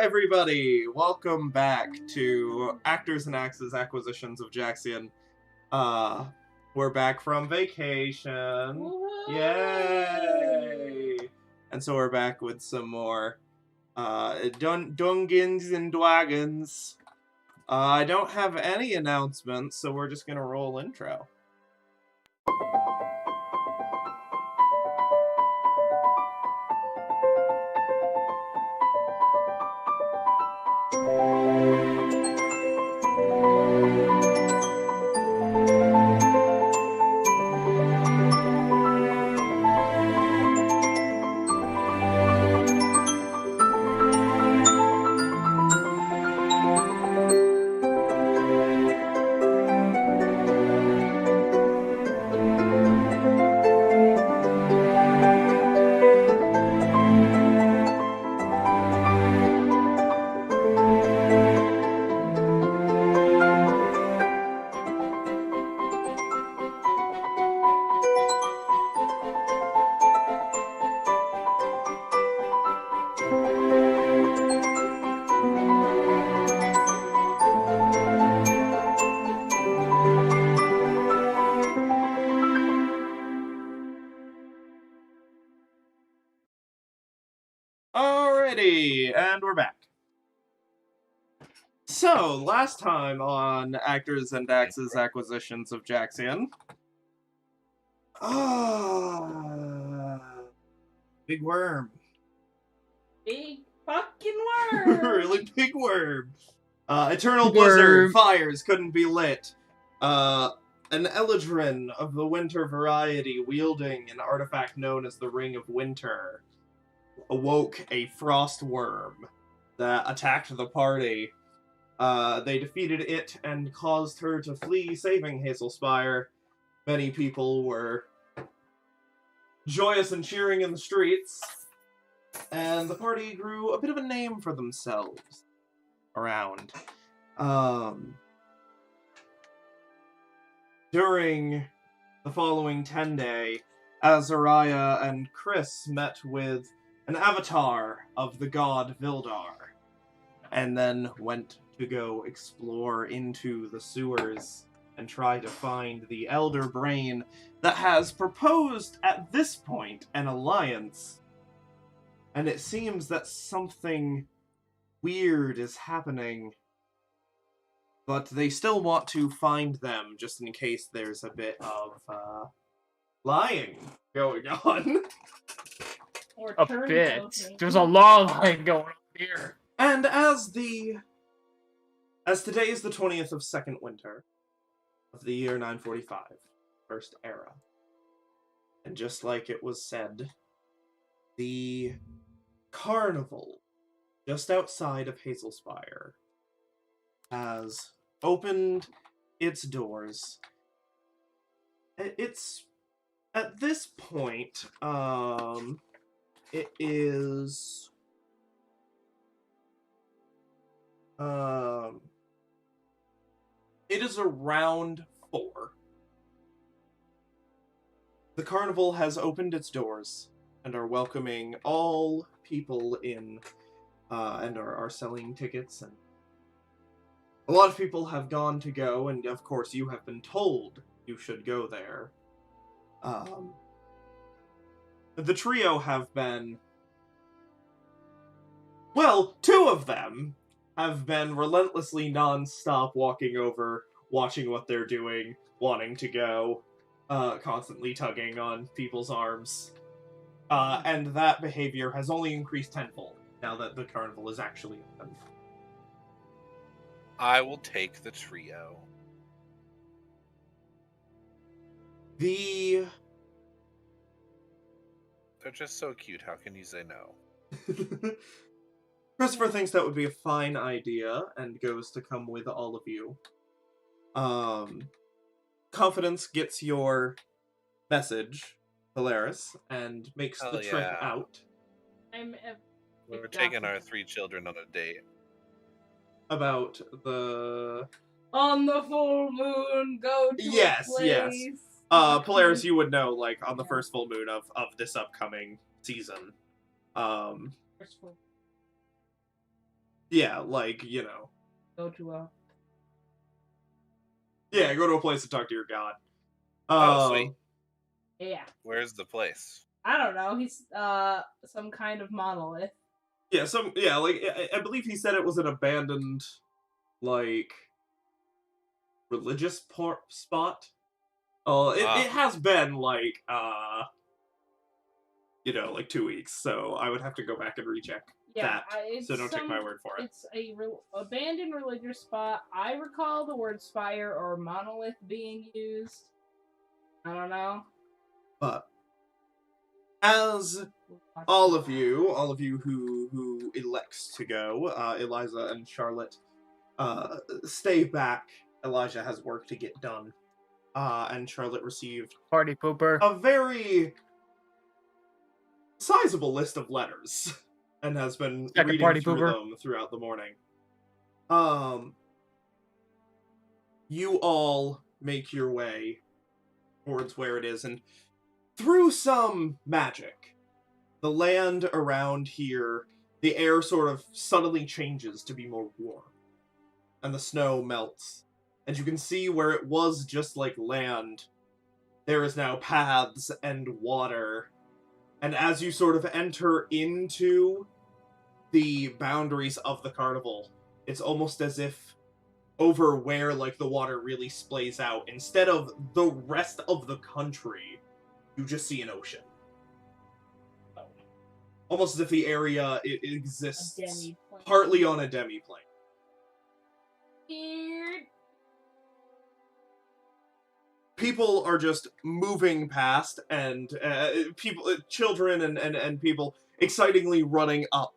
everybody! Welcome back to Actors and Axes Acquisitions of Jaxien. We're back from vacation. Woo! Yay! And so we're back with some more Dungeons and Dragons. I don't have any announcements, so we're just gonna roll intro. Alrighty, and we're back. So, last time on Actors and Axes Acquisitions of Jaxien. Big worm. Big fucking worm! Really big worm. Eternal blizzard, fires couldn't be lit. An Eladrin of the winter variety wielding an artifact known as the Ring of Winter awoke a frost worm that attacked the party. They defeated it and caused her to flee, saving Hazelspire. Many people were joyous and cheering in the streets, and the party grew a bit of a name for themselves around. During the following 10-day, Azariah and Kris met with an avatar of the god Vildar, and then went to go explore into the sewers and try to find the Elder Brain that has proposed at this point an alliance. And it seems that something weird is happening, but they still want to find them just in case there's a bit of lying going on. Or A turn bit. something. There's a long line going on here. And as today is the 20th of Second Winter of the year 945, First Era, and just like it was said, the Carnival just outside of Hazelspire has opened its doors. It's at this point, it is around 4. The Carnival has opened its doors and are welcoming all people in, and are selling tickets, and a lot of people have gone to go, and of course you have been told you should go there. The trio have been, well, 2 of them have been relentlessly non-stop walking over, watching what they're doing, wanting to go, constantly tugging on people's arms. And that behavior has only increased tenfold now that the carnival is actually open. I will take the trio. They're just so cute. How can you say no? Christopher thinks that would be a fine idea and goes to come with all of you. Confidence gets your message, Polaris, and makes the trip out. We're taking our 3 children on a date. About the... On the full moon, go to Yes, a place. yes. Polaris, you would know, like, on the first full moon of this upcoming season. Yeah, like, you know. Go to a. Yeah, go to a place to talk to your god. Oh, sweet. Yeah. Where's the place? I don't know. He's some kind of monolith. Yeah, like, I believe he said it was an abandoned, like, religious spot. It has been, like, you know, like 2 weeks, so I would have to go back and recheck that. So don't take my word for it. It's a abandoned religious spot. I recall the word spire or monolith being used. I don't know. But as all of you who elects to go, Eliza and Charlotte, stay back. Elijah has work to get done. And Charlotte received Party pooper. a very sizable list of letters and has been reading through them throughout the morning. You all make your way towards where it is, and through some magic, the land around here, the air sort of subtly changes to be more warm, and the snow melts. And you can see where it was just like land, there is now paths and water. And as you sort of enter into the boundaries of the carnival, it's almost as if over where, like, the water really splays out, instead of the rest of the country, you just see an ocean. Almost as if the area exists partly on a demi-plane. Weird. People are just moving past, and children and people excitingly running up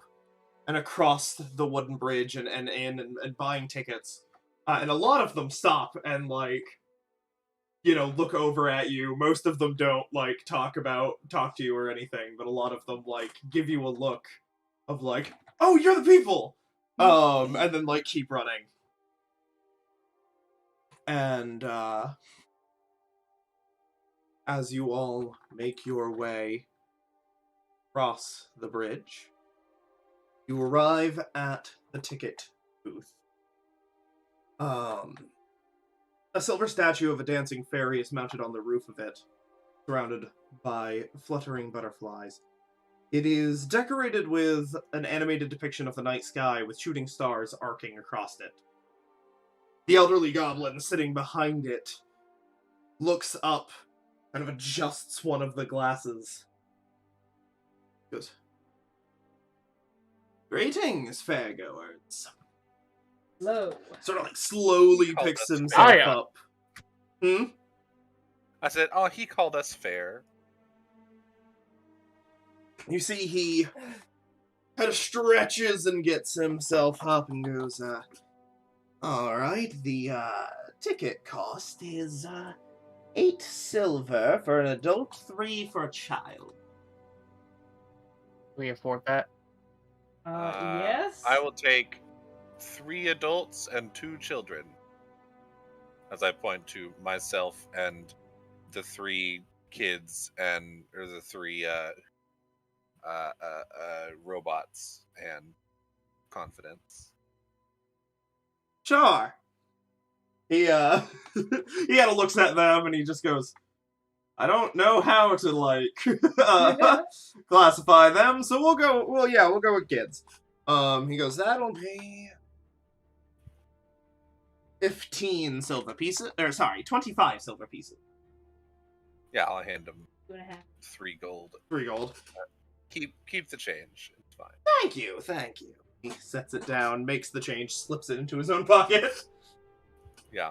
and across the wooden bridge and buying tickets. And a lot of them stop and, like, you know, look over at you. Most of them don't, like, talk to you or anything, but a lot of them, like, give you a look of, like, oh, you're the people! And then, like, keep running. And, as you all make your way across the bridge, you arrive at the ticket booth. A silver statue of a dancing fairy is mounted on the roof of it, surrounded by fluttering butterflies. It is decorated with an animated depiction of the night sky with shooting stars arcing across it. The elderly goblin sitting behind it looks up, kind of adjusts one of the glasses. Goes, "Greetings, fairgoers." Hello. Sort of like slowly picks himself up. I said, oh, he called us fair. You see he kind of stretches and gets himself up and goes, alright, the ticket cost is 8 silver for an adult, 3 for a child. We afford that? Yes. I will take 3 adults and 2 children. As I point to myself and the 3 kids or the 3 robots and confidence. Sure. He he kind of looks at them and he just goes, I don't know how to, like, classify them, so we'll go with kids. He goes, that'll be 15 silver pieces, 25 silver pieces. Yeah, I'll hand him 3 gold. 3 gold. Keep the change. It's fine. Thank you. He sets it down, makes the change, slips it into his own pocket. Yeah.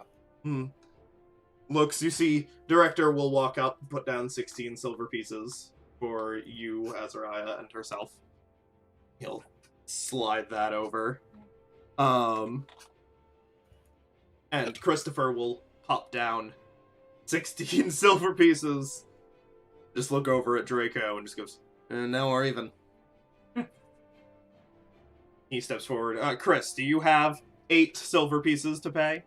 Looks, you see, director will walk up, put down 16 silver pieces for you, Azariah, and herself. He'll slide that over. And Christopher will pop down 16 silver pieces. Just look over at Draco and just goes, now we're even. He steps forward. Kris, do you have 8 silver pieces to pay?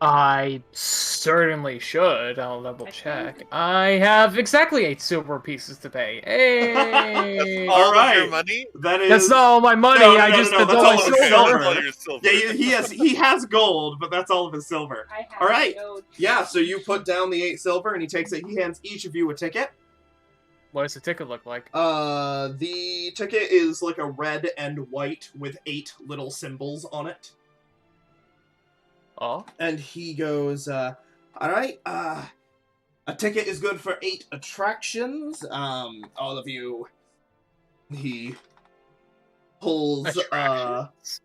I certainly should. I'll double I check. think- I have exactly 8 silver pieces to pay. Hey! All of Alright. your money? That is. That's not all my money. No, no, I no, just no, that's that's all my all Okay, silver. that's all your silver. Yeah, he has gold, but that's all of his silver. I have Alright. no Yeah, so you put down the 8 silver, and he hands each of you a ticket. What does the ticket look like? The ticket is like a red and white with 8 little symbols on it. Oh, And he goes, alright, a ticket is good for 8 attractions. All of you, he pulls, attractions.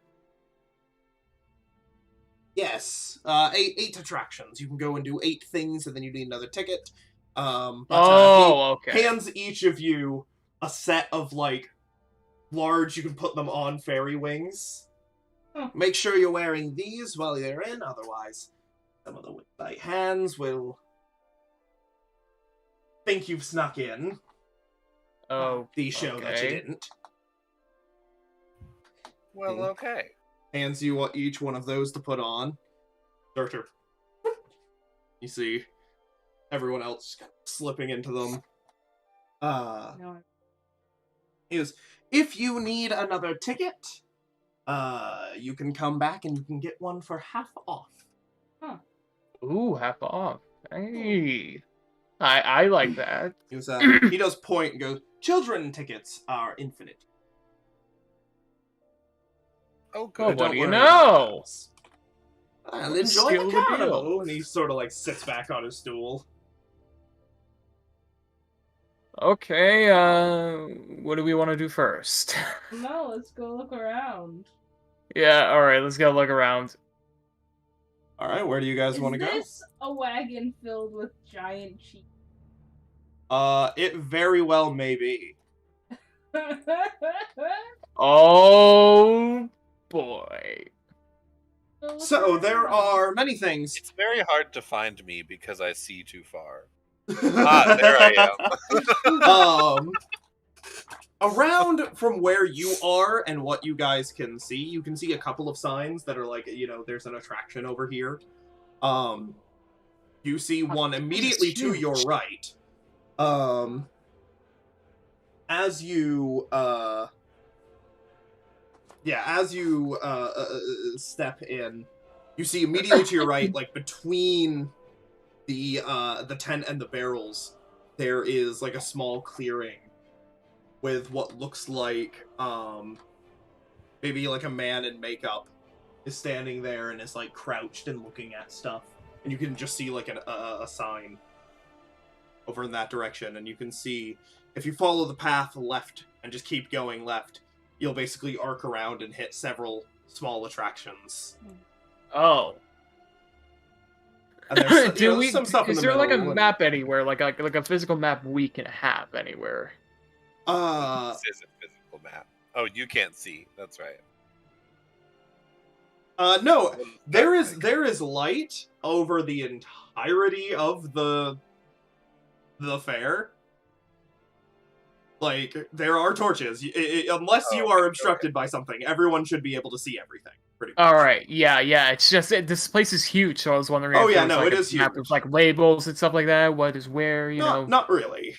yes, 8 attractions. You can go and do 8 things, and then you need another ticket. But, Okay. he hands each of you a set of, like, large, you can put them on fairy wings. Huh. Make sure you're wearing these while you're in, otherwise some of the Witchlight hands will think you've snuck in. Oh, The show that you okay. didn't. Well, okay. Hands you each one of those to put on. Darter. You see everyone else slipping into them. No. Is if you need another ticket, you can come back and you can get one for half off. Ooh, half off. Hey, I like that. He does point and goes, children tickets are infinite. Oh, Oh, good. what do you worry about know? those. I'll enjoy Skill the the carnival. deal. And he sort of like sits back on his stool. Okay, what do we want to do first? No, let's go look around. Yeah, alright, let's go look around. Alright, where do you guys Is want to go? this a wagon filled with giant sheep? It very well may be. Oh, boy. So, there are many things. It's very hard to find me because I see too far. Ah, there I am. Around from where you are and what you guys can see, you can see a couple of signs that are like, there's an attraction over here. You see one immediately to your right. As you step in, you see immediately to your right, like between the tent and the barrels, there is like a small clearing with what looks like maybe like a man in makeup is standing there and is like crouched and looking at stuff, and you can just see like a sign over in that direction, and you can see if you follow the path left and just keep going left, you'll basically arc around and hit several small attractions. Oh. And there's some stuff in Is the there like a middle, and- map anywhere, like a physical map we can have anywhere? This is a physical map. Oh, you can't see. That's right. No, there is light over the entirety of the fair. Like, there are torches. Unless you are obstructed by something, everyone should be able to see everything. Pretty much. All right, yeah. It's just this place is huge, so I was wondering. Oh, if yeah, there was, no, like, it a is map huge. with, like, labels and stuff like that. What is where? You know. Not really.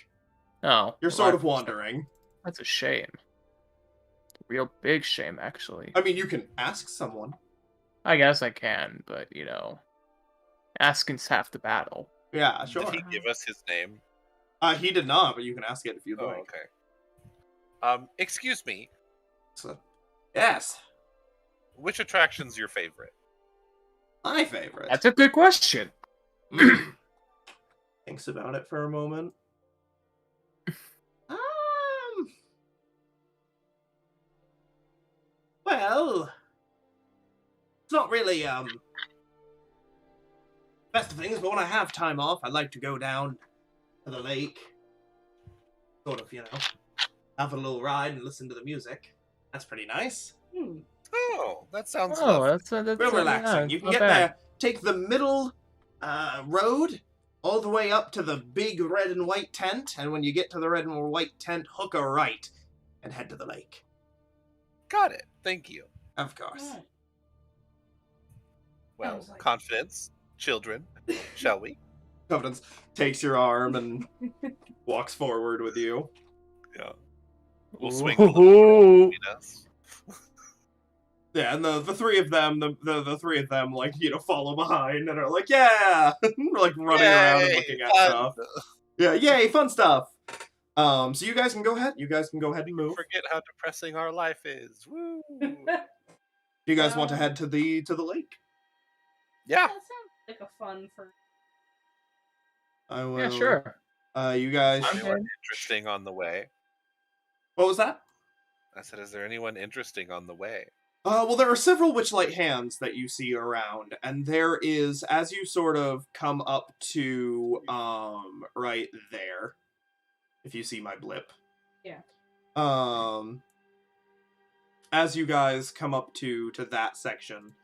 Oh, You're well, sort of wandering. That's a shame. Real big shame, actually. I mean, you can ask someone. I guess I can, but asking's half the battle. Yeah, sure. Did he give us his name? He did not, but you can ask it if you'd Oh, like. okay. Excuse me. So, yes, Which attraction's your favorite? my favorite. That's a good question. Thinks about it for a moment. Well, it's not really, best of things, but when I have time off, I like to go down to the lake. Sort of, have a little ride and listen to the music. That's pretty nice. Oh, that sounds Oh, lovely. that's Real relaxing. yeah, You can not get bad. there, take the middle road all the way up to the big red and white tent, and when you get to the red and white tent, hook a right and head to the lake. Got it. Thank you. Of course. Well, Sounds like- confidence. children, shall we? Covenants takes your arm and walks forward with you. Yeah. We'll swing a little between us. Yeah, and the three of them, the three of them, like, follow behind and are like, yeah! Like, running around and looking at stuff. Yeah, yay, fun stuff! So you guys can go ahead. You guys can go ahead and move. Forget how depressing our life is. Woo! Do you guys want to head to the lake? Yeah. That sounds like a fun for. I will. Yeah, sure. You guys. Is there anyone interesting on the way? What was that? I said, is there anyone interesting on the way? Well, there are several Witchlight hands that you see around, and there is, as you sort of come up to, right there, if you see my blip. Yeah. As you guys come up to that section,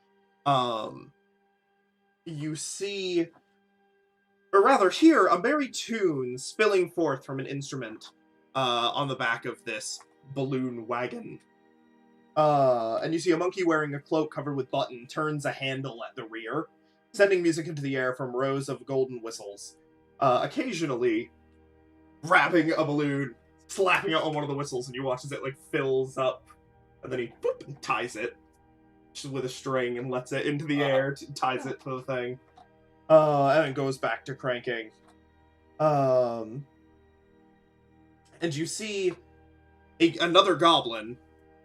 you see, or rather hear a merry tune spilling forth from an instrument, on the back of this balloon wagon. And you see a monkey wearing a cloak covered with button turns a handle at the rear, sending music into the air from rows of golden whistles. Occasionally, grabbing a balloon, slapping it on one of the whistles, and you watch as it, like, fills up, and then he boop, and ties it with a string and lets it into the air, ties it to the thing, and then goes back to cranking. And you see another goblin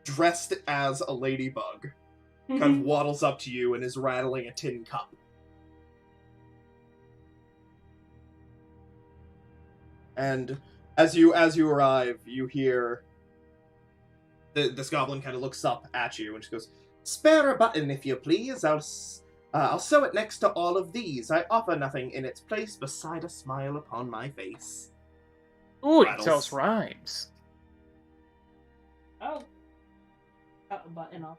dressed as a ladybug kind of waddles up to you and is rattling a tin cup. And as you arrive, you hear this goblin kind of looks up at you and she goes, "Spare a button, if you please. I'll sew it next to all of these. I offer nothing in its place beside a smile upon my face." Ooh, Rattles. it tells rhymes. Oh. Cut a button off.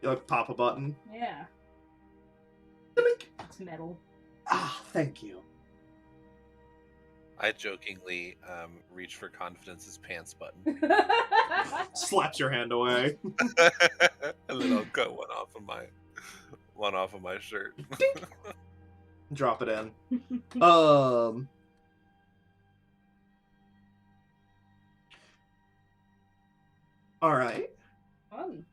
You like pop a button. Yeah. Dink. It's metal. Ah, thank you. I jokingly reach for Confidence's pants button. Slaps your hand away. And then I'll cut one off of my shirt. Drop it in. All right. Fun.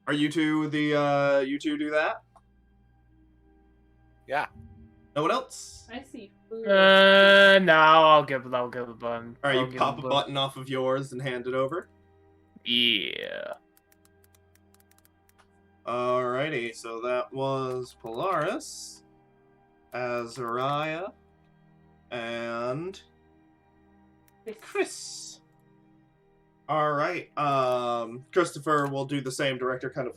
Are you two do that? Yeah. No one else? I see food. No, I'll give a button. All right, I'll you give pop a button off of yours and hand it over. Yeah. Alrighty, so that was Polaris, Azariah, and Kris. Alright, Christopher will do the same. Director kind of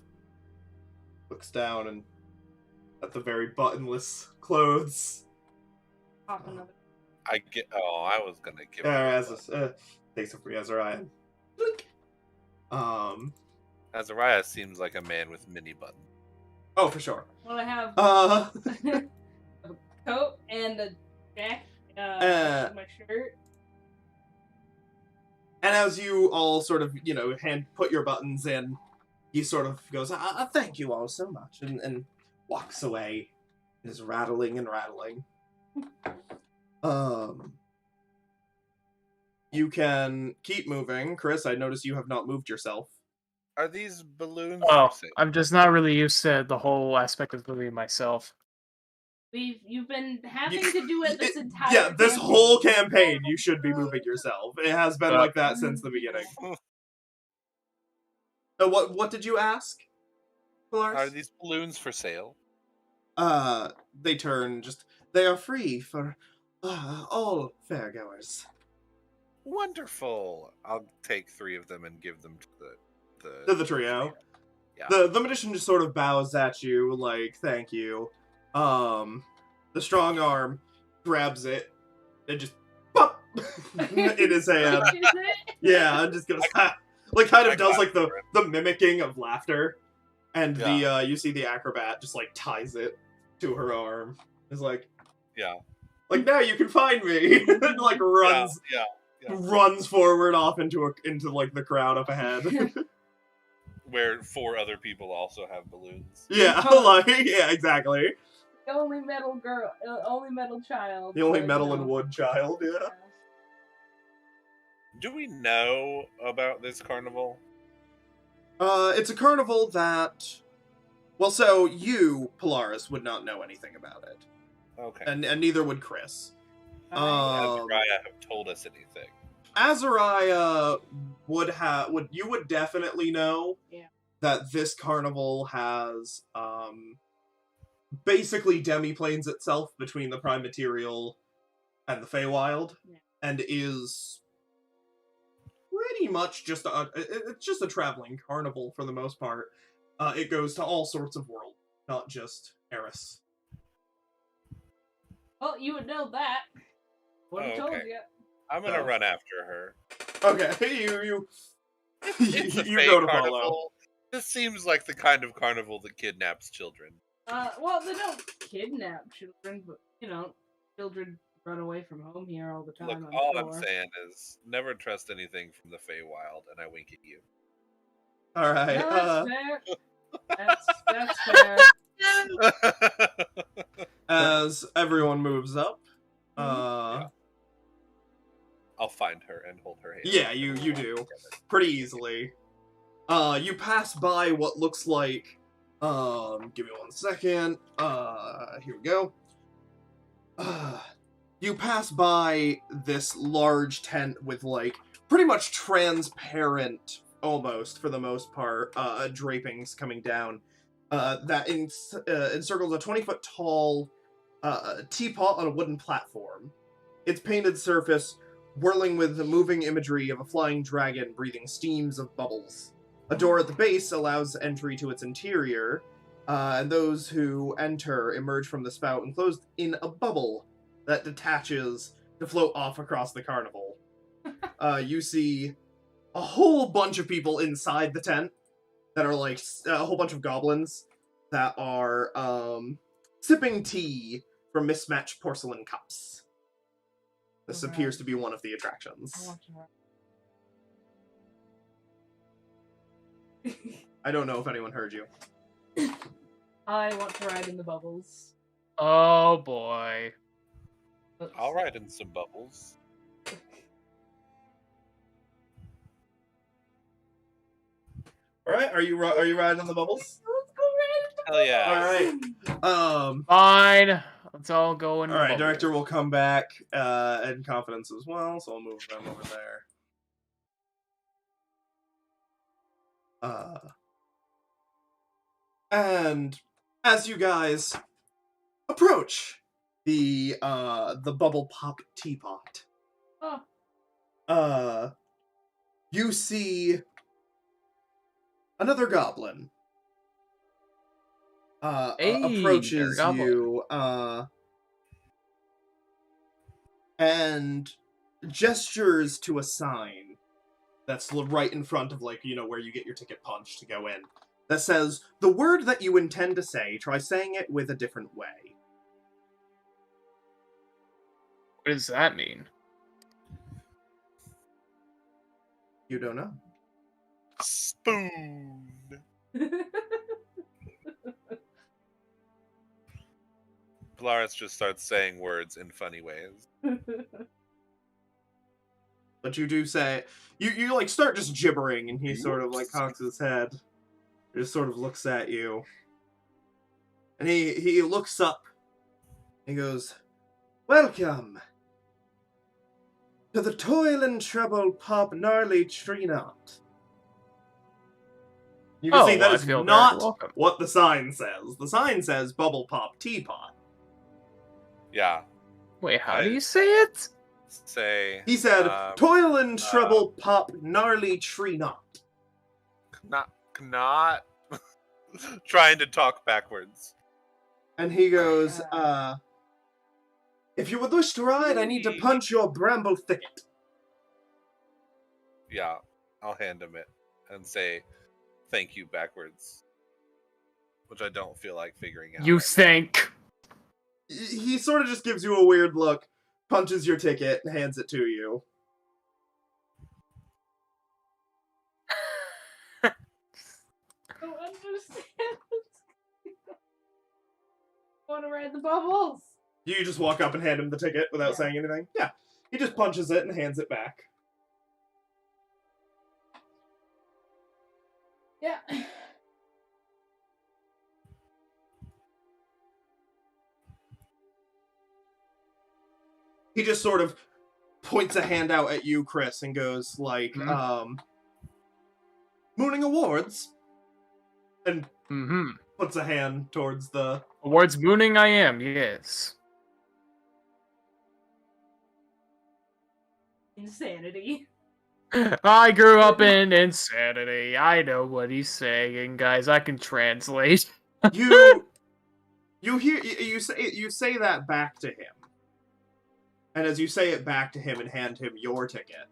looks down and at the very buttonless clothes. Pop another. I was gonna give Takes it for Azariah. Blink. Azariah seems like a man with mini buttons. Oh, for sure. Well, I have Uh, a coat and a jacket. My shirt. And as you all sort of, put your buttons in, he sort of goes, thank you all so much, and walks away, and is rattling and rattling. You can keep moving. Kris, I notice you have not moved yourself. Are these balloons? Oh, for sale? I'm just not really used to the whole aspect of moving myself. You've been having to do it this entire Yeah, this campaign. whole campaign, you should be moving yourself. It has been like that since the beginning. What did you ask, Polaris? Are these balloons for sale? They are free for all fairgoers. Wonderful. I'll take 3 of them and give them to The trio. Yeah. The magician just sort of bows at you, like, thank you. The strong arm grabs it and just pop in his hand. Yeah, I'm just gonna like kind of does like the mimicking of laughter, and you see the acrobat just like ties it to her arm. It's like, like now you can find me. And like runs runs forward off into like the crowd up ahead. Where 4 other people also have balloons. Yeah, like, yeah, exactly. The only metal girl, only metal child. The only so, metal you and know. wood child, yeah. Do we know about this carnival? It's a carnival that... Well, so you, Polaris, would not know anything about it. Okay. And neither would Kris. Would Um, Azariah have told us anything? Azariah you would definitely know Yeah. that this carnival has basically demiplanes itself between the Prime Material and the Feywild, Yeah. and is pretty much just it's just a traveling carnival for the most part. It goes to all sorts of worlds, not just Eris. Well, you would know that. Would have told okay. you. I'm gonna Oh. run after her. Okay, you It's a you fey go to carnival. follow. This seems like the kind of carnival that kidnaps children. Well, they don't kidnap children, but, you know, children run away from home here all the time. Look, all I'm saying is never trust anything from the Feywild, and I wink at you. All right. No, that's fair. That's fair. As everyone moves up, Yeah. I'll find her and hold her hand. yeah, you do pretty easily. You pass by what looks like. Give me 1 second. Here we go. You pass by this large tent with, like, pretty much transparent, almost for the most part, drapings coming down. That encircles a 20-foot tall teapot on a wooden platform. Its painted surface whirling with the moving imagery of a flying dragon breathing steams of bubbles. A door at the base allows entry to its interior, and those who enter emerge from the spout enclosed in a bubble that detaches to float off across the carnival. You see a whole bunch of people inside the tent that are like a whole bunch of goblins that are sipping tea from mismatched porcelain cups. This Okay. appears to be one of the attractions. I want to I don't know if anyone heard you. I want to ride in the bubbles. Oh boy. Oops. I'll ride in some bubbles. All right, are you riding on the bubbles? Let's go ride in the Hell yeah. All right. Fine. Let's all go in. All right. bubble. Director will come back in confidence as well, so I'll move them over there. And as you guys approach the bubble pop teapot, you see another goblin Hey, approaches there, goblin. you and gestures to a sign that's right in front of, like, you know, where you get your ticket punched to go in, that says, "The word that you intend to say, try saying it with a different way." What does that mean? You don't know. Spoon. Polaris just starts saying words in funny ways. But you do say, you like start just gibbering, and he sort of like cocks his head, just sort of looks at you, and he looks up, and he goes, "Welcome to the toil and trouble pop gnarly tree knot." You can see that I is feel very not welcome. what the sign says. The sign says bubble pop teapot. Yeah. Wait, how do you say it? Say. He said, "Toil and trouble pop gnarly tree knot." Not trying to talk backwards. And he goes, "If you would wish to ride, I need to punch your bramble thicket." Yeah, I'll hand him it and say thank you backwards, which I don't feel like figuring out. You right think? He sort of just gives you a weird look, punches your ticket, and hands it to you. I don't understand. want to ride the bubbles. You just walk up and hand him the ticket without Yeah. saying anything? Yeah. He just punches it and hands it back. Yeah. He just sort of points a hand out at you, Kris, and goes like, Mooning Awards? And puts a hand towards the... Awards mooning I am, yes. Insanity. I grew up in insanity. I know what he's saying, guys. I can translate. You say that back to him. And as you say it back to him and hand him your ticket,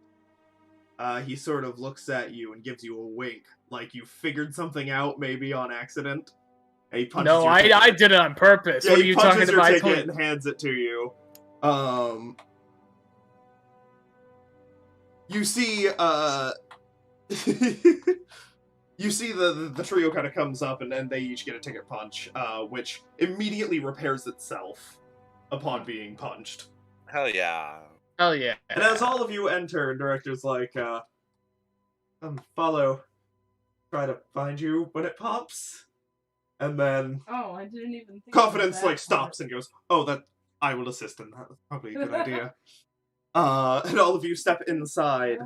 he sort of looks at you and gives you a wink, like you figured something out, maybe on accident. And he punches No, your ticket. I did it on purpose. Yeah, What are he you punches talking your about? ticket and hands it to you. You see, you see the trio kind of comes up and then they each get a ticket punch, which immediately repairs itself upon being punched. Hell yeah. Hell yeah. And as all of you enter, director's like, follow, try to find you when it pops. And then Oh, I didn't even think Confidence, of that like, stops and goes, oh, that, I will assist in that. That's probably a good idea. And all of you step inside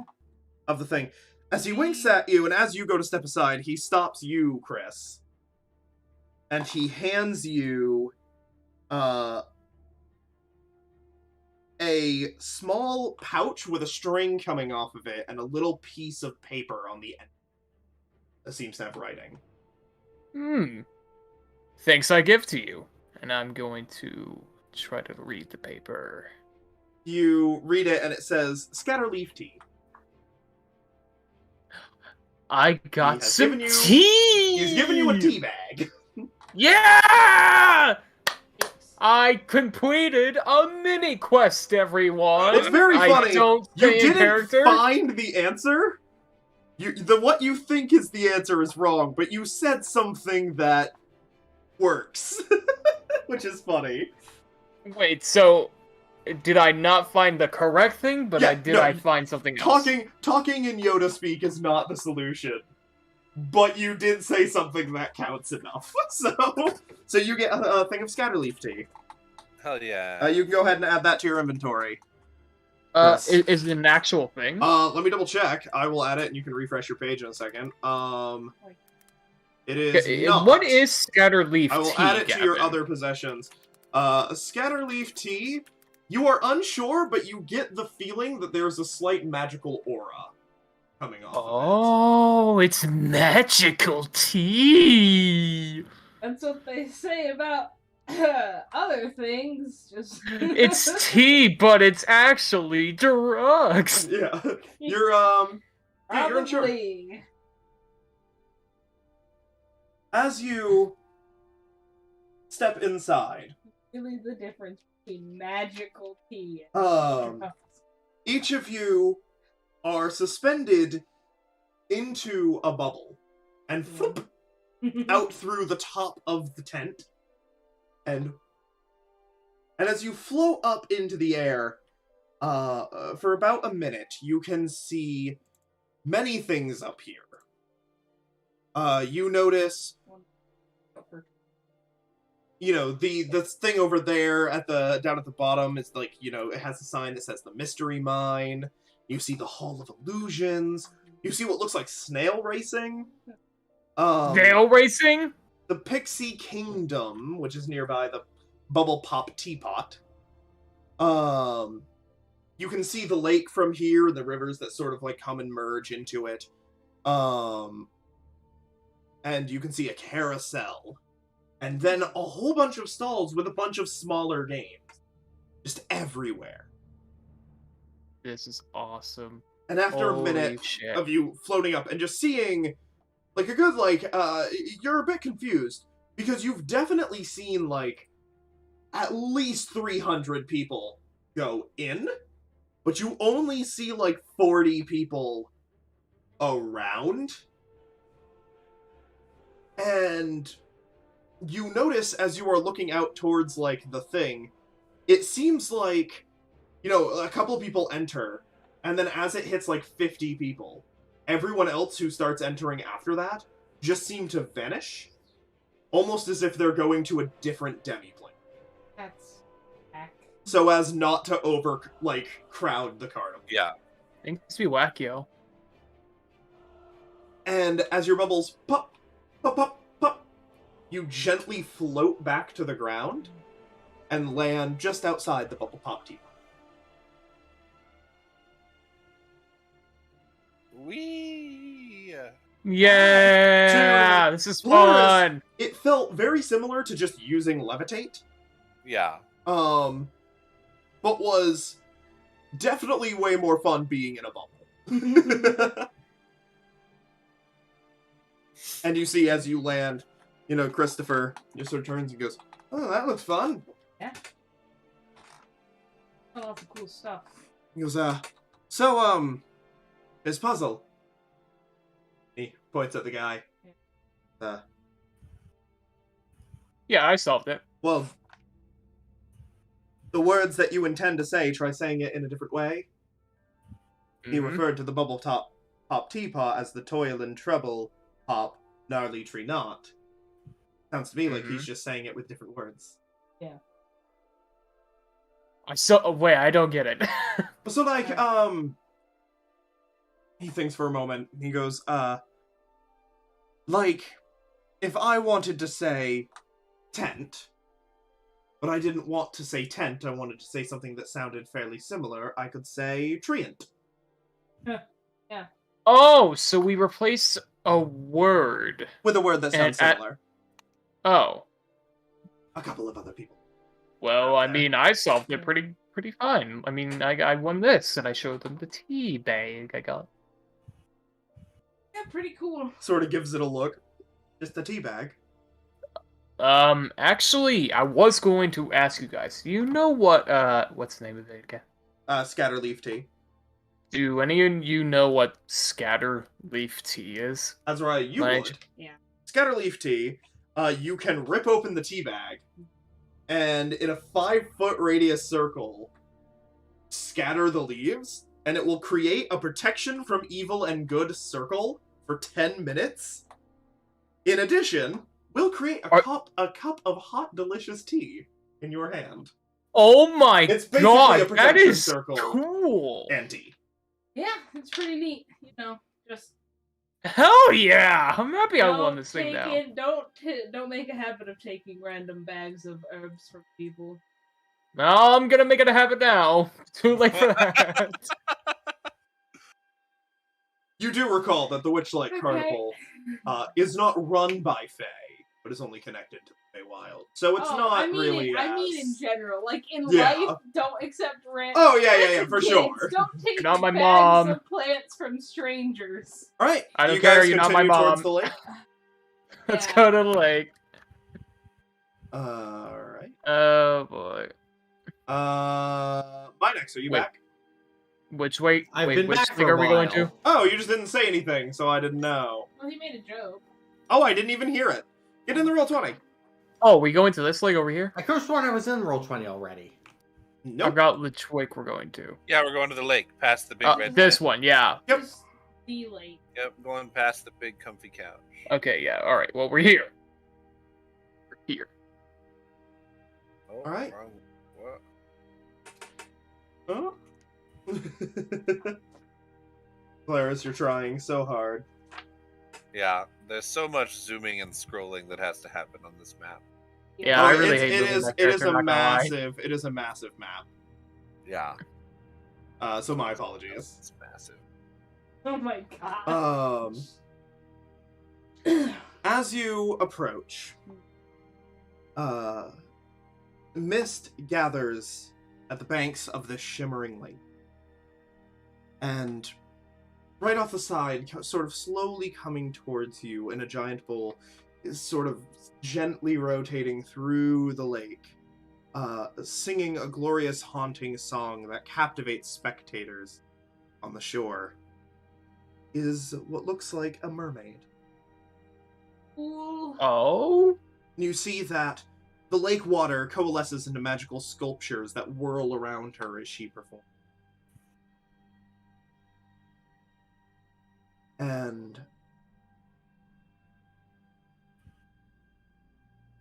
of the thing. As he winks at you, and as you go to step aside, he stops you, Kris. And he hands you, a small pouch with a string coming off of it and a little piece of paper on the end that seems to have writing. Thanks I give to you. And I'm going to try to read the paper. You read it and it says, Scatterleaf tea. I got He has some given you- tea! He's giving you a tea bag. Yeah! I completed a mini quest, everyone. It's very funny. I don't You stay in didn't character. find the answer. What you think is the answer is wrong, but you said something that works, which is funny. Wait, so did I not find the correct thing? But Yeah, I find something else? Talking in Yoda speak is not the solution, but you did say something that counts enough. So you get a thing of Scatterleaf tea. Hell yeah. You can go ahead and add that to your inventory. Is it an actual thing? Let me double check. I will add it, and you can refresh your page in a second. It is not. What is Scatterleaf tea? I will add it to your Gavin? other possessions. Scatterleaf tea. You are unsure, but you get the feeling that there's a slight magical aura coming off. Oh, it's magical tea. That's what they say about other things. Just It's tea, but it's actually drugs. Of it. Yeah, you're unsure. Probably. As you step inside, Really, the difference between magical tea and drugs. each of you are suspended into a bubble and flip out through the top of the tent. And as you float up into the air, for about a minute, you can see many things up here. You notice, the thing over there down at the bottom is like, it has a sign that says the Mystery Mine. You see the Hall of Illusions. You see what looks like snail racing. Snail racing? The Pixie Kingdom, which is nearby the Bubble Pop Teapot. You can see the lake from here, the rivers that sort of like come and merge into it. And you can see a carousel. And then a whole bunch of stalls with a bunch of smaller games. Just everywhere. This is awesome. And after Holy a minute shit. of you floating up and just seeing, like, a good, you're a bit confused. Because you've definitely seen, at least 300 people go in. But you only see, 40 people around. And you notice as you are looking out towards, like, the thing, it seems like, you know, a couple of people enter, and then as it hits, like, 50 people, everyone else who starts entering after that just seem to vanish, almost as if they're going to a different demiplane. That's back. So as not to crowd the carnival. Yeah. Things be wackio. And as your bubbles pop, pop, pop, pop, you gently float back to the ground and land just outside the bubble pop teapot. Wee. Yeah, this is Polaris, fun. It felt very similar to just using levitate. Yeah. But was definitely way more fun being in a bubble. And you see as you land, you know, Christopher just sort of turns and goes, "Oh, that looks fun." Yeah. Oh, lots of cool stuff. He goes, so, his puzzle. He points at the guy. Yeah, I solved it. Well, the words that you intend to say, try saying it in a different way. He Mhm. referred to the bubble top teapot as the toil and trouble pop gnarly tree knot. Sounds to me like he's just saying it with different words. Yeah. Wait, I don't get it. So, like, he thinks for a moment. He goes, like, if I wanted to say tent, but I didn't want to say tent, I wanted to say something that sounded fairly similar, I could say treant. Yeah. Oh, so we replace a word. With a word that sounds similar. Oh. A couple of other people. Well, Okay. I mean, I solved it pretty fine. I mean, I won this, and I showed them the tea bag I got. Yeah, pretty cool. Sort of gives it a look. Just a tea bag. Actually, I was going to ask you guys. Do you know what's the name of it again? Scatterleaf tea. Do any of you know what scatterleaf tea is? Azariah, you would. Yeah. Scatterleaf tea, you can rip open the tea bag, and in a 5-foot radius circle, scatter the leaves, and it will create a protection from evil and good circle for 10 minutes. In addition, we'll create a cup of hot, delicious tea in your hand. Oh my It's basically god, a that protection is circle cool. and tea. Yeah, it's pretty neat. You know, just Hell yeah! I'm happy I won this thing now. Don't make a habit of taking random bags of herbs from people. Well, I'm gonna make it a habit now. Too late for that. You do recall that the Witchlight Carnival is not run by Fae, but is only connected to the Feywild. So it's really I mean in general. Like, in Yeah. life, don't accept random... Oh, yeah, for kids, sure. Don't take You're not my bags mom. of plants from strangers. Alright, I don't you care, guys you're not my continue towards mom. the lake? Let's Yeah. go to the lake. Alright. Oh boy. My next, are you Wait. back? Which I've been which back thing for a are we going while. to? Oh, you just didn't say anything, so I didn't know. Well, he made a joke. Oh, I didn't even hear it. Get in the roll 20. Oh, we going to this lake over here? I could have sworn I was in Roll20 already. I Nope. forgot which lake we're going to. Yeah, we're going to the lake, past the big red This tent. one, yeah. Yep. Just the lake. Yep, going past the big comfy couch. Okay, yeah, alright. Well, we're here. We're here. Oh, Alright. What? Oh. Polaris, you're trying so hard. Yeah, there's so much zooming and scrolling that has to happen on this map. Yeah, I Oh, really it's- hate moving that character, I'm not gonna lie. It is a massive map. Yeah, So my apologies. it's massive. Oh my god. As you approach, mist gathers at the banks of this shimmering lake. And right off the side, sort of slowly coming towards you in a giant bowl, is sort of gently rotating through the lake, singing a glorious haunting song that captivates spectators on the shore, is what looks like a mermaid. Cool. Oh? You see that the lake water coalesces into magical sculptures that whirl around her as she performs. And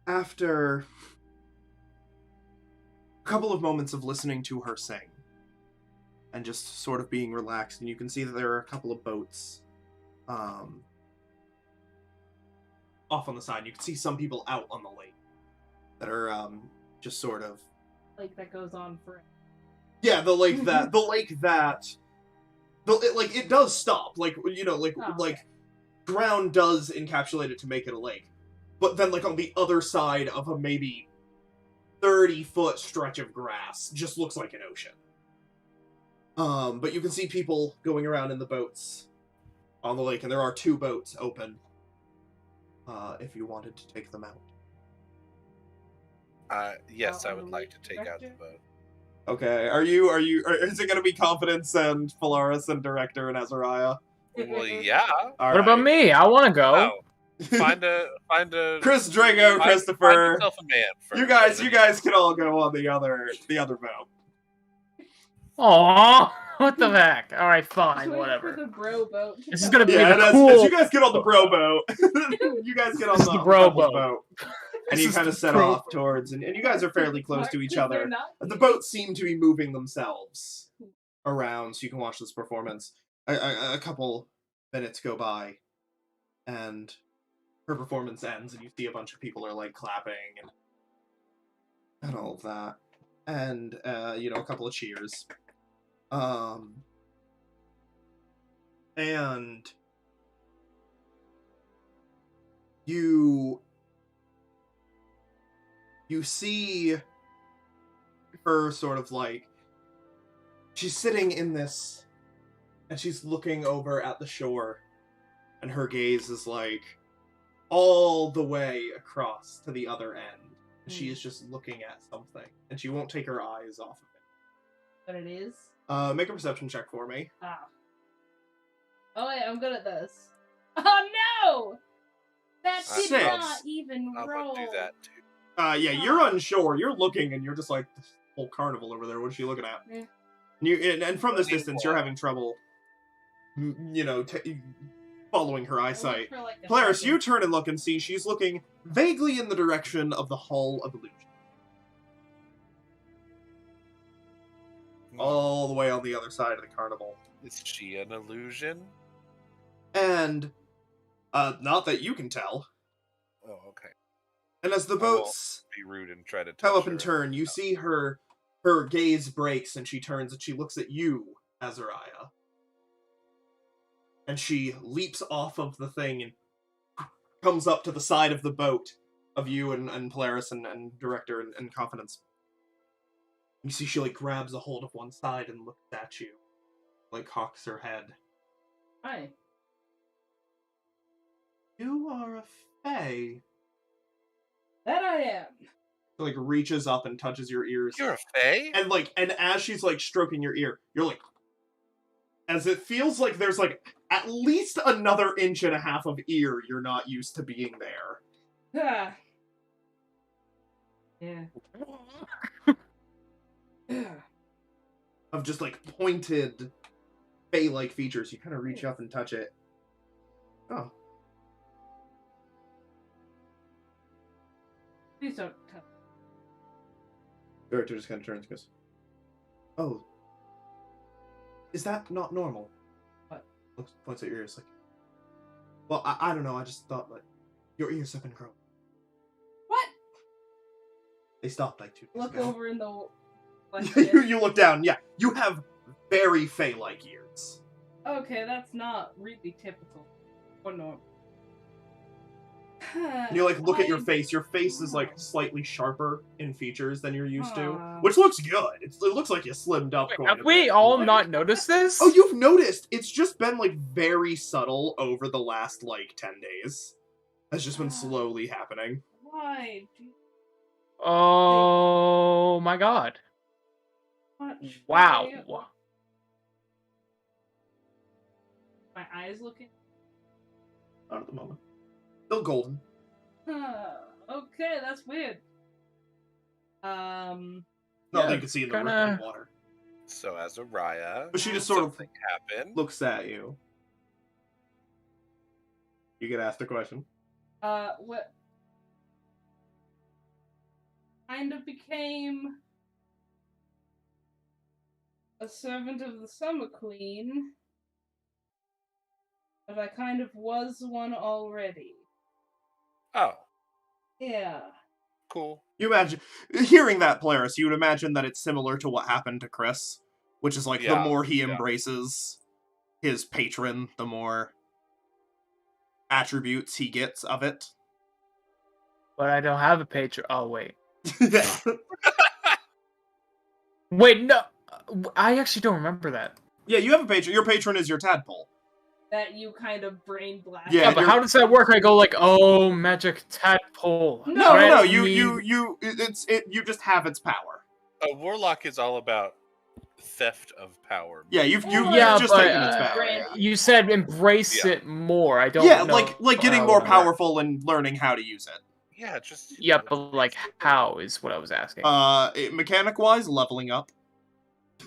after a couple of moments of listening to her sing, and just sort of being relaxed, and you can see that there are a couple of boats off on the side. You can see some people out on the lake that are just sort of... Like, that goes on for... Yeah, the lake that... it does stop. Like, you know, like, ground does encapsulate it to make it a lake. But then, like, on the other side of a maybe 30-foot stretch of grass, just looks like an ocean. But you can see people going around in the boats on the lake, and there are 2 boats open, if you wanted to take them out. Yes, I would like to take out the boat. Okay, is it gonna be Confidence and Polaris and Director and Azariah? Well, yeah. What about me? I want to go. Wow. Find a Chris, Draco, Christopher. Find yourself a man first. You guys can all go on the other boat. Aww, what the heck? All right, fine, For whatever. the bro boat. This is gonna be cool. As you guys get on the bro boat, you guys get on the bro boat, and you kind of set off towards, and you guys are fairly close to each other. The boats seem to be moving themselves around, so you can watch this performance. A couple minutes go by, and her performance ends, and you see a bunch of people are like clapping and all of that, and you know, a couple of cheers. And you see her sort of like, she's sitting in this, and she's looking over at the shore, and her gaze is like all the way across to the other end. She is just looking at something, and she won't take her eyes off of it. But it is? Make a perception check for me. Ah. Oh yeah, I'm good at this. Oh no! That did not even roll. I'm gonna do that too. Yeah, you're unsure. You're looking, and you're just like, this whole carnival over there. What is she looking at? Yeah. And from this distance, you're having trouble, you know, following her eyesight. Polaris, you turn and look and see she's looking vaguely in the direction of the Hall of Illusion. All the way on the other side of the carnival. Is she an illusion? And, not that you can tell. Oh, okay. And as the boats be rude and try to come up and turn, you see her gaze breaks, and she turns and she looks at you, Azariah. And she leaps off of the thing and comes up to the side of the boat of you and Polaris and Director and Confidence. You see she, like, grabs a hold of one side and looks at you. Like, cocks her head. Hi. You are a fae. That I am. She, like, reaches up and touches your ears. You're a fae? And as she's, like, stroking your ear, you're like... As it feels like there's, like, at least another 1.5 inches of ear you're not used to being there. Ah. Yeah. Of just, like, pointed, fae-like features. You kind of reach up and touch it. Oh. Please don't touch. Director just kind of turns and goes, oh. Is that not normal? What? Points at your ears like, well, I don't know, I just thought, like, your ears have been growing. What? They stopped, like, 2 days Look ago. over in the... you look down, yeah. You have very fae-like ears. Okay, that's not really typical. Or normal. And you, like, look at your face. Your face is, like, slightly sharper in features than you're used to. Which looks good. It looks like you slimmed up quite a bit. Have we all not noticed this? Oh, you've noticed! It's just been, like, very subtle over the last, like, 10 days. It's just been slowly happening. Why? Oh my god. Wow. My eyes looking? Not at the moment. Still golden. Okay, that's weird. Nothing Yeah, you can see in the kinda- rippling water. So Azariah, But she just sort of something happened. looks at you. You get asked a question. What kind of became a servant of the Summer Queen, but I kind of was one already. Oh, Yeah. cool. You imagine hearing that, Polaris. You would imagine that it's similar to what happened to Kris, which is like the Yeah, more he yeah. embraces his patron, the more attributes he gets of it. But I don't have a patron. Oh, wait. Yeah. Wait, no. I actually don't remember that. Yeah, you have a patron. Your patron is your tadpole. That you kind of brain blast. Yeah, Yeah, but you're- how does that work? I go like, oh, magic tadpole. No, Let no, me- you you just have its power. A warlock is all about theft of power. Yeah, you've Yeah, just but taken its power. you said embrace Yeah. it more. I don't Yeah, know. like getting how more it works. powerful and learning how to use it. Yeah, just Yeah, but like how is what I was asking. Mechanic wise, leveling up.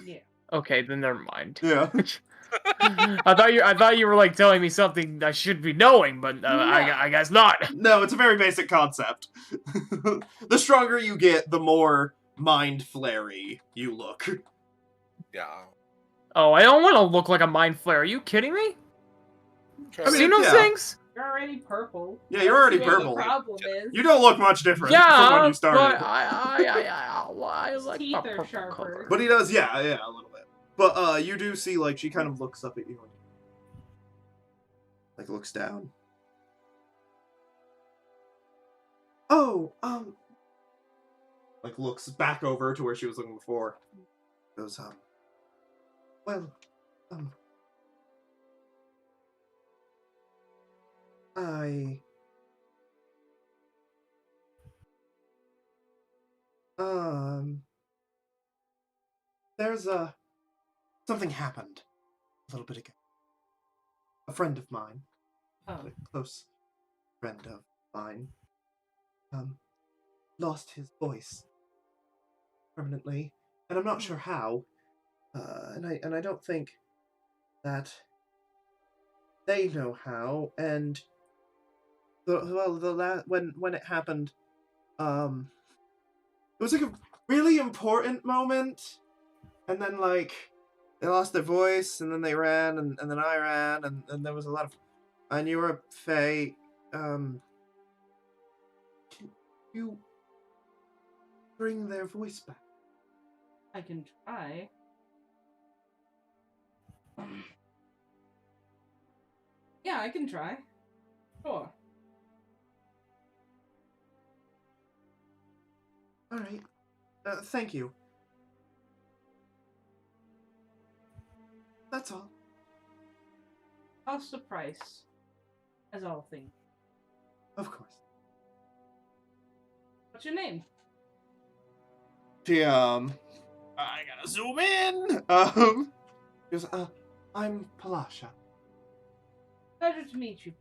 Yeah. Okay, then never mind. Yeah. I thought you were like telling me something I should be knowing, but I guess not. No, it's a very basic concept. The stronger you get, the more mind flary you look. yeah. Oh, I don't want to look like a mind flare. Are you kidding me? I mean, Seen those yeah. things? You're already purple. Yeah, you're already That's what purple. The problem is. You don't look much different from Yeah, when you started. but I His like teeth the are purple sharper. color. But he does, yeah, a little bit. But you do see, like, she kind of looks up at you. Like, looks down. Oh, like, looks back over to where she was looking before. Goes, well, there's something happened a little bit ago. A friend of mine, Oh. a close friend of mine, lost his voice permanently, and I'm not sure how. And I don't think that they know how. And when it happened, it was like a really important moment, and then like they lost their voice, and then they ran, and then I ran, and there was a lot of. And you were a fae. Can you bring their voice back? I can try. Yeah, I can try. Sure. All right. Thank you. That's all. Cost the price, as all things. Of course. What's your name? She, I gotta zoom in. She goes, I'm Palasha. Pleasure to meet you.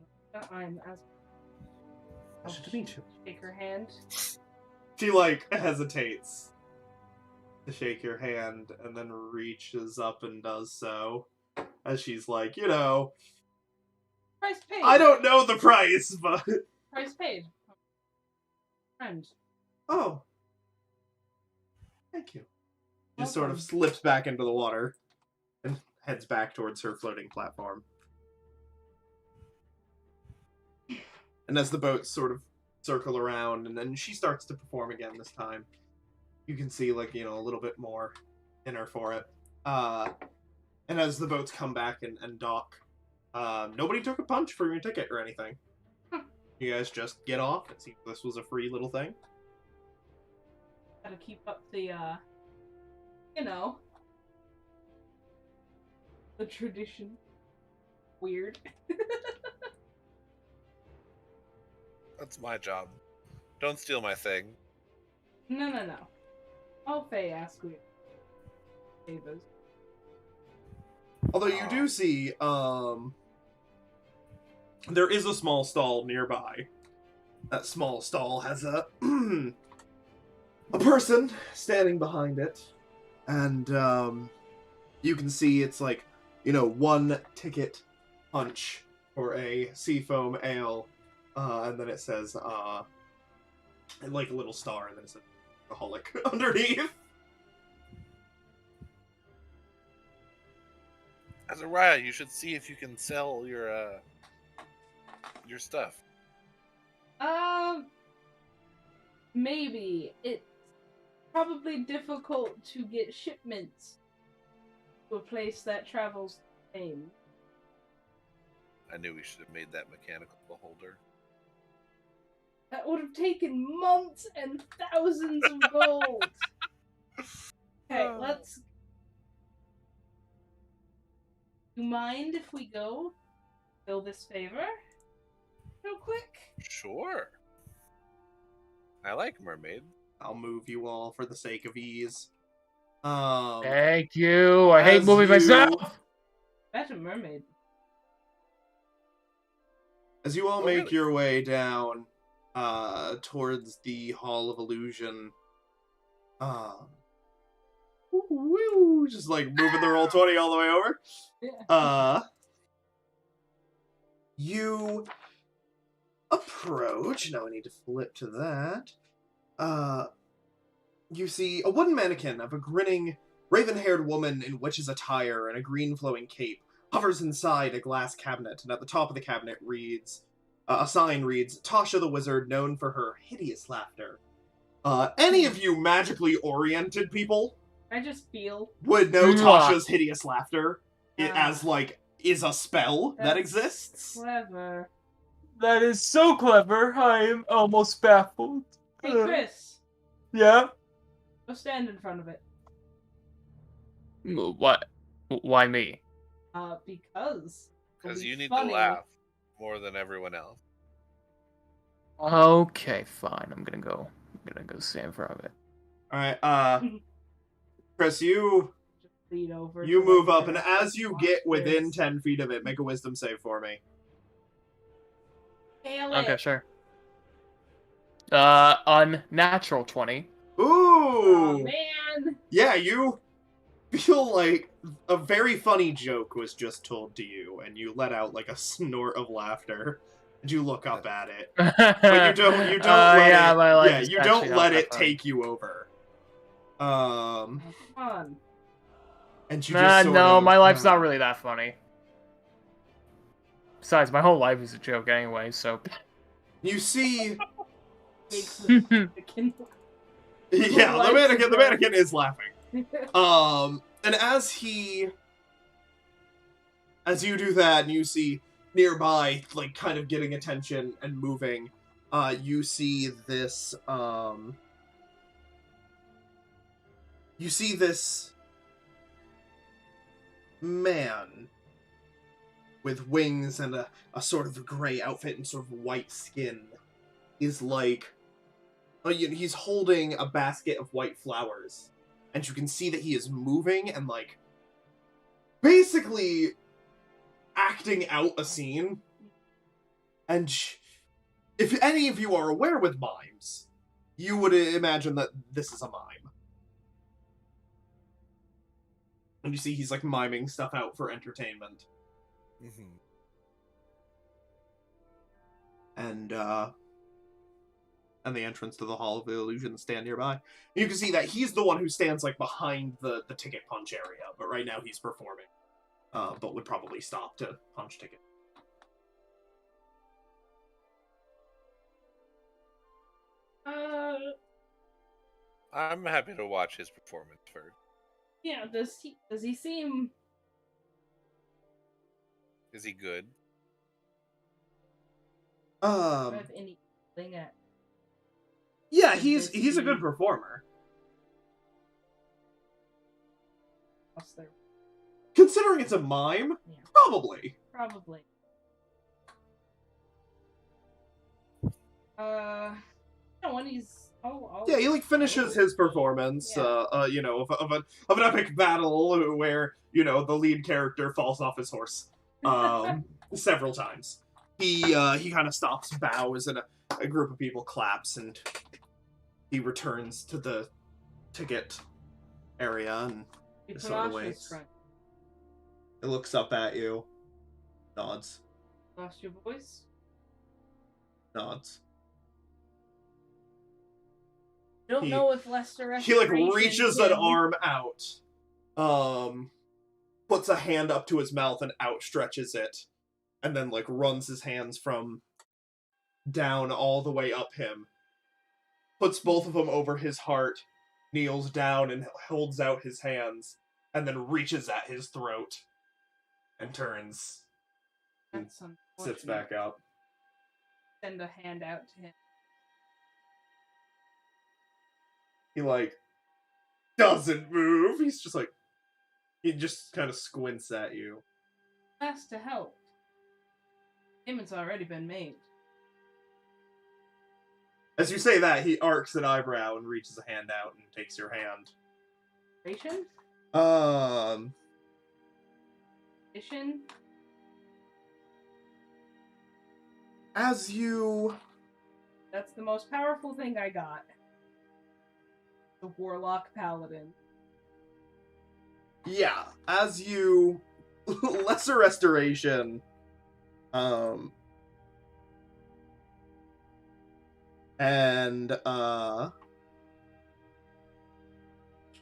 I'm as. Pleasure to meet you. Shake her hand. She, like, hesitates to shake your hand and then reaches up and does so. As she's like, you know, Price paid. I don't know the price, but... Price paid. Friend. Oh. Thank you. Just sort of slips back into the water and heads back towards her floating platform. And as the boats sort of circle around, and then she starts to perform again this time, you can see, like, you know, a little bit more in her for it. And as the boats come back and dock, nobody took a punch for your ticket or anything. You guys just get off. It seems this was a free little thing. Gotta keep up the, you know, the tradition. Weird. That's my job. Don't steal my thing. No. I'll Faye ask you. Favors. Although you do see, there is a small stall nearby That small stall has a a person standing behind it, and you can see it's like, you know, 1 ticket punch for a seafoam ale, and then it says and like a little star, and then it says alcoholic underneath. Azariah, you should see if you can sell your stuff. Maybe. It's probably difficult to get shipments to a place that travels the same. I knew we should have made that mechanical beholder. That would have taken months and thousands of gold. Okay, let's... Do you mind if we go fill this favor? Real quick? Sure. I like mermaids. I'll move you all for the sake of ease. Thank you. I hate As moving you- myself. That's a mermaid. As you all Oh, make really? your way down towards the Hall of Illusion, woo, just like moving the roll20 all the way over. Yeah. You approach. Now I need to flip to that. You see a wooden mannequin of a grinning, raven-haired woman in witch's attire and a green flowing cape hovers inside a glass cabinet, and at the top of the cabinet reads, a sign reads, Tasha the Wizard, known for her hideous laughter. Any of you magically oriented people I just feel... would know Mwah. Tasha's hideous laughter as, like, is a spell that That's exists. Clever. That is so clever. I am almost baffled. Hey, Kris. Yeah? Go stand in front of it. What? Why me? Because... it'll Because be you need funny. to laugh more than everyone else. Okay, fine. I'm gonna go stand in front of it. Alright, Kris, you Lead over. You to move where up, and as you watch get within this. 10 feet of it, make a wisdom save for me. Hail Okay, it. sure. Unnatural 20. Ooh! Oh, man. Yeah, you feel like a very funny joke was just told to you, and you let out like a snort of laughter, and you look up at it. But you don't let yeah, it, my life yeah, is you actually don't not let that it funny. take you over. Come on. And you Nah, just sort no, of, my life's not really that funny. Besides, my whole life is a joke anyway, so... You see, Makes the chicken- yeah, the Life's a mannequin is laughing. And as you do that, and you see nearby, like, kind of getting attention and moving, you see this, man with wings and a sort of gray outfit and sort of white skin is like, he's holding a basket of white flowers, and you can see that he is moving and, like, basically acting out a scene. And if any of you are aware with mimes, you would imagine that this is a mime. And you see he's, like, miming stuff out for entertainment. Mm-hmm. And the entrance to the Hall of Illusions stand nearby. And you can see that he's the one who stands, like, behind the ticket punch area, but right now he's performing. But would probably stop to punch ticket. I'm happy to watch his performance first. Yeah, does he seem... Is he good? do I have any thing at... Yeah, he's a good performer. What's there? Considering it's a mime, Yeah. probably. Probably. No, when he's... Yeah, he like finishes his performance, Yeah. you know, of an epic battle where, you know, the lead character falls off his horse, several times. He kind of stops, bows, and a group of people claps, and he returns to the ticket area and You It put sort of on your waits. strength. it looks up at you, nods, Lost your voice? nods. Don't He- know if Lester He like Restoration reaches an can- arm out, puts a hand up to his mouth and outstretches it, and then like runs his hands from down all the way up him, puts both of them over his heart, kneels down and holds out his hands, and then reaches at his throat and turns, That's sits unfortunate. back up. Send a hand out to him. He like doesn't move. He's just like, he just kind of squints at you. Ask to help. Payment's already been made. As you say that, he arcs an eyebrow and reaches a hand out and takes your hand. Ration? Mission? As you That's the most powerful thing I got. The Warlock Paladin. Yeah, as you lesser restoration, and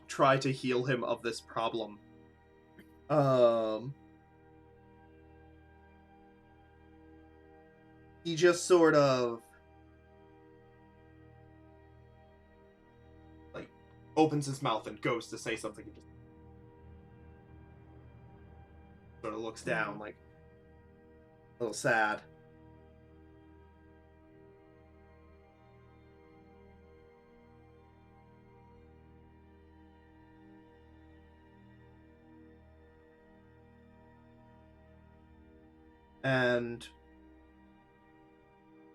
try to heal him of this problem. He just sort of like opens his mouth and goes to say something and just sort of looks down, like a little sad. And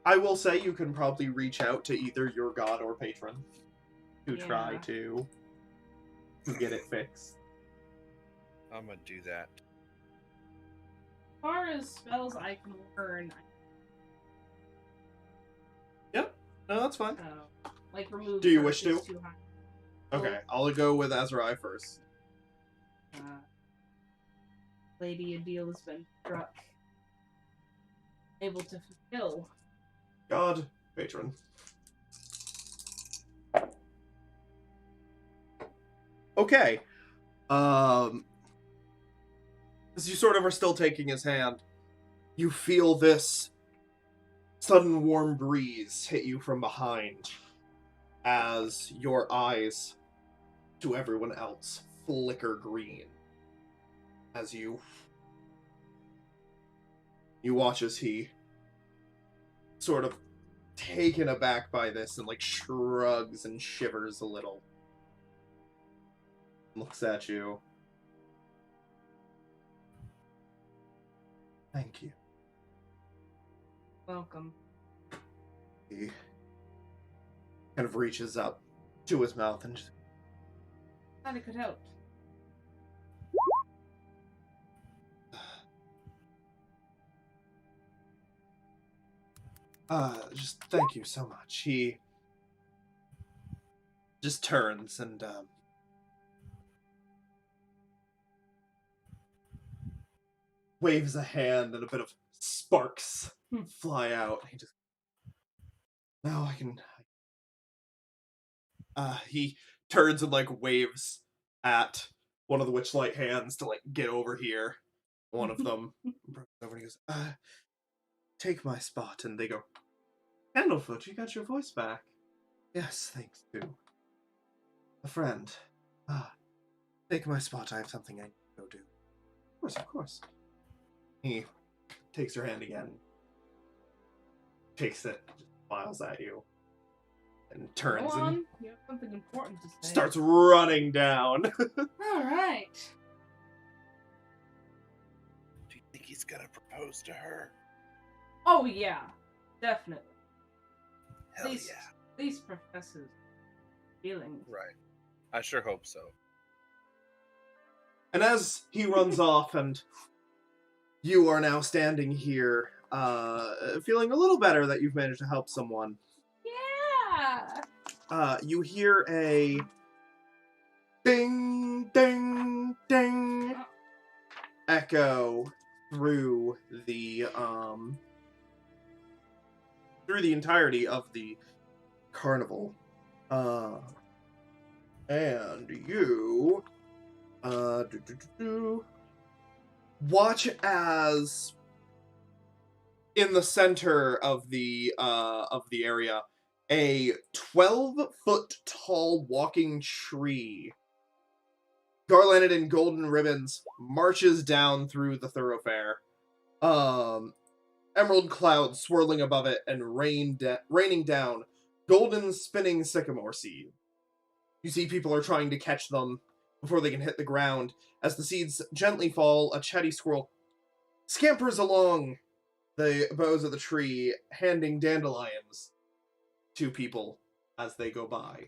I will say you can probably reach out to either your god or patron to try Yeah. to get it fixed. I'm gonna do that. As far as spells I can learn, No, that's fine. like remove. Do you curse wish is to? too high. Okay, I'll go with Azariah first. Lady Adil has been struck. Able to fulfill. God, patron. Okay. As you sort of are still taking his hand, you feel this sudden warm breeze hit you from behind as your eyes, to everyone else, flicker green. As you watch as he sort of taken aback by this and like shrugs and shivers a little. Looks at you. Thank you. Welcome. He kind of reaches up to his mouth and just, Glad it could help. just thank you so much. He just turns and waves a hand and a bit of sparks fly out. He just, now I can. He turns and like waves at one of the Witchlight hands to like get over here. One of them over and he goes, take my spot, and they go, Candlefoot, you got your voice back. Yes, thanks to a friend. Take my spot. I have something I need to go do. Of course, of course. He takes her hand again, takes it, smiles at you, and turns Go and on. You have something important to say. starts running down. All right. Do you think he's gonna propose to her? Oh yeah, definitely. Hell These- yeah. These professors feelings. Right. I sure hope so. And as he runs off and you are now standing here, feeling a little better that you've managed to help someone. Yeah. You hear a ding, ding, ding echo through the entirety of the carnival. And you watch as in the center of the area, a 12-foot tall walking tree, garlanded in golden ribbons, marches down through the thoroughfare. Emerald clouds swirling above it and raining down golden spinning sycamore seed. You see people are trying to catch them before they can hit the ground. As the seeds gently fall, a chatty squirrel scampers along the boughs of the tree, handing dandelions to people as they go by.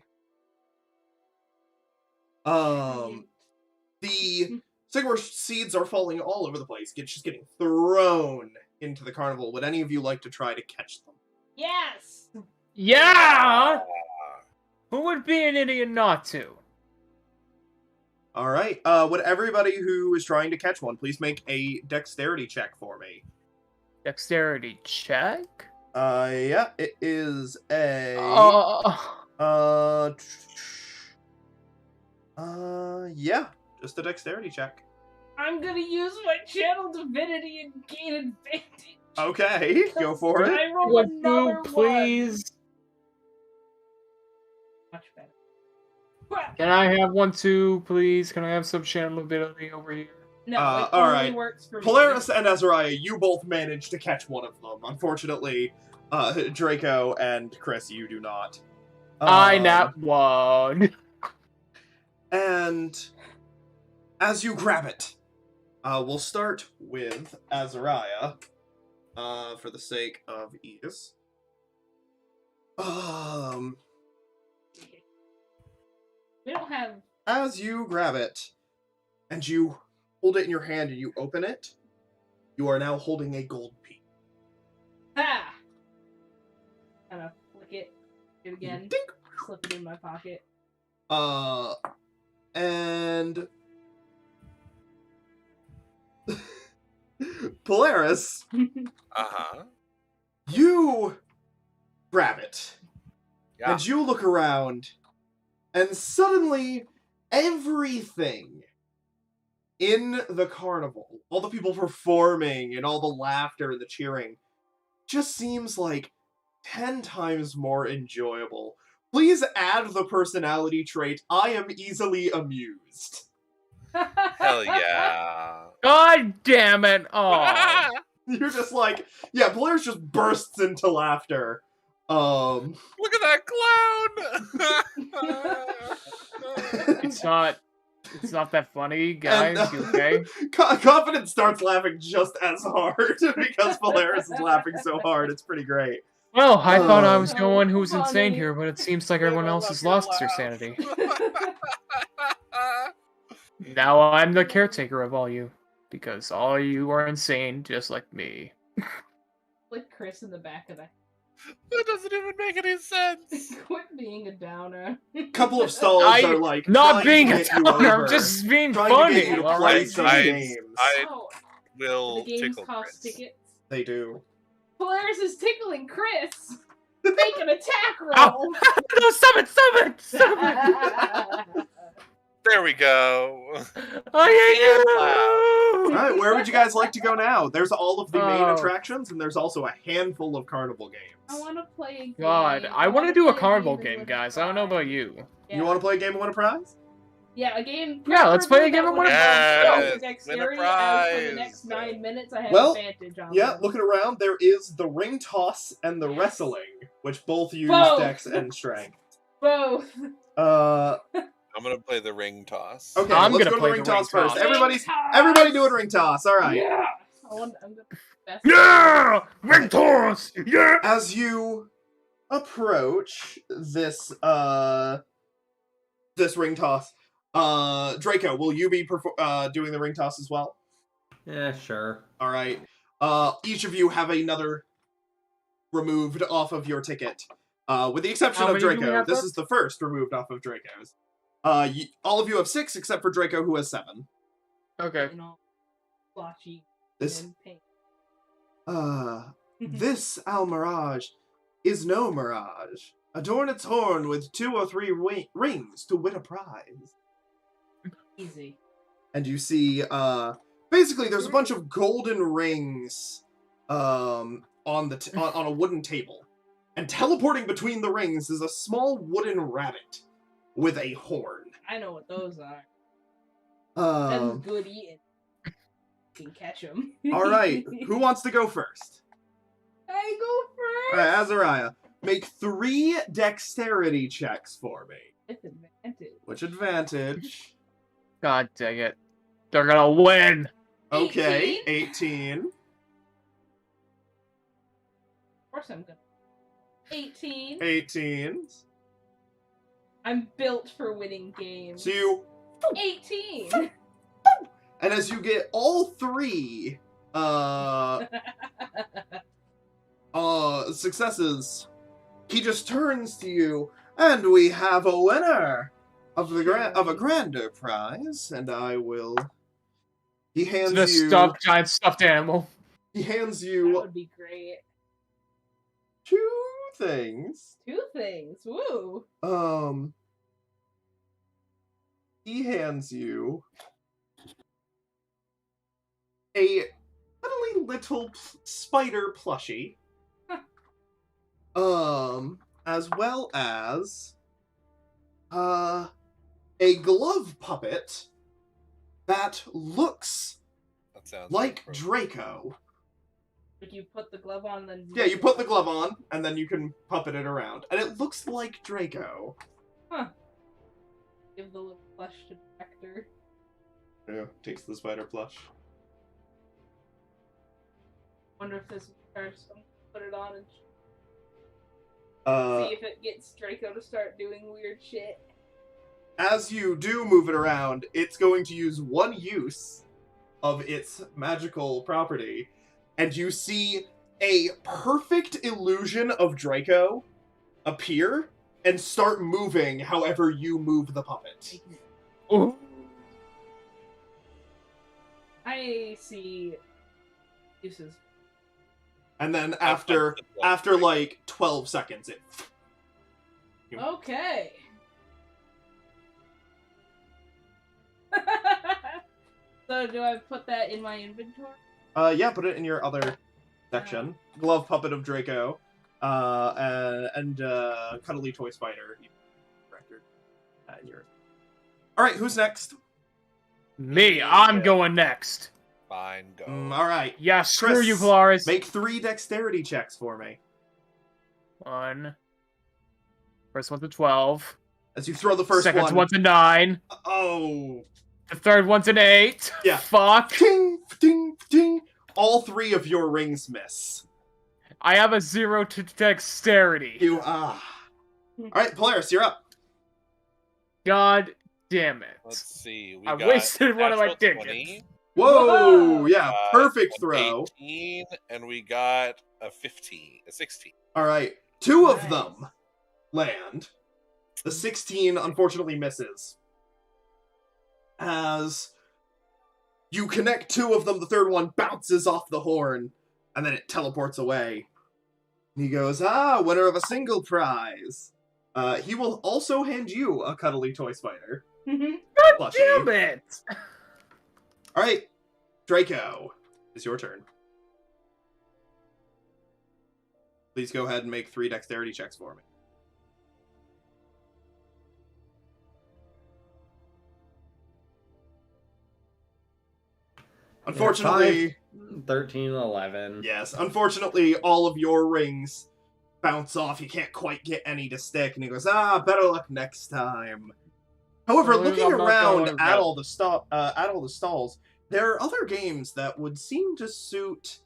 The sycamore seeds are falling all over the place, just getting thrown into the carnival. Would any of you like to try to catch them? Yes. Yeah! Who would be an idiot not to? Alright, would everybody who is trying to catch one please make a dexterity check for me? Dexterity check? Yeah, it is a... yeah, just a dexterity check. I'm gonna use my channel divinity and gain advantage. Okay, go for it. I roll another please. Much better. Can I have one too, please? Can I have some channel ability over here? No, it all only right. works for me. Polaris and Azariah, you both managed to catch one of them. Unfortunately, Draco and Kris, you do not. I nat one. And as you grab it, we'll start with Azariah, for the sake of ease. We don't have... As you grab it, and you hold it in your hand and you open it, you are now holding a gold piece. Ah! Kind of flick it. Do it again. Dink! Slip it in my pocket. And... Polaris, Uh-huh. you grab it. Yeah. And you look around, and suddenly, everything in the carnival, all the people performing, and all the laughter and the cheering, just seems like 10 times more enjoyable. Please add the personality trait, I am easily amused. Hell yeah. God damn it! Oh, You're just like, yeah, Polaris just bursts into laughter. Look at that clown! it's not that funny, guys. And, You okay? Confidence starts laughing just as hard because Polaris is laughing so hard. It's pretty great. Well, I thought I was the Oh, one who was funny. insane here, but it seems like everyone else has lost their sanity. Now I'm the caretaker of all you, because all you are insane, just like me. Like Kris in the back of the... That doesn't even make any sense. Quit being a downer. Couple of stalls are like Not trying being to a get you downer, I'm over, just being trying to funny. get you to all play right? some I- games. I Oh, will the games tickle cost Kris. tickets. They do. Polaris is tickling Kris. Make an attack Ow. roll. No, stop it! Stop it! There we go. I hate you! Alright, where would you guys like to go now? There's all of the main Oh. attractions, and there's also a handful of carnival games. I want to play a game. God, I want to do a play carnival game and game, win a guys. I don't know about prize. you. Yeah. You want to play a game and win a prize? Yeah, a game. Yeah, let's play a game and win a prize. Dexterity, Win a as for the prize. next 9 minutes, I have Well, advantage on Yeah, them. looking around, there is the ring toss and the wrestling, which both use Both. dex and strength. Both. I'm gonna play the ring toss. Okay, I'm let's gonna go to play the ring the ring toss first. toss. Everybody doing ring toss. All right. Yeah. I'm the best. Yeah! Ring toss! Yeah! As you approach this this ring toss, Draco, will you be doing the ring toss as well? Yeah, sure. All right. Each of you have another removed off of your ticket. With the exception How of many do we Draco. have This left? is the first removed off of Draco's. All of you have 6, except for Draco, who has 7. Okay. And all splotchy This, and pink. this Almirage is no mirage. Adorn its horn with 2 or 3 rings to win a prize. Easy. And you see, basically, there's a bunch of golden rings, on a wooden table, and teleporting between the rings is a small wooden rabbit with a horn. I know what those are. That's Um, good eating. You can catch them. all right, who wants to go first? I go first. All right, Azariah, make 3 dexterity checks for me. With advantage. Which advantage? God dang it. They're gonna win. Okay, 18. Of course I'm gonna. 18. 18. I'm built for winning games. So you 18. And as you get all 3 successes, he just turns to you, and we have a winner of a grander prize, and I will. He hands The you. giant stuffed animal. He hands That you would be great. 2 things. 2 things. Woo. He hands you a cuddly little spider plushie. As well as a glove puppet that looks That sounds like inappropriate. Draco. Like you put the glove on, then. Yeah, you put the glove on, and then you can puppet it around. And it looks like Draco. Huh. Give the little plush to Director. Yeah, takes the spider plush. Wonder if this is first. I'm gonna put it on and Uh, see if it gets Draco to start doing weird shit. as you do move it around, it's going to use 1 use of its magical property, and you see a perfect illusion of Draco appear and start moving however you move the puppet. Ooh. I see uses. And then after like 12 seconds, it. Okay. So do I put that in my inventory? Yeah, put it in your other section. Glove puppet of Draco, and cuddly toy spider. Record. And yours. All right, who's next? Me, I'm going next. Fine, go. All right. Yeah, screw Kris, you, Polaris. Make 3 dexterity checks for me. 1. First one's a 12. As you throw the first Second one. one's a 9. Oh. The third one's an 8. Yeah. Fuck. Ding, ding, ding. All 3 of your rings miss. I have a 0 to dexterity. You All right, Polaris, you're up. God damn it. Let's see. We I got wasted one of my natural tickets. 20, Whoa! Yeah, perfect an throw. 18, and we got a 15, a 16. All right, 2 of Nice. them land. The 16 unfortunately misses. As you connect 2 of them, the third one bounces off the horn, and then it teleports away. And he goes, winner of a single prize. He will also hand you a cuddly toy spider. God Plushie. damn it! All right, Draco, it's your turn. Please go ahead and make 3 dexterity checks for me. Unfortunately, 13, 11. yes, unfortunately, all of your rings bounce off. You can't quite get any to stick, and he goes, better luck next time. However, Well, looking I'm not around going at to- all the stalls, there are other games that would seem to suit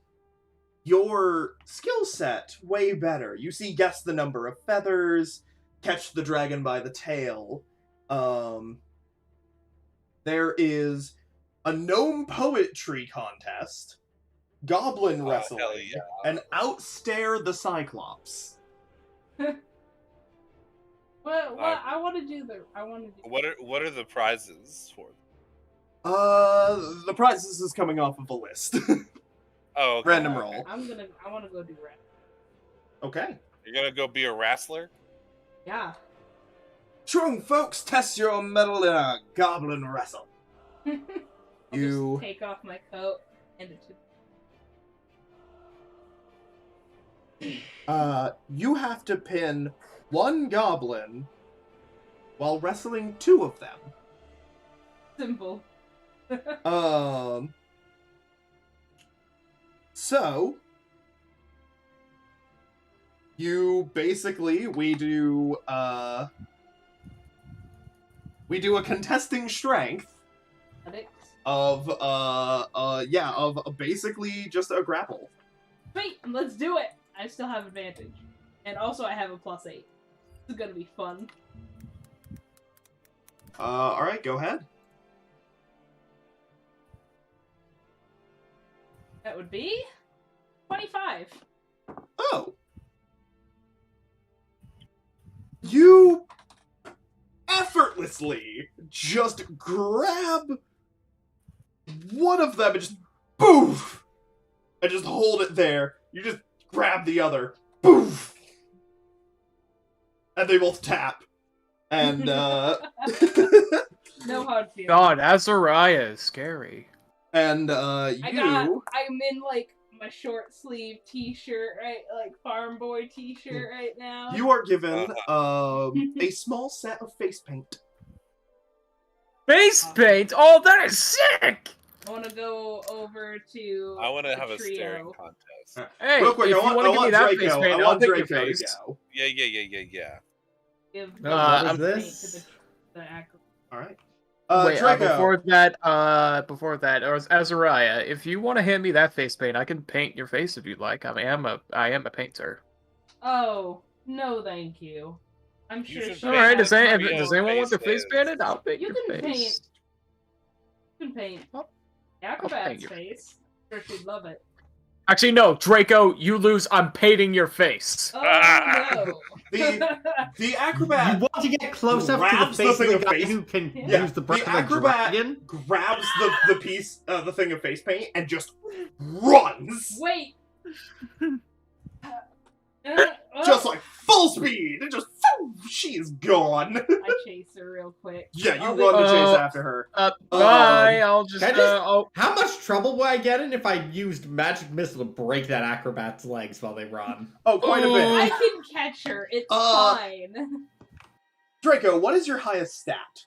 your skill set way better. You see, guess the number of feathers, catch the dragon by the tail. There is a gnome poetry contest, goblin Oh, wrestling hell yeah. and outstare the Cyclops. What? I want to do the. What are the prizes for? The prizes is coming off of a list. Oh, okay. Random Okay, roll. I want to go do red. Okay. You're gonna go be a wrestler? Yeah. Strong folks, test your mettle in a goblin wrestle. I'll You- just take off my coat and it You have to pin one goblin while wrestling two of them. simple. So you basically we do a contesting strength of basically just a grapple. Wait, let's do it. I still have advantage, and also I have a +8. This is gonna be fun. All right, go ahead. That would be 25. Oh. You effortlessly just grab one of them and just boof! And just hold it there. You just grab the other. Boof! And they both tap. And, No hard feelings. God, Azariah is scary. And, I'm in like my short sleeve t-shirt, right? Like farm boy t-shirt right now. you are given, a small set of face paint. Face paint? Oh, that is sick! I want to go over to. I want to the have a trio. staring contest. Hey, Real quick, if I want, you want to give me that Draco. face paint, I I'll want take your Draco face. to go. Yeah. Give What is paint this? to the acro- All right. Wait, Draco. before that, or Azariah, if you want to hand me that face paint, I can paint your face if you'd like. I mean, I am a painter. Oh no, thank you. I'm You sure. should she All paint right, has- does anyone want their face painted? I'll paint You your can face. paint. You can paint. I'll Acrobat's paint your face. I'm sure she'd love it. Actually, no, Draco, you lose. I'm painting your face. Oh no. The acrobat You want to get close up to the grabs the face of thing the of guy face- who can Yeah, use the the breath of a acrobat dragon? grabs the piece, the thing of face paint, and just runs, Wait. just like full speed, and just she is gone. I chase her real quick. Yeah, you I'll run to be- chase after her. Bye. I'll just. Can I just- oh, How much trouble would I get in if I used magic missile to break that acrobat's legs while they run? Oh, quite a I bit. can catch her. It's fine. Draco, what is your highest stat?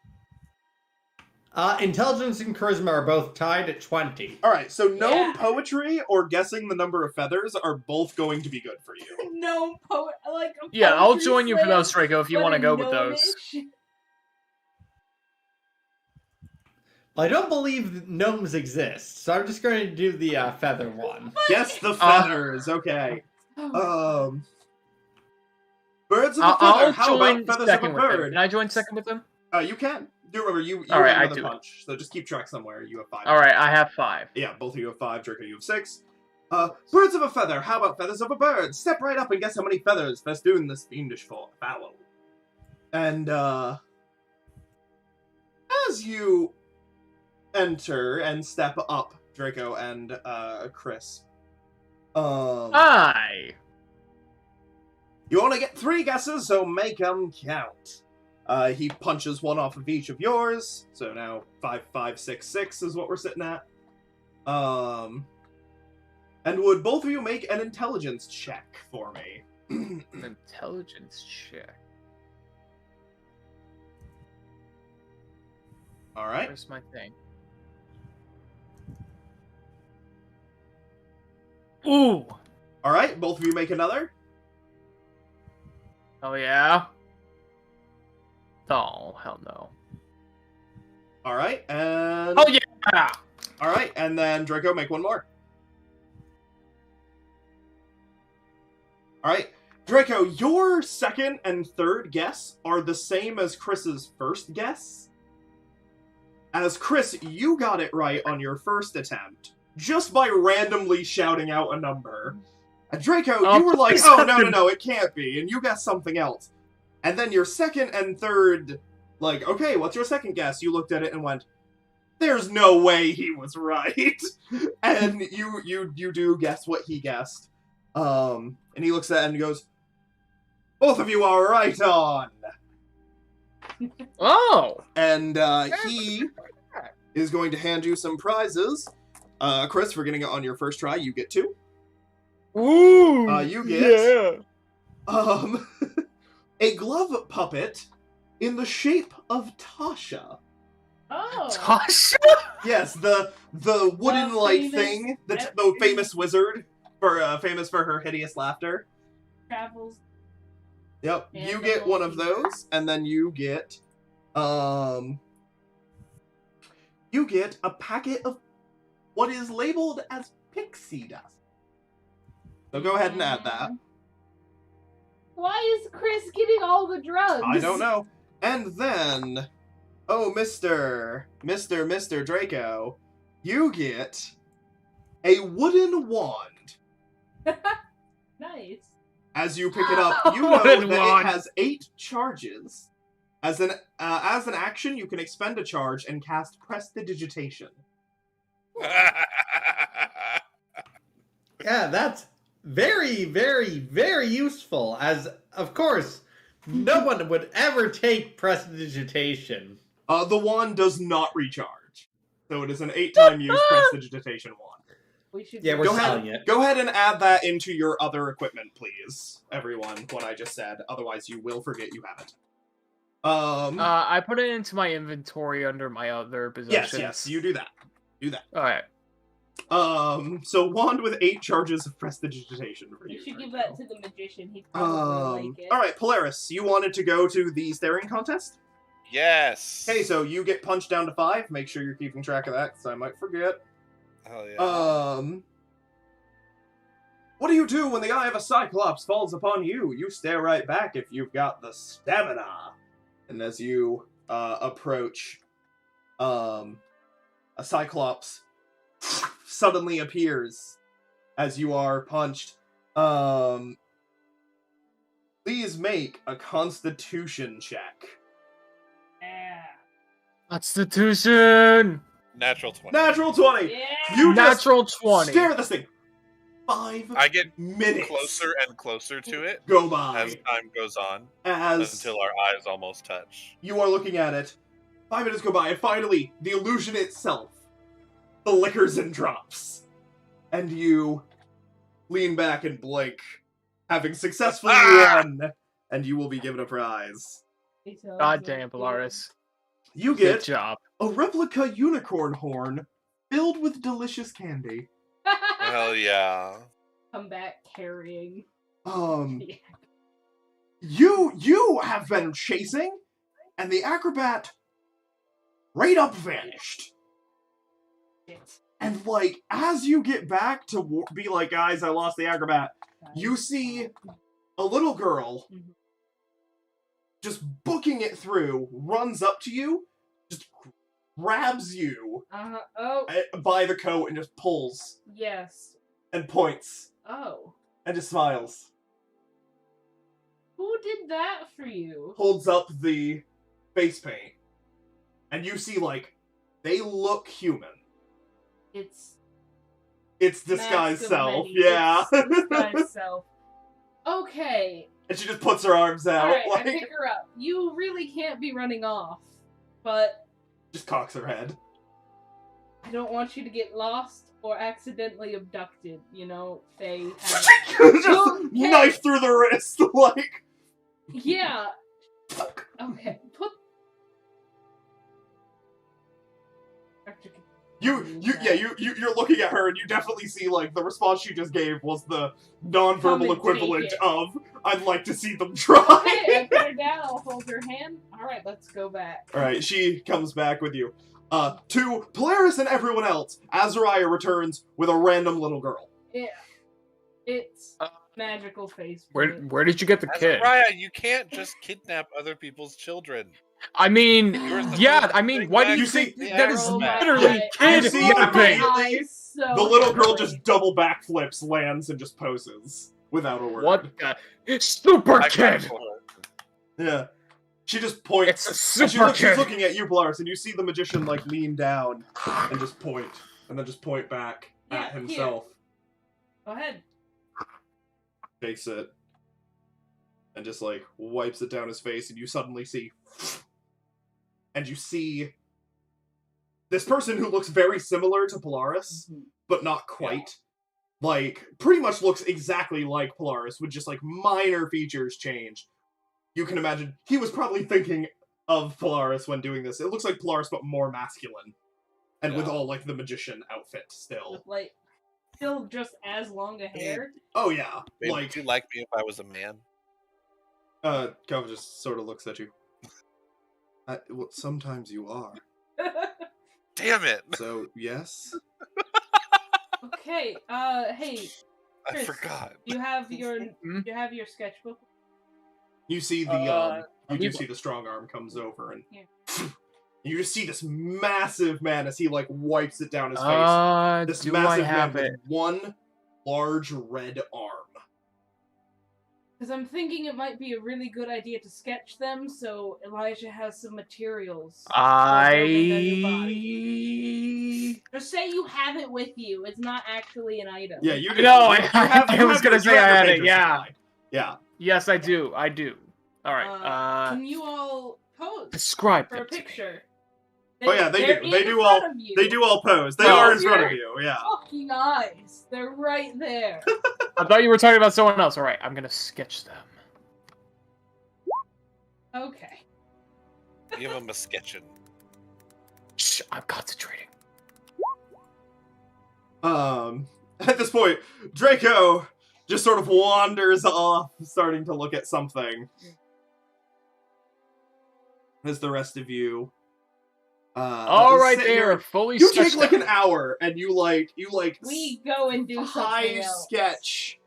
Intelligence and charisma are both tied at 20. All right, so gnome Yeah. poetry or guessing the number of feathers are both going to be good for you. No poet, like a yeah, I'll poetry join you for slam, those, Draco, if you but want to in go with those. gnomish. I don't believe gnomes exist, so I'm just going to do the feather one. Guess the feathers. Okay. Oh, Birds of a feather. I'll How join about feathers of a second with them. bird? Can I join second with them? You can. Do remember you All right, have I another do. punch, so just keep track somewhere. You have 5. All right, I have 5. Yeah, both of you have 5. Draco, you have 6. Birds of a feather. How about feathers of a bird? Step right up and guess how many feathers festoon this fiendish fowl. And as you enter and step up, Draco and Kris. Aye. You only get 3 guesses, so make them count. He punches one off of each of yours, so now 5, 5, 6, 6 is what we're sitting at. And would both of you make an intelligence check for me? Intelligence check. All right. Where's my thing? Ooh. All right, both of you make another. Oh yeah. Oh hell no. All right, and Oh yeah. all right, and then Draco, make one more. All right, Draco, your second and third guess are the same as Chris's first guess. As Kris, you got it right on your first attempt, just by randomly shouting out a number. And Draco, Oh, you were like, please oh, don't. no, it can't be. And you guessed something else. And then your second and third, like, okay, what's your second guess? You looked at it and went, there's no way he was right. And you do guess what he guessed. And he looks at it and goes, both of you are right on. Oh! And he is going to hand you some prizes. Kris, for getting it on your first try, you get 2. Ooh! You get Yeah! a glove puppet in the shape of Tasha. Oh. Tasha? Yes, the wooden The light famous thing, the wizard. famous wizard, famous for her hideous laughter. Travels. Yep, And you the get one of little those, and then you get a packet of what is labeled as pixie dust. So go ahead and add that. Why is Kris getting all the drugs? I don't know. And then, oh, Mr. Draco, you get a wooden wand. Nice. As you pick it up, you know Wooden that wand. it has 8 charges. As an action, you can expend a charge and cast Prestidigitation. Yeah, that's very, very, very useful. As, of course, no one would ever take prestidigitation. The wand does not recharge, so it is an 8-time use Prestidigitation wand. We should Yeah, we're Go selling ahead, it. go ahead and add that into your other equipment, please, everyone. What I just said. Otherwise, you will forget you have it. I put it into my inventory under my other possessions. yes, you do that. Do that. Alright. So wand with 8 charges of Prestidigitation for you. You should give Draco. that to the magician. He'd probably like it. Alright, Polaris, you wanted to go to the staring contest? Yes. Okay, so you get punched down to 5. Make sure you're keeping track of that, because I might forget. Hell yeah. What do you do when the eye of a Cyclops falls upon you? You stare right back if you've got the stamina. And as you approach, a Cyclops suddenly appears as you are punched. Please make a Constitution check. Yeah. Constitution! Natural 20. Natural 20! Yeah. You just Natural 20. stare at this thing. 5 I get minutes closer and closer to it go by as time goes on as until our eyes almost touch. you are looking at it. 5 minutes go by, and finally, the illusion itself flickers and drops. And you lean back and blink, having successfully won, and you will be given a prize. God damn, Polaris. You Good get job. a replica unicorn horn filled with delicious candy. Hell yeah. Come back carrying. Yeah. You have been chasing, and the acrobat right up vanished. And, like, as you get back to be like, guys, I lost the acrobat, you see a little girl just booking it through, runs up to you, just grabs you Oh, by the coat and just pulls yes. and points Oh. and just smiles. Who did that for you? Holds up the face paint. And you see, like, they look human. It's It's disguised Mask of self, Many. yeah. It's disguised self. Okay. And she just puts her arms out, Alright, I like, pick her up. You really can't be running off. But just cocks her head. I don't want you to get lost or accidentally abducted. You know, Faye has... Just Okay. knife through the wrist, like. Yeah. Okay. You're looking at her and you definitely see, like, the response she just gave was the non-verbal Come and equivalent take it. of, I'd like to see them try. Okay, I put her down. I'll hold her hand. Alright, let's go back. Alright, she comes back with you. To Polaris and everyone else, Azariah returns with a random little girl. Yeah. It's... magical face. Where did you get the kid? Azariah, you can't just kidnap other people's children. I mean, You're supposed yeah. to I mean, bring why do back you the think the that is arrow back. literally Yeah, kid you see yapping? the little girl just double backflips, lands, and just poses without a word. What the super I kid? Yeah. She just points. It's a and super she's kid. looking at you, Polaris, and you see the magician like lean down and just point, and then just point back Yeah, at himself. Go ahead. Takes it and just like wipes it down his face, and you suddenly see, and you see this person who looks very similar to Polaris, but not quite. Like, pretty much looks exactly like Polaris, with just like minor features changed. You can imagine he was probably thinking of Polaris when doing this. It looks like Polaris, but more masculine, and with all like the magician outfit still. With, like, still just as long a hair. Oh yeah, Babe, like would you like me if I was a man? Kava just sort of looks at you. Well, sometimes you are. Damn it! So yes. Okay. Hey, I Kris, forgot. you have your sketchbook. You see the you do you- see the strong arm comes over, and Yeah. you just see this massive man as he like wipes it down his face. This Do massive I have man it? with one large red arm. Because I'm thinking it might be a really good idea to sketch them, so Elijah has some materials. for building a new body. Just say you have it with you. It's not actually an item. Yeah, you do. No, You have, I you was have gonna your- say you have I your had it, painter's yeah. supply. Yeah. Yes, I do. I do. All right. Can you all pose Describe for a them to me. picture? Oh yeah, they They're do. They in do front all. of you. They do all pose. They Oh. are in front of you. Yeah. Fucking eyes. They're right there. I thought you were talking about someone else. All right, I'm gonna sketch them. Okay. Give him a sketching. Shh, I'm concentrating. At this point, Draco just sort of wanders off, starting to look at something. As the rest of you. All right, sit they here- are fully You sketched take like an out. hour, and you We go and do something high else. sketch,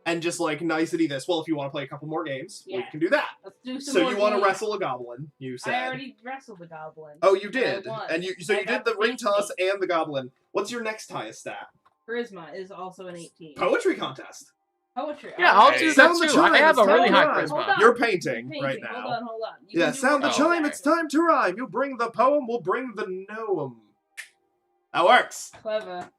and just like nicety this. Well, if you want to play a couple more games, we Yeah. can do that. Let's do some So more you want to games. wrestle a goblin? You said. I already wrestled the goblin. Oh, you did, I won. and you I did got the ring 50. toss and the goblin. What's your next highest stat? Charisma is also an 18. Poetry contest. Poetry. Yeah, I'll Hey. do that Sound the too. I chime, have a it's really time high to rhyme. Hold charisma. on. You're painting right Hold now. on. You Yeah, can do sound the one chime. more. It's time to rhyme. You bring the poem. We'll bring the gnome. That works. Clever.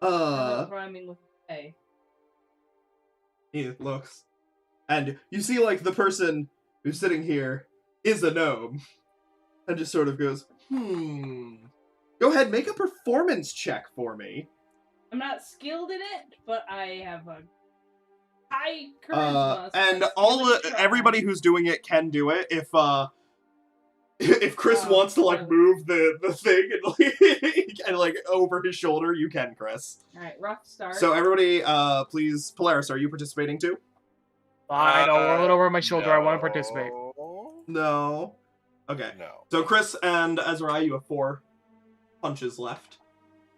Rhyming with A. He looks, and you see like the person who's sitting here is a gnome, and just sort of goes, Go ahead, make a performance check for me. I'm not skilled in it, but I have a high charisma. so And let's all give it a try. everybody who's doing it can do it. If Kris Oh, wants to like oh. move the thing and like over his shoulder, you can, Kris. Alright, rough start. So everybody, please, Polaris, are you participating too? Fine, I'll roll it over my shoulder. I want to participate. No. Okay. No. So Kris and Azariah, you have 4 punches left.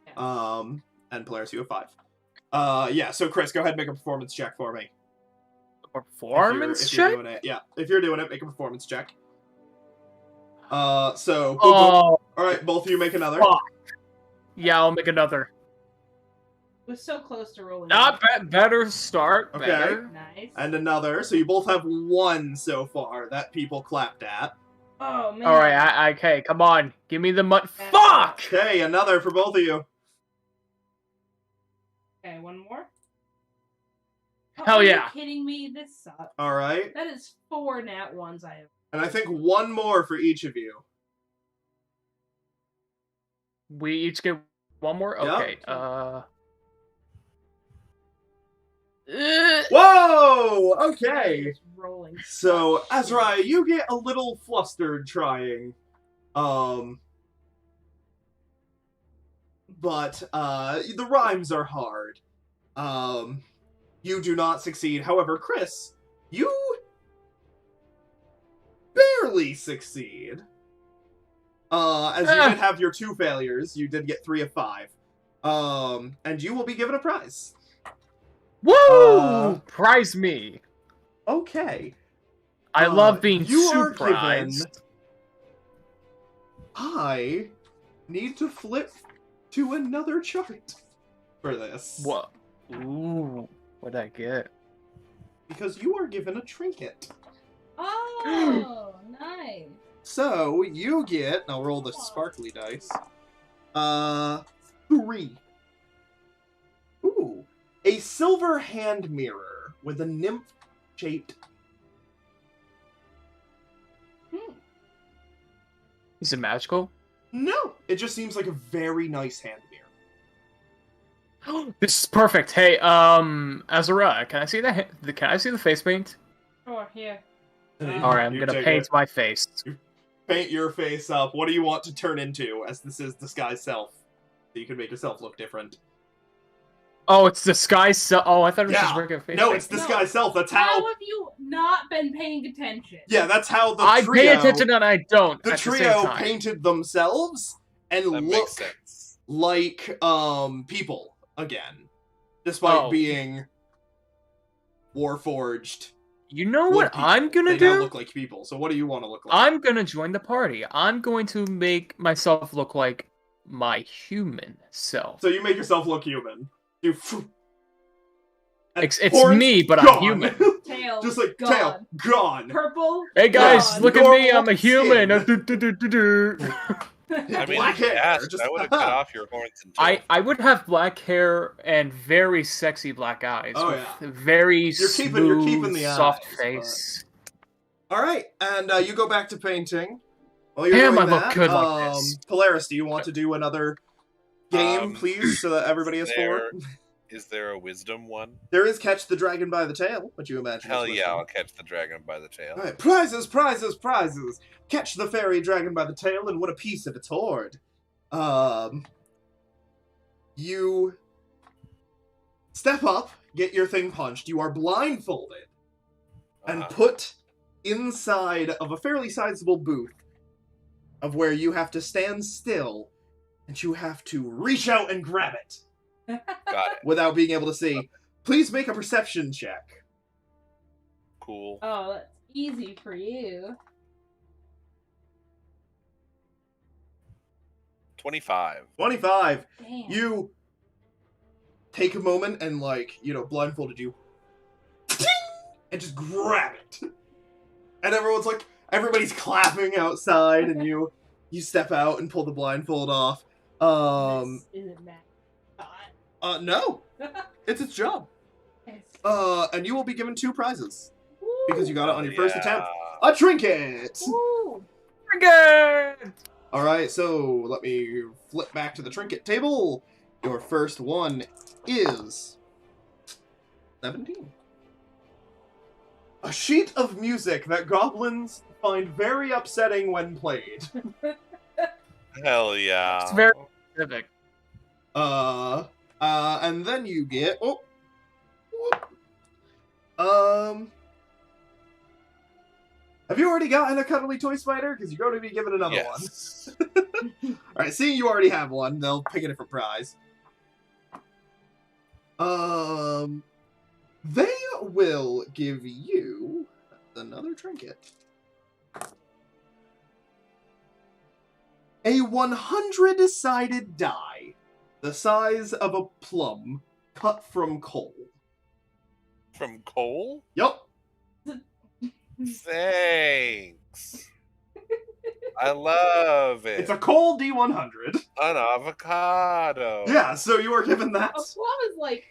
Yeah. And Polaris, you have 5. Yeah. So Kris, go ahead and make a performance check for me. Performance If you're check? doing it, yeah. If you're doing it, make a performance check. So boom, boom. Oh, All right, both of you make another. fuck. Yeah, I'll make another. Was so close to rolling. Not better start. Okay. Better. Nice. And another. So you both have 1 so far that people clapped at. Oh man. All right, okay, come on, give me the Fuck! Okay, another for both of you. Okay, one more. Hell Are you yeah. kidding me? This sucks. All right. That is 4 nat ones I have. And I think 1 more for each of you. We each get one more. Yep. Okay. Whoa! Okay. Just rolling. So, such shit. Azariah, you get a little flustered trying. But the rhymes are hard. You do not succeed. However, Kris, you barely succeed. As you did have your 2 failures, you did get 3 of 5. And you will be given a prize. Woo! Prize me. Okay. I love being you are surprised. given... I need to flip to another chart for this. What? Ooh, what'd I get? Because you are given a trinket. Oh, nice. So, you get... I'll roll the sparkly dice. 3. Ooh. A silver hand mirror with a nymph-shaped... Is it magical? No! It just seems like a very nice hand mirror. This is perfect. Hey, Azariah, can I see the face paint? Oh, here. Alright, I'm gonna paint my face. Paint your face up. What do you want to turn into, as this is disguise self? So you can make yourself look different. Oh, it's disguise self. Oh, I thought it was just regular face No, paint. it's disguise self. That's How how... have you not been paying attention? Yeah, that's how the I trio... pay attention and I don't. The at the same trio time. painted themselves and That look makes sense. like people again, despite being warforged. You know what people. I'm gonna They do? now look like people. So what do you want to look like? I'm gonna join the party. I'm going to make myself look like my human self. So you make yourself look human. You. It's horns, me, but gone. I'm human. Tail. Just like gone. tail gone. Purple. Hey guys, gone. look at me. I'm a Normal human. skin. I mean, Black if you hair, asked, just- I would have cut off your horns and tail. I would have black hair and very sexy black eyes. Oh, with yeah. very You're keeping the soft eyes, face. All right, and you go back to painting. While you're Damn, doing I look that, good like this. Polaris, do you want to do another game, please, so that everybody has 4? Is there a wisdom one? There is Catch the Dragon by the Tail, which you imagine. Hell is yeah, wisdom. I'll catch the dragon by the tail. All right, prizes, prizes, prizes. Catch the fairy dragon by the tail and win a piece of its hoard. You step up, get your thing punched. You are blindfolded and put inside of a fairly sizable booth of where you have to stand still and you have to reach out and grab it. Got it. Without being able to see. Please make a perception check. Cool. Oh, that's easy for you. 25. 25. Damn. You take a moment and, like, blindfolded you. And just grab it. And everyone's like, everybody's clapping outside, and you step out and pull the blindfold off. This isn't bad. No. It's its job. And you will be given 2 prizes. Because you got it on your first attempt. A trinket! Woo. Trinket! Alright, so let me flip back to the trinket table. Your first one is 17. A sheet of music that goblins find very upsetting when played. Hell yeah. It's very specific. And then you get... have you already gotten a cuddly toy spider? Because you're going to be given another one. Alright, seeing you already have one, they'll pick a different prize. They will give you another trinket. A 100-sided die, the size of a plum, cut from coal. From coal? Yup. Thanks. I love it. It's a coal D100. An avocado. Yeah, so you are given that. A plum is like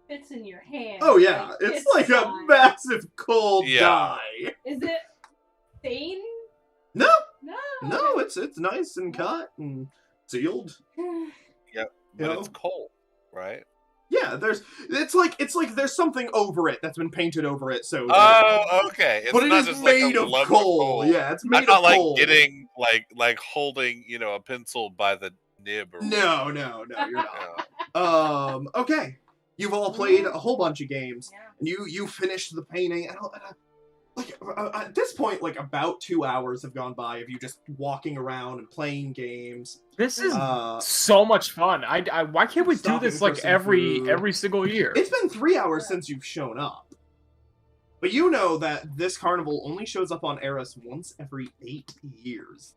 fits in your hand. Oh yeah, it's like a size. massive coal Yeah. die. Is it thin? No, No. no, it's nice and cut and sealed. Yep. But it's coal, right? Yeah, it's like there's something over it that's been painted over it. So. Oh, okay. It's but it not is just made like a of lump coal. Yeah, it's made I'm not of coal. like getting like holding a pencil by the nib. Or No, you're not. Okay. You've all played a whole bunch of games, Yeah. and you finished the painting. Like at this point, like, about 2 hours have gone by of you just walking around and playing games. This is so much fun. Why can't we do this like every single year? It's been 3 hours since you've shown up. But you know that this carnival only shows up on Eris once every 8 years.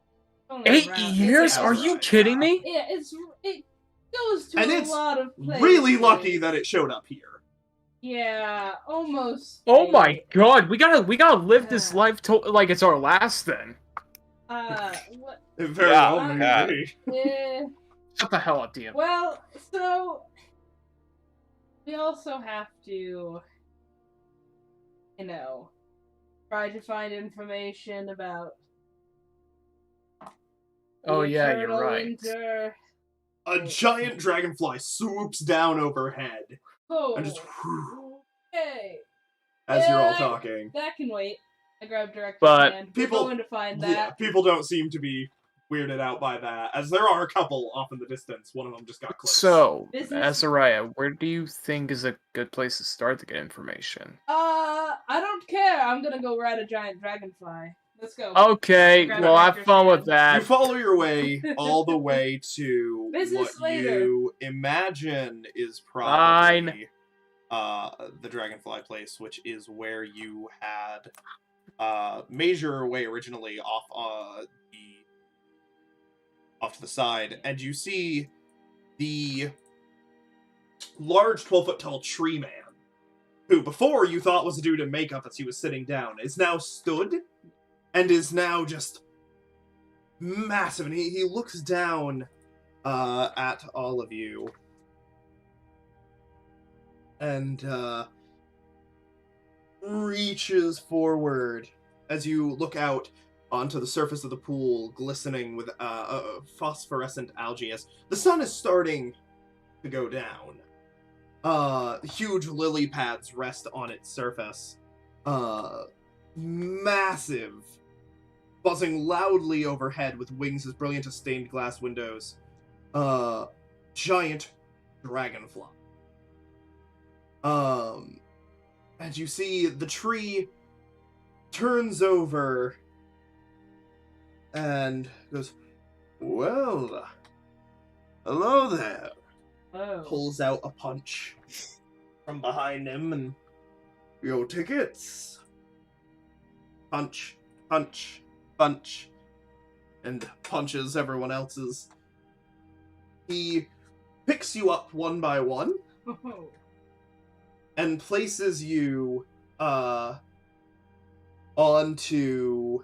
8 years? Are you kidding me? Yeah, it goes to a lot of places. Really lucky that it showed up here. Yeah, almost. Oh my god, we gotta live this life like it's our last then. What? Very well, maybe. Shut the hell up, DM. Well, so we also have to, try to find information about. Oh yeah, you're right. Winter. A giant dragonfly swoops down overhead. Oh. And just Hey. As you're all talking. That can wait. I grabbed direct but people going to find that. Yeah, people don't seem to be weirded out by that, as there are a couple off in the distance. One of them just got close. So, Azariah, where do you think is a good place to start to get information? I don't care. I'm gonna go ride a giant dragonfly. Let's go. Okay, well, have fun with that. You follow your way all the way to Business what later. you imagine is probably the dragonfly place, which is where you had made your way originally off to the side, and you see the large 12-foot tall tree man, who before you thought was a dude in makeup as he was sitting down, is now stood and is now just massive, and he looks down at all of you and reaches forward as you look out onto the surface of the pool, glistening with phosphorescent algae as the sun is starting to go down. Huge lily pads rest on its surface. Massive, buzzing loudly overhead with wings as brilliant as stained glass windows. Giant dragonfly. And you see the tree turns over and goes, "Well, hello there." Oh. Pulls out a punch from behind him and, "Your tickets." Punch, punch, punch, and punches everyone else's. He picks you up one by one and places you onto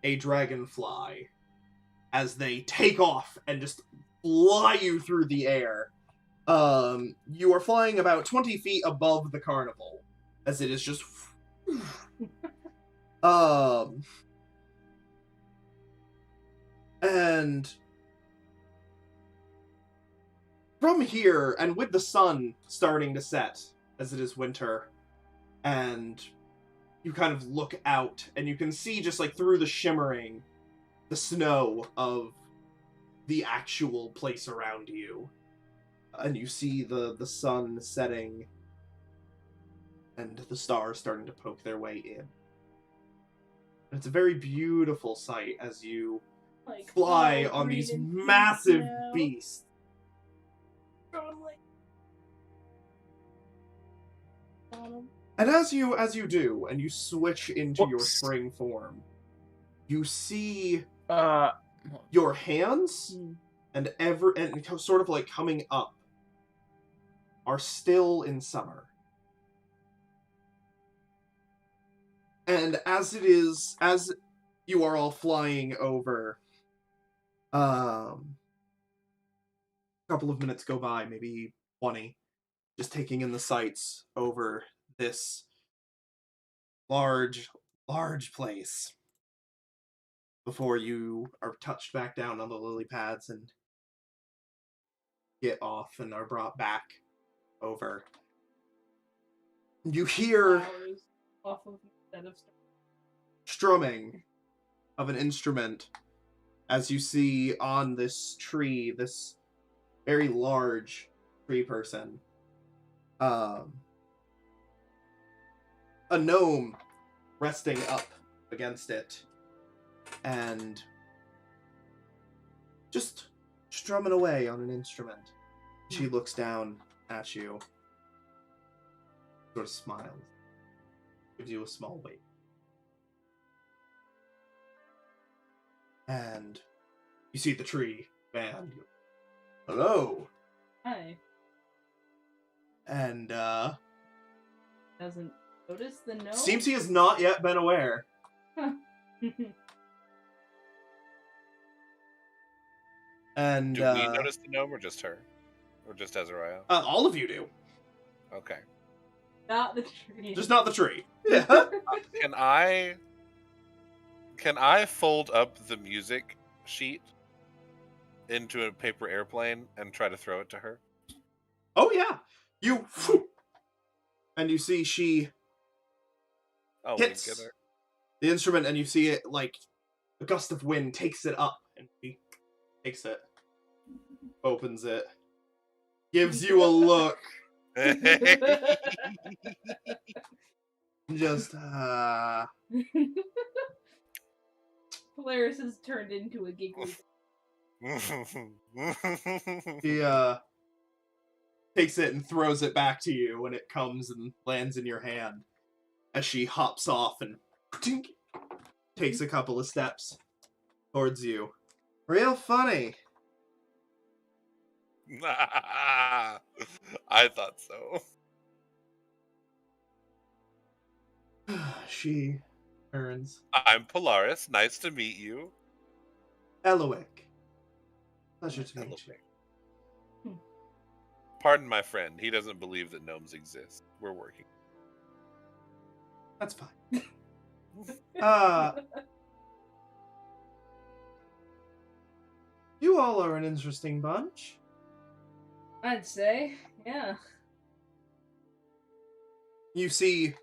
a dragonfly as they take off and just fly you through the air. You are flying about 20 feet above the carnival, as it is just and from here, and with the sun starting to set, as it is winter, and you kind of look out, and you can see just like through the shimmering, the snow of the actual place around you. And you see the sun setting, and the stars starting to poke their way in. And it's a very beautiful sight as you fly on these massive beasts. And as you do, and you switch into your spring form, you see your hands and sort of like coming up are still in summer. And as you are all flying over, a couple of minutes go by, maybe 20, just taking in the sights over this large place before you are touched back down on the lily pads and get off and are brought back over. You hear strumming of an instrument as you see on this tree, this very large tree person, a gnome resting up against it and just strumming away on an instrument. She looks down at you, sort of smiles, gives you a small wave. And you see the tree band. Hello. Hi. And Doesn't notice the gnome? seems he has not yet been aware. Huh. And Do we notice the gnome or just her? Or just Azariah? all of you do. Okay. Not the tree. Just not the tree. Yeah. Can I fold up the music sheet into a paper airplane and try to throw it to her? Oh yeah. You and you see she Oh, hits we get her. the instrument, and you see it like a gust of wind takes it up, and she takes it, opens it, gives you a look, just Polaris has turned into a giggly. He takes it and throws it back to you when it comes and lands in your hand as she hops off and takes a couple of steps towards you. Real funny. I thought so. She turns. I'm Polaris. Nice to meet you. Eloic. Pleasure to meet you. Pardon my friend. He doesn't believe that gnomes exist. We're working. That's fine. You all are an interesting bunch. I'd say, yeah. You see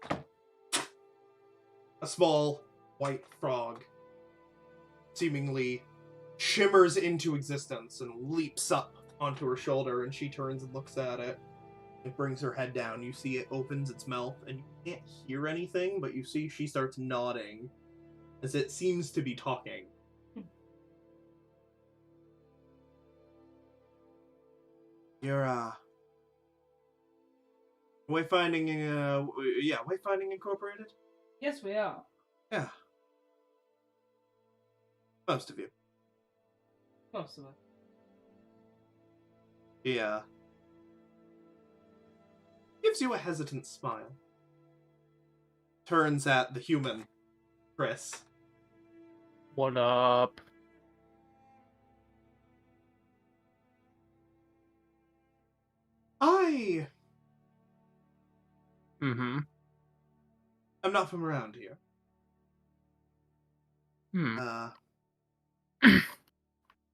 a small white frog seemingly shimmers into existence and leaps up onto her shoulder, and she turns and looks at it. It brings her head down. You see it opens its mouth, and you can't hear anything, but you see she starts nodding as it seems to be talking. You're, Wayfinding, Wayfinding Incorporated? Yes, we are. Yeah. Most of you. Most of us. Yeah. Gives you a hesitant smile. Turns at the human, Kris. What up? I'm not from around here.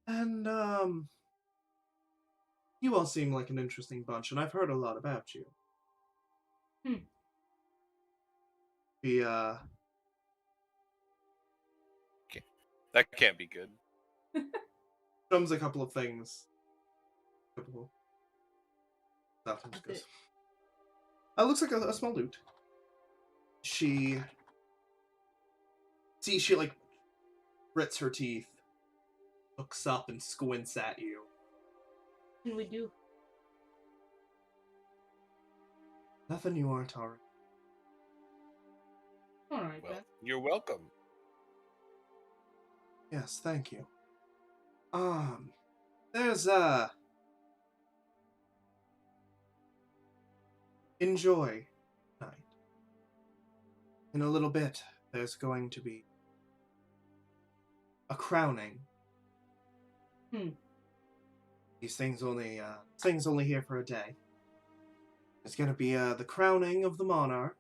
And, you all seem like an interesting bunch, and I've heard a lot about you. He, That can't be good. Comes a couple of things. Nothing just goes. Looks like a small loot. She like grits her teeth, looks up and squints at you. What can we do? Nothing you aren't already. Alright, Well, then. you're welcome. Yes, thank you. There's enjoy tonight. In a little bit, there's going to be a crowning. These things only here for a day. It's gonna be the crowning of the monarch.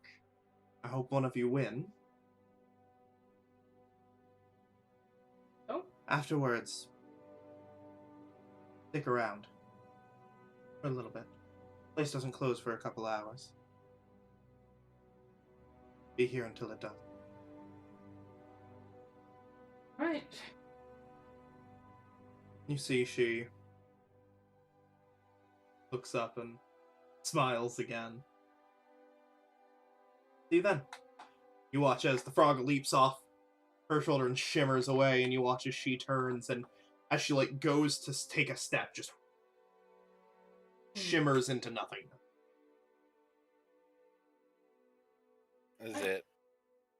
I hope one of you win. Oh. Afterwards, stick around for a little bit. Place doesn't close for a couple hours. Be here until it does. Right. You see she looks up and smiles again. See you then. You watch as the frog leaps off her shoulder and shimmers away, and you watch as she turns, and as she, like, goes to take a step, just shimmers into nothing. Is it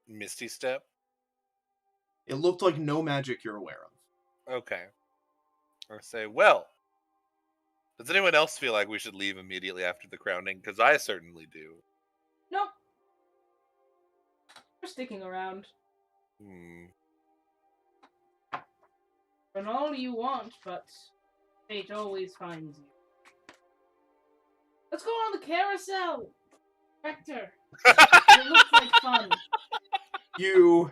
Misty Step? It looked like no magic you're aware of. Okay. Or say, well, does anyone else feel like we should leave immediately after the crowning? Because I certainly do. Nope. We're sticking around. Run all you want, but fate always finds you. Let's go on the carousel! Vector! It looks like fun. You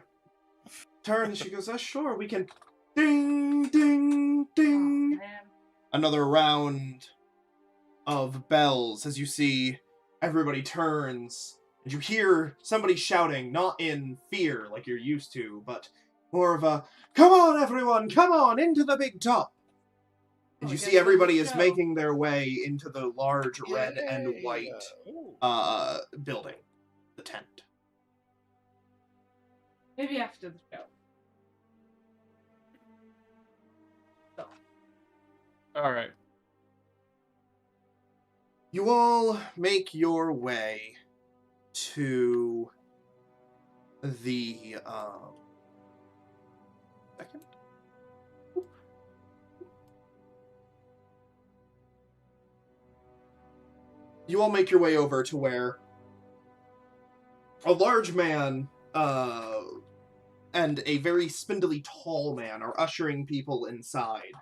turn, and she goes, sure, we can... Ding, ding, ding! Oh, man. Another round of bells as you see everybody turns, and you hear somebody shouting, not in fear like you're used to, but more of a, come on everyone, come on, into the big top! And you see everybody is making their way into the large red and white building, the tent. Maybe after the show. So. Alright. You all make your way to the, second? You all make your way over to where a large man, and a very spindly tall man are ushering people inside.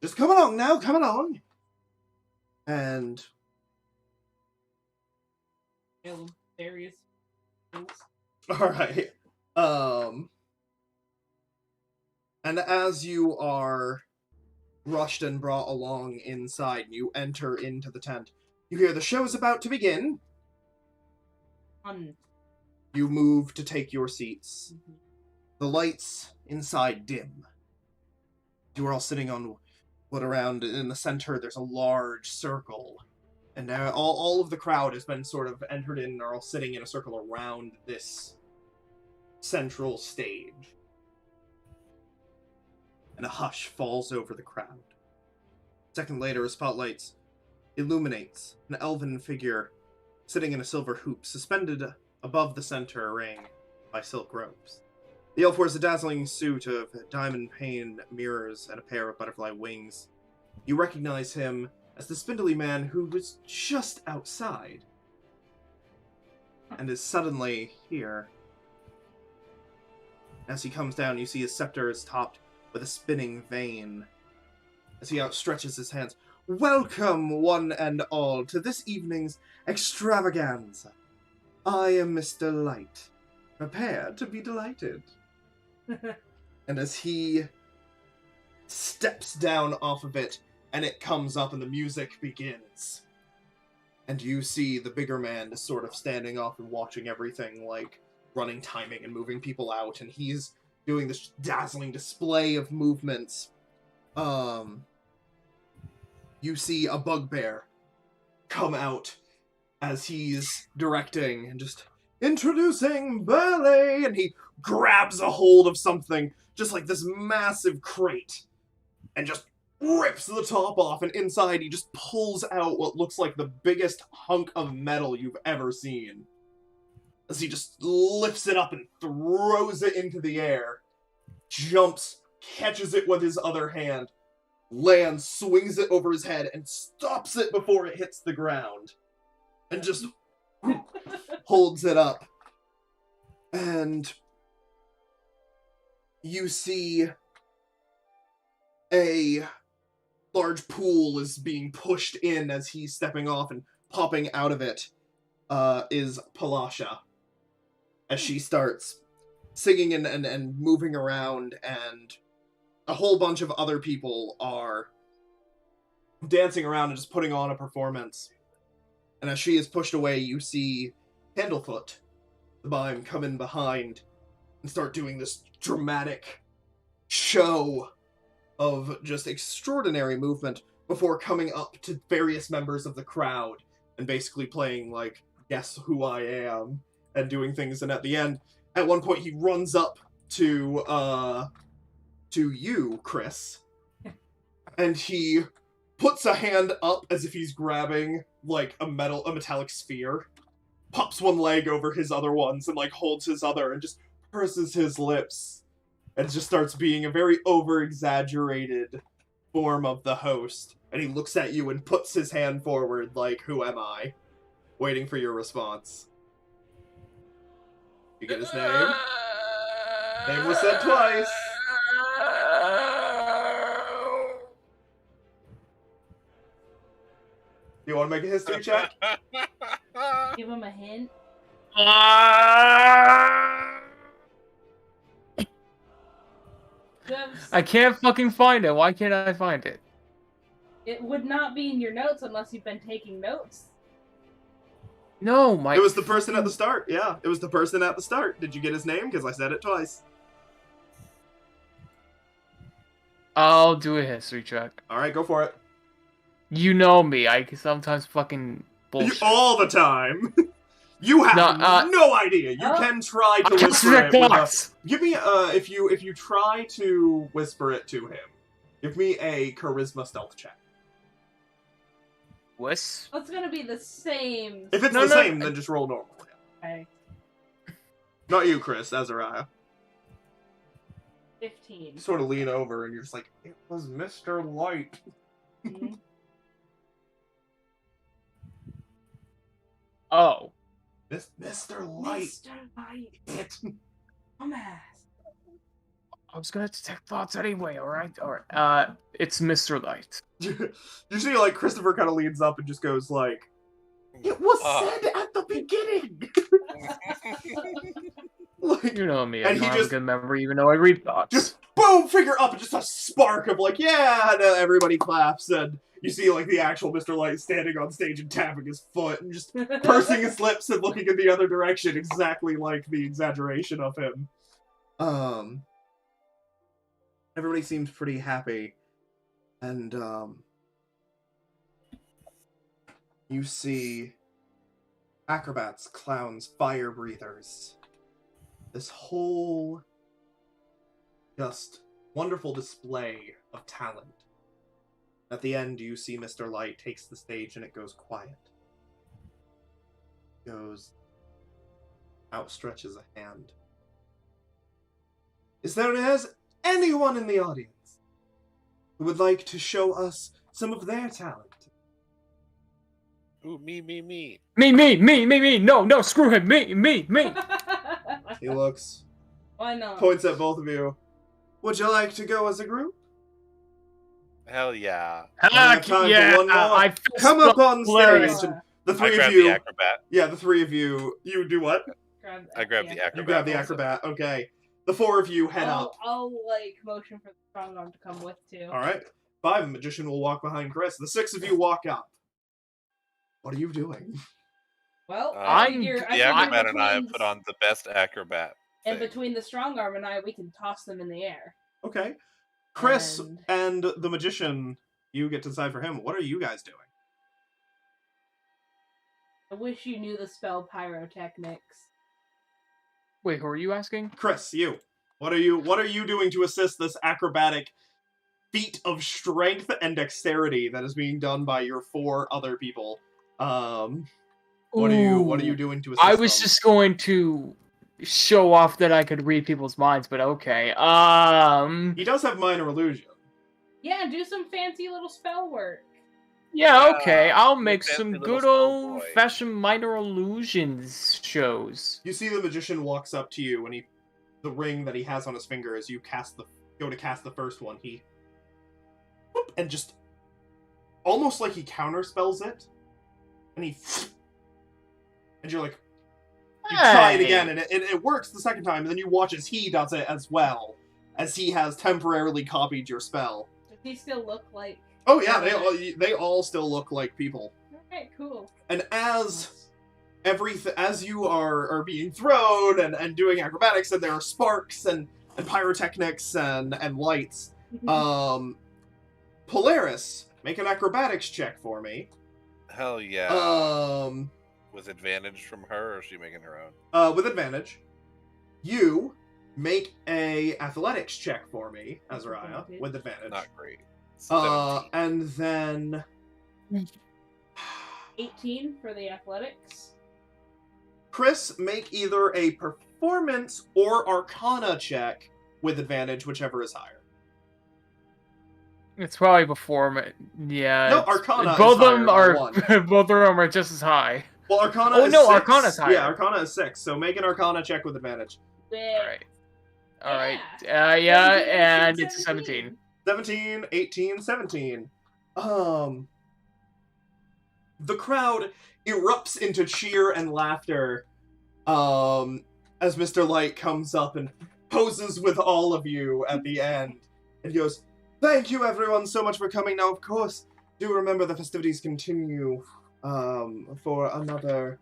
Just come along now, come along! And... Various things. Alright. And as you are rushed and brought along inside, you enter into the tent. You hear the show's about to begin. You move to take your seats. Mm-hmm. The lights inside dim. You are all sitting on what around in the center there's a large circle. And all of the crowd has been sort of entered in and are all sitting in a circle around this central stage. And a hush falls over the crowd. A second later, a spotlight illuminates an elven figure sitting in a silver hoop suspended above the center ring by silk ropes. The elf wears a dazzling suit of diamond-paned mirrors and a pair of butterfly wings. You recognize him as the spindly man who was just outside and is suddenly here. As he comes down, you see his scepter is topped with a spinning vane. As he outstretches his hands, welcome, one and all, to this evening's extravaganza. I am Mr. Light. Prepare to be delighted. And as he steps down off of it, and it comes up and the music begins. And you see the bigger man just sort of standing off and watching everything, like running timing and moving people out, and he's doing this dazzling display of movements. You see a bugbear come out as he's directing and just introducing ballet, and he grabs a hold of something, just like this massive crate, and just rips the top off, and inside he just pulls out what looks like the biggest hunk of metal you've ever seen. As he just lifts it up and throws it into the air, jumps, catches it with his other hand, lands, swings it over his head, and stops it before it hits the ground. And just holds it up. And you see a large pool is being pushed in as he's stepping off, and popping out of it is Palasha. As she starts singing and moving around, and a whole bunch of other people are dancing around and just putting on a performance. And as she is pushed away, you see Candlefoot, the mime, come in behind and start doing this dramatic show of just extraordinary movement before coming up to various members of the crowd and basically playing, like, Guess Who I Am, and doing things, and at the end, at one point, he runs up to you, Kris, and he puts a hand up as if he's grabbing, like, a metallic sphere, pops one leg over his other ones, and, like, holds his other, and just purses his lips, and just starts being a very over-exaggerated form of the host. And he looks at you and puts his hand forward, like, who am I? Waiting for your response. You get his name? Name was said twice. Do you want to make a history check? Give him a hint. I can't fucking find it. Why can't I find it? It would not be in your notes unless you've been taking notes. No, It was the person at the start. Yeah, it was the person at the start. Did you get his name? Because I said it twice. I'll do a history check. Alright, go for it. You know me. I sometimes fucking bullshit. All the time. You have no idea. You can try to whisper it with us. Give me if you try to whisper it to him, give me a charisma stealth check. What's? It's gonna be the same. If it's the same, then just roll normal. Okay. Not you, Kris, Azariah. 15. You sort of lean over and you're just like, it was Mr. Light. Mm-hmm. Oh. Mr. Light. Mr. Light. Dumbass. I was gonna detect thoughts anyway, alright? Alright. It's Mr. Light. You see, like, Christopher kind of leans up and just goes, like, it was said at the beginning! Like, you know me, I and don't he have just, a good memory even though I read thoughts. Just boom, finger up, and just a spark of, like, yeah, and everybody claps, and you see, like, the actual Mr. Light standing on stage and tapping his foot, and just pursing his lips and looking in the other direction, exactly like the exaggeration of him. Everybody seems pretty happy, and, you see acrobats, clowns, fire breathers. This whole just wonderful display of talent. At the end, you see Mr. Light takes the stage and it goes quiet. Goes, outstretches a hand. Is there anyone in the audience who would like to show us some of their talent? Ooh, me. Me. No, screw him. Me. He looks. Why not? Points at both of you. Would you like to go as a group? Hell yeah. Heck yeah. Come up on Polaris. stage. The three I of you. the acrobat. Yeah, the three of you. You do what? I grab the acrobat. You grab the acrobat. Okay. The four of you head up. I'll like motion for the strong arm to come with too. All right. 5 magician will walk behind Kris. The 6 of you walk up. What are you doing? Well, the acrobat and I put on the best acrobat. And between the strong arm and I, we can toss them in the air. Okay. Kris and the magician, you get to decide for him. What are you guys doing? I wish you knew the spell pyrotechnics. Wait, who are you asking? Kris, you. What are you doing to assist this acrobatic feat of strength and dexterity that is being done by your 4 other people? What are you doing to assist I was them? just going to show off that I could read people's minds, but okay. He does have minor illusion. Yeah, do some fancy little spell work. Yeah, okay. I'll make fancy some little good spell boy. old-fashioned minor illusions shows. You see the magician walks up to you, and the ring that he has on his finger as you go to cast the first one, he whoop, and just almost like he counterspells it, and and you're like, you try it again, and it works the second time, and then you watch as he does it as well, as he has temporarily copied your spell. Does he still look like... Oh yeah, they all still look like people. Okay, cool. And as you are being thrown and doing acrobatics, and there are sparks and pyrotechnics and lights, Polaris, make an acrobatics check for me. Hell yeah. With advantage from her, or is she making her own? With advantage. You make a athletics check for me, Azariah, with advantage. Not great. 17. And then 18 for the athletics. Kris, make either a performance or arcana check with advantage, whichever is higher. It's probably performance. Yeah. No, arcana. Both is of them higher are. by 1. Both of them are just as high. Well, arcana. Oh is no, 6. arcana's higher. Yeah, arcana is 6. So make an arcana check with advantage. All right. Yeah, and it's a 17. 17, 18, 17. The crowd erupts into cheer and laughter as Mr. Light comes up and poses with all of you at the end. And he goes, "Thank you everyone so much for coming. Now, of course, do remember the festivities continue for another,"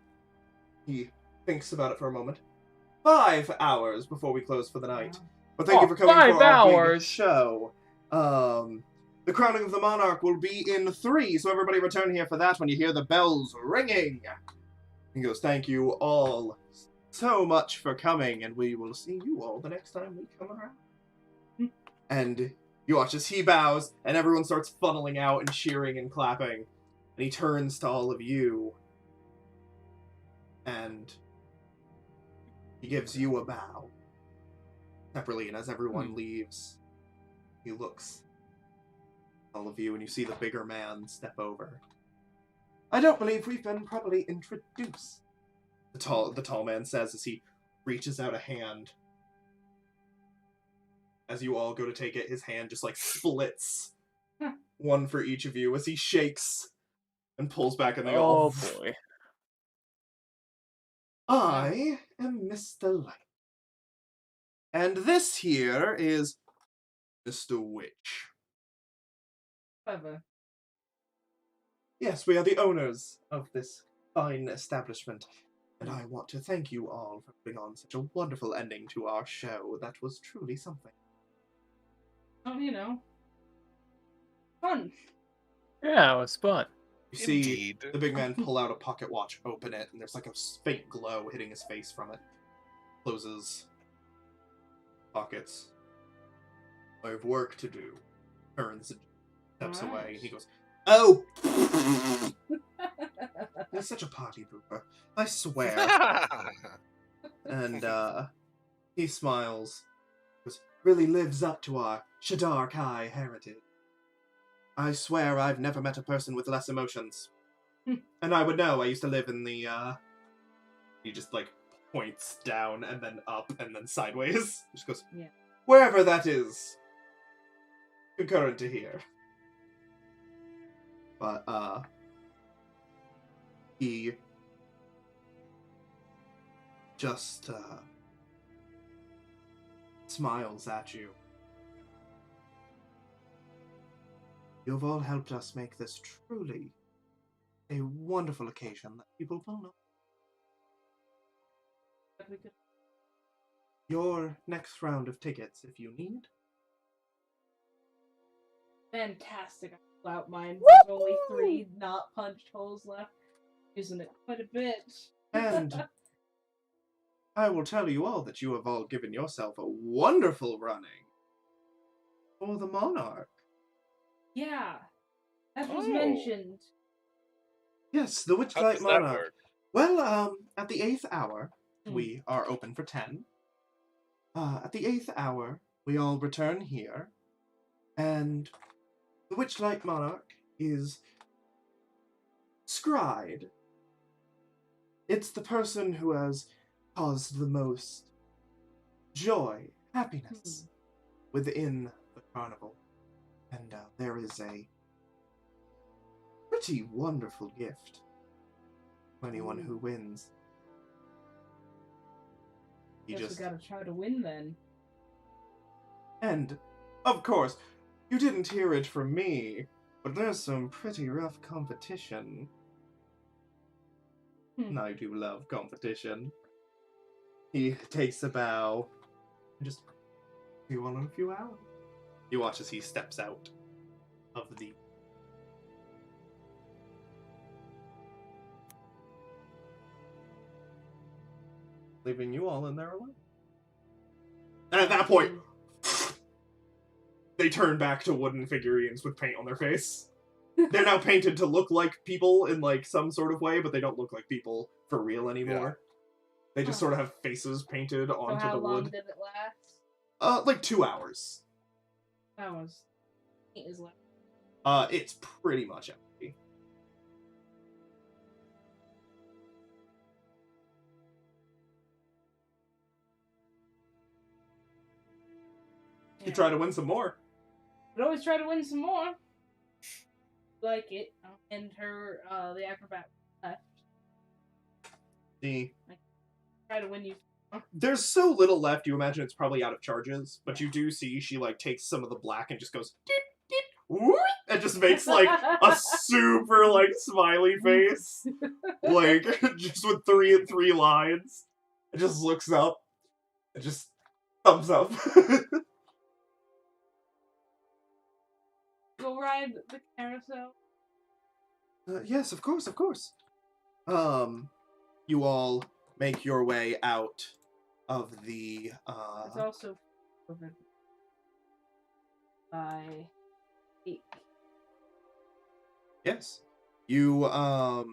he thinks about it for a moment, 5 hours before we close for the night. But thank you for coming 5 for our big hours. show. The crowning of the monarch will be in 3, so everybody return here for that when you hear the bells ringing. He goes, "Thank you all so much for coming, and we will see you all the next time we come around." And you watch as he bows, and everyone starts funneling out and cheering and clapping. And he turns to all of you, and he gives you a bow separately, and as everyone leaves, he looks at all of you, and you see the bigger man step over. "I don't believe we've been properly introduced," the tall man says as he reaches out a hand. As you all go to take it, his hand just like splits. One for each of you as he shakes and pulls back, and they all... Oh boy. "I am Mr. Light. And this here is Mr. Witch. Clever. Yes, we are the owners of this fine establishment, and I want to thank you all for putting on such a wonderful ending to our show. That was truly something." Oh, you know. Fun. Yeah, it was fun. You see Indeed. the big man pull out a pocket watch, open it, and there's like a faint glow hitting his face from it. Closes pockets. "I have work to do." Turns and steps away, and he goes, "Oh!" You're such a party pooper. I swear. And he smiles. Goes, "Really lives up to our Shadar Kai heritage. I swear I've never met a person with less emotions. And I would know, I used to live in the, He just, like, points down, and then up, and then sideways. He just goes, Yeah. "Wherever that is. Concurrent to here." But, he just, smiles at you. "You've all helped us make this truly a wonderful occasion that people will know. Your next round of tickets, if you need." Fantastic. I pull out mine. There's only 3 not punched holes left. Using it quite a bit. And I will tell you all that you have all given yourself a wonderful running for the Monarch. Yeah. That was mentioned. Yes, the How Witchlight does that Monarch. work? Well, at the 8th hour, we are open for 10. At the 8th hour, we all return here, and the Witchlight Monarch is scryed. It's the person who has caused the most joy, happiness within the carnival. And there is a pretty wonderful gift to anyone who wins. Guess we gotta try to win then. And, of course, you didn't hear it from me, but there's some pretty rough competition. And I do love competition. He takes a bow and just, "See you all in a few hours." You watch as he steps out of the... leaving you all in there alone. And at that point, they turn back to wooden figurines with paint on their face. They're now painted to look like people in, like, some sort of way, but they don't look like people for real anymore. Yeah. They just sort of have faces painted onto the wood. How long did it last? Like 2 hours. Hours. Paint is left. It's pretty much empty. Yeah. You try to win some more. But always try to win some more. Like it, and her, the acrobat left. See. Try to win you. There's so little left, you imagine it's probably out of charges, but you do see she, like, takes some of the black and just goes, deep, deep, whoop, and just makes, like, a super, like, smiley face. Like, just with three lines. It just looks up. It just thumbs up. Go ride the carousel? Yes, of course, of course. You all make your way out of the, It's also covered by cake. Yes. You, all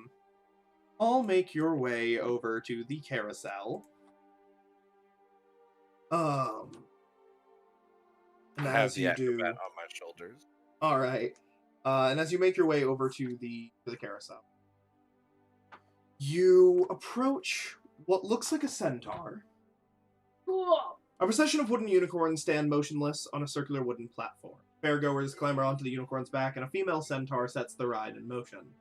make your way over to the carousel. And I have the acrobat on my shoulders. Alright. And as you make your way over to the carousel, you approach what looks like a centaur. Cool. A procession of wooden unicorns stand motionless on a circular wooden platform. Fairgoers clamber onto the unicorn's back, and a female centaur sets the ride in motion.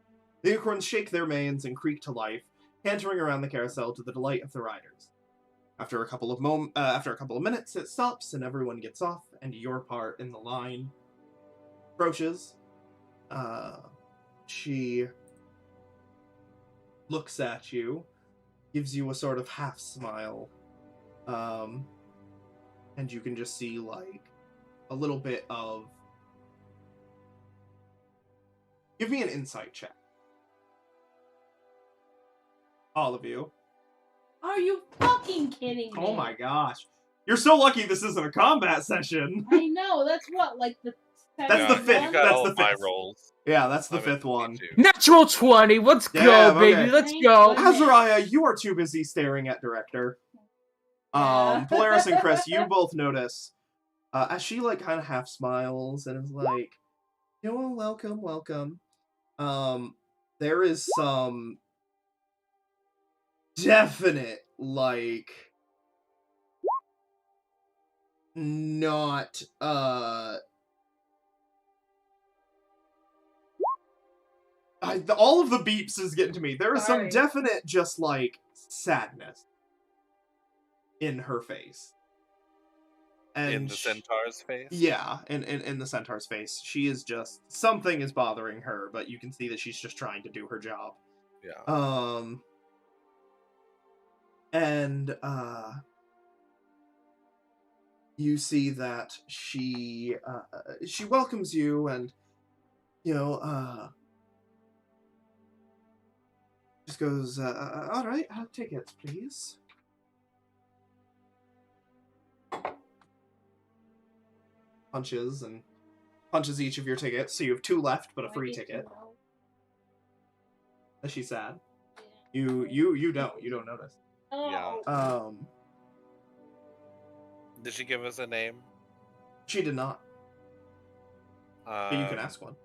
The unicorns shake their manes and creak to life, cantering around the carousel to the delight of the riders. After a couple of minutes, it stops, and everyone gets off, and your part in the line approaches. She looks at you, gives you a sort of half smile, and you can just see, like, a little bit of... Give me an insight check. All of you. Are you fucking kidding me? Oh my gosh. You're so lucky this isn't a combat session. I know, that's what, like the... That's the fifth. You got that's all the my fifth. rolls. Yeah, that's the fifth one. Natural 20! Let's go, baby! Okay. Let's go! Azariah, you are too busy staring at Director. Polaris and Kris, you both notice, as she, like, kind of half smiles and is like, you know, welcome. There is some definite, like, not, all of the beeps is getting to me. There is some definite, just, like, sadness in her face. And in the centaur's face? Yeah, in the centaur's face. She is just... Something is bothering her, but you can see that she's just trying to do her job. Yeah. And, you see that she welcomes you and, you know, just goes, alright, tickets, please. Punches each of your tickets, so you have 2 left, but a free ticket. Is she sad? You don't notice. Oh. Yeah. Did she give us a name? She did not. But you can ask one.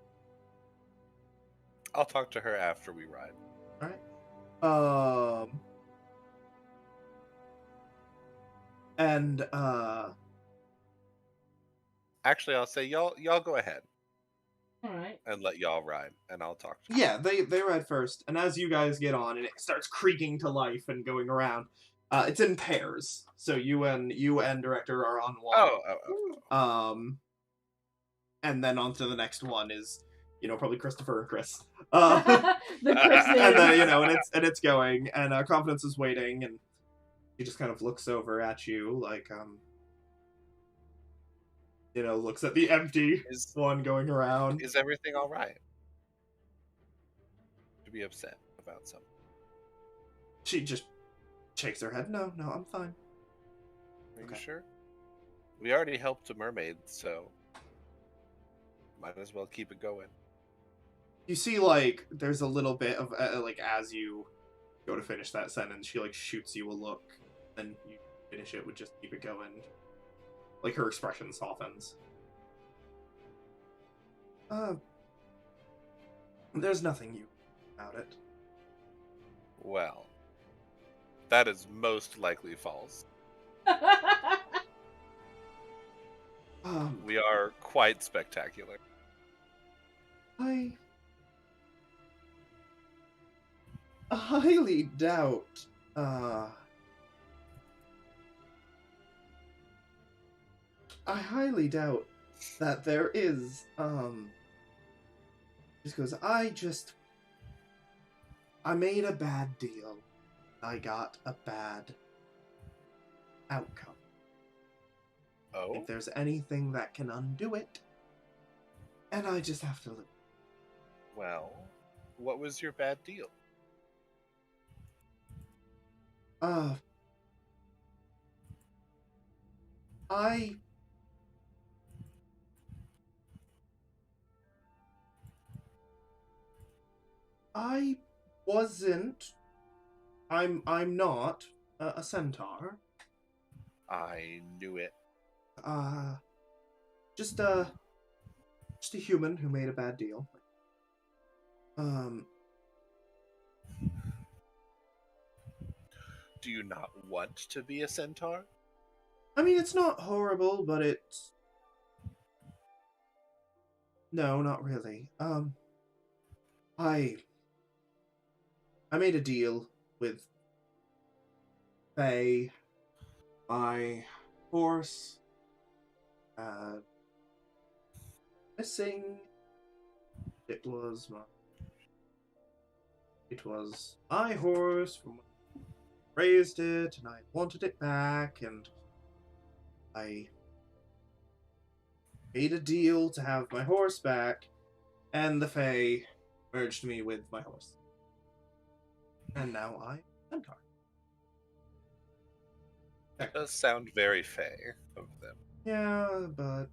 I'll talk to her after we ride. Alright. And, Actually, I'll say y'all go ahead. Alright. And let y'all ride, and I'll talk to yeah, they ride first, and as you guys get on, and it starts creaking to life and going around, it's in pairs. So you and Director are on one. Oh. And then on to the next one is, you know, probably Christopher and Kris. The Kris and then, you know, and it's going, and Confidence is waiting, and he just kind of looks over at you, like, you know, looks at the empty one going around. Is everything all right? To be upset about something. She just Shakes her head. No, I'm fine. Are you Okay. sure? We already helped a mermaid, so might as well keep it going. You see, like, there's a little bit of, like, as you go to finish that sentence, she, like, shoots you a look, and you finish it with just keep it going. Like, her expression softens. There's nothing you about it. Well, that is most likely false. We are quite spectacular. I highly doubt, I highly doubt that there is, just goes, I made a bad deal. I got a bad outcome. Oh? If there's anything that can undo it, and I just have to live. Well, what was your bad deal? I wasn't. I'm not a centaur. I knew it. Just a human who made a bad deal. Do you not want to be a centaur? I mean, it's not horrible, but it's... No, not really. I made a deal with Faye, my horse, missing. It was my horse from when I raised it, and I wanted it back, and I made a deal to have my horse back, and the Fae merged me with my horse. And now I'm Centaur. It does sound very fair of them. Yeah, but...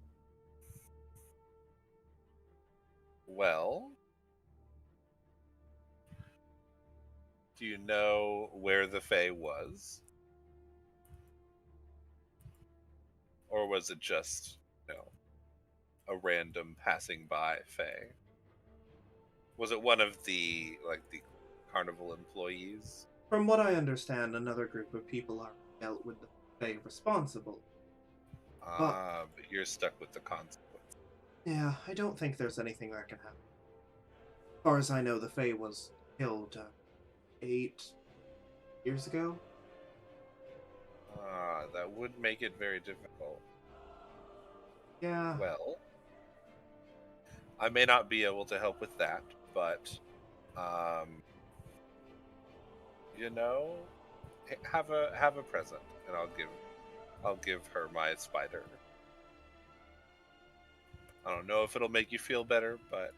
Well... Do you know where the Fae was? Or was it just, a random passing by Fae? Was it one of the Carnival employees? From what I understand, another group of people are dealt with the Fae responsible. But you're stuck with the consequence. Yeah, I don't think there's anything that can happen. As far as I know, the Fae was killed 8 years ago. That would make it very difficult. Yeah. Well, I may not be able to help with that, but, have a present, and I'll give her my spider. I don't know if it'll make you feel better, but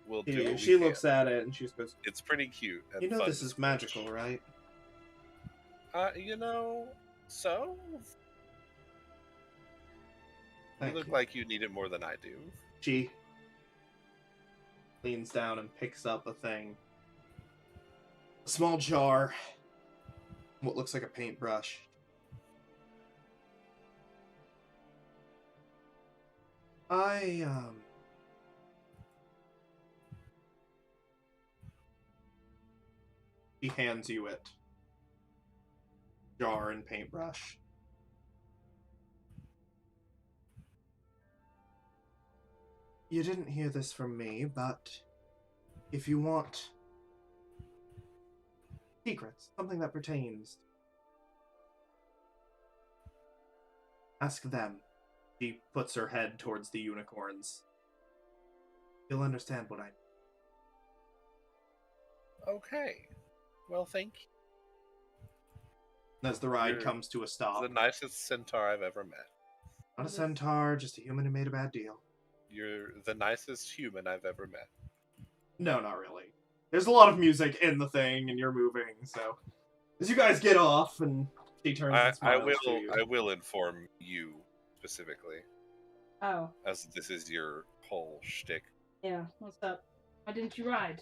we'll do. What She looks at it and she goes, "It's pretty cute." And you know fun this to is squish. magical, right? So you look like you need it more than I do. She leans down and picks up a thing. A small jar. What looks like a paintbrush. He hands you it. Jar and paintbrush. You didn't hear this from me, but if you want secrets, something that pertains, ask them. She puts her head towards the unicorns. You'll understand what I mean. Okay. Well, thank you. As the ride You're comes to a stop. The nicest centaur I've ever met. Not a centaur, just a human who made a bad deal. You're the nicest human I've ever met. No, not really. There's a lot of music in the thing, and you're moving, so... As you guys get off, and she turns and smiles to you. I will inform you specifically. Oh. As this is your whole shtick. Yeah, what's up? Why didn't you ride?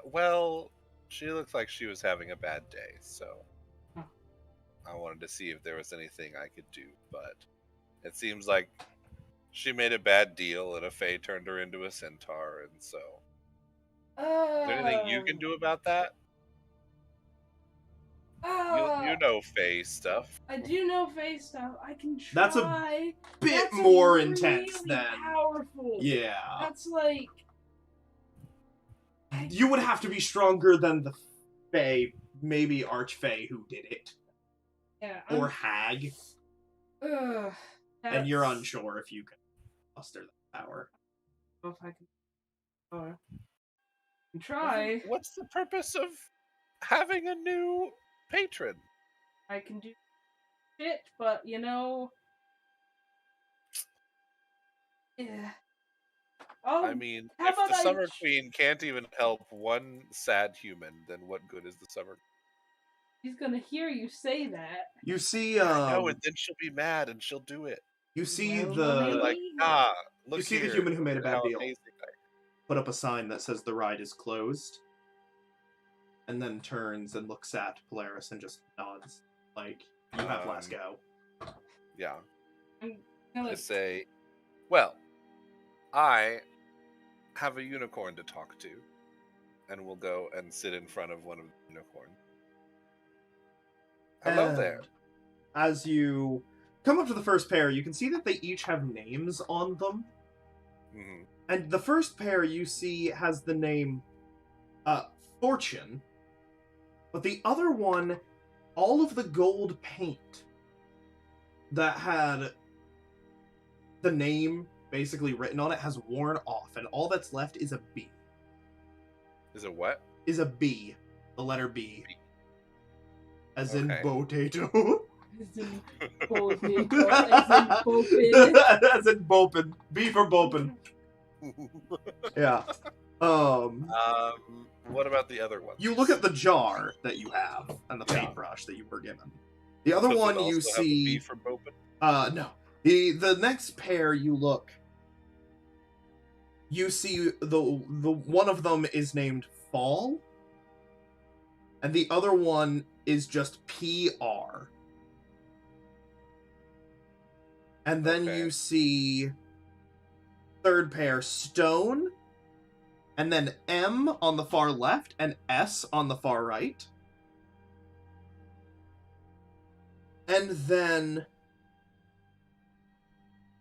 Well, she looked like she was having a bad day, so oh. I wanted to see if there was anything I could do, but it seems like she made a bad deal and a fae turned her into a centaur, and so... Is there anything you can do about that? You know fae stuff. I do know fae stuff. I can try. That's a bit more intense really than... powerful. Yeah. That's like... You would have to be stronger than the fae, maybe Archfae who did it. Yeah. Or Hag. And you're unsure if you can muster that power. I don't know if I can... try. What's the purpose of having a new patron? I can do shit, but you know... Yeah. Oh, I mean, if the Summer Queen can't even help one sad human, then what good is the Summer Queen? He's gonna hear you say that. You see, I know, and then she'll be mad and she'll do it. You see Well, the... Like, look you see here, the human who made a bad deal. amazing Put up a sign that says the ride is closed. And then turns and looks at Polaris and just nods. Like, you have last go. Yeah. I'm gonna... I say, well, I have a unicorn to talk to. And we'll go and sit in front of one of the unicorns. Hello there. As you come up to the first pair, you can see that they each have names on them. Mm-hmm. And the first pair you see has the name Fortune. But the other one, all of the gold paint that had the name basically written on it has worn off, and all that's left is a B. Is it what? Is a B. The letter B. As in potato. As in potato. As in bopin. As in bopin. B for bopin. Yeah. What about the other one? You look at the jar that you have and the paintbrush that you were given. The other Does one it also you have see. a B for bopin? No. The next pair you look. You see the one of them is named Fall, and the other one is just PR. And then you see third pair Stone, and then M on the far left and S on the far right. And then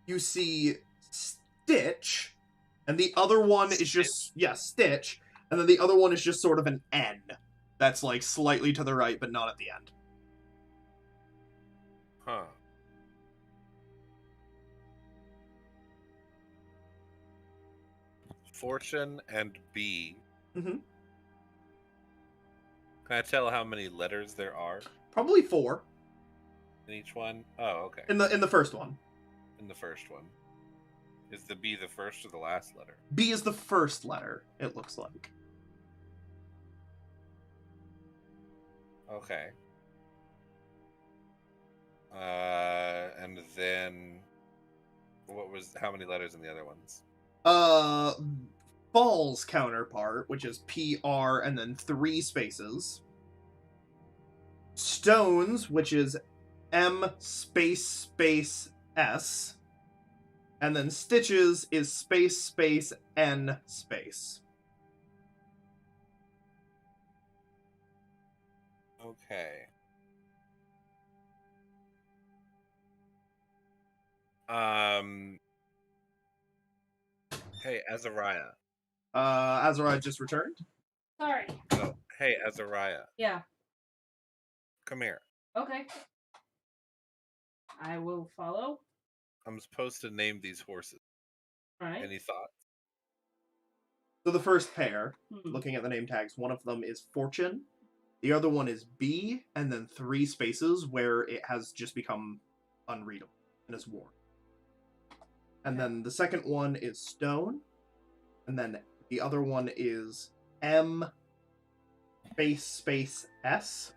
you see Stitch, and the other one is just, Stitch, and then the other one is just sort of an N. That's like slightly to the right, but not at the end. Huh. Fortune and B. Mm-hmm. Can I tell how many letters there are? Probably 4. In each one? Oh, okay. In the first one. In the first one. Is the B the first or the last letter? B is the first letter, it looks like. Okay. And then how many letters in the other ones? Fall's counterpart, which is PR and then 3 spaces. Stone's, which is M space S. And then Stitches is space N space. Okay. Hey, Azariah. Azariah just returned? Sorry. Oh, hey, Azariah. Yeah. Come here. Okay. I will follow. I'm supposed to name these horses. Right. Any thoughts? So the first pair, looking at the name tags, one of them is Fortune. The other one is B, and then 3 spaces where it has just become unreadable and is worn. And then the second one is Stone. And then the other one is M space S.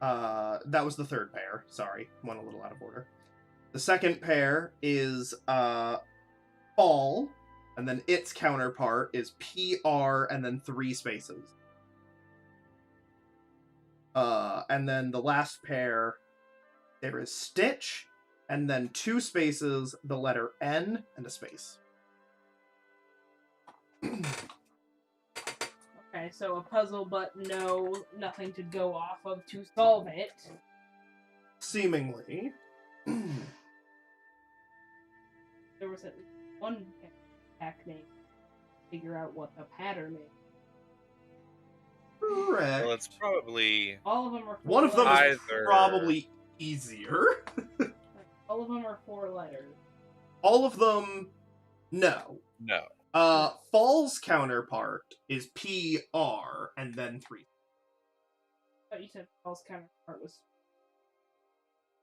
That was the third pair. Sorry, went a little out of order. The second pair is fall, and then its counterpart is PR and then 3 spaces. And then the last pair, there is Stitch, and then 2 spaces, the letter N, and a space. Okay, so a puzzle, but nothing to go off of to solve it. Seemingly. There was at least one pack name. Figure out what the pattern is. Correct. Well, it's probably All of them are 4 One of them letters. is probably easier. All of them are 4 letters. All of them, no. no. Fall's counterpart is PR and then 3. I thought you said Paul's counterpart was...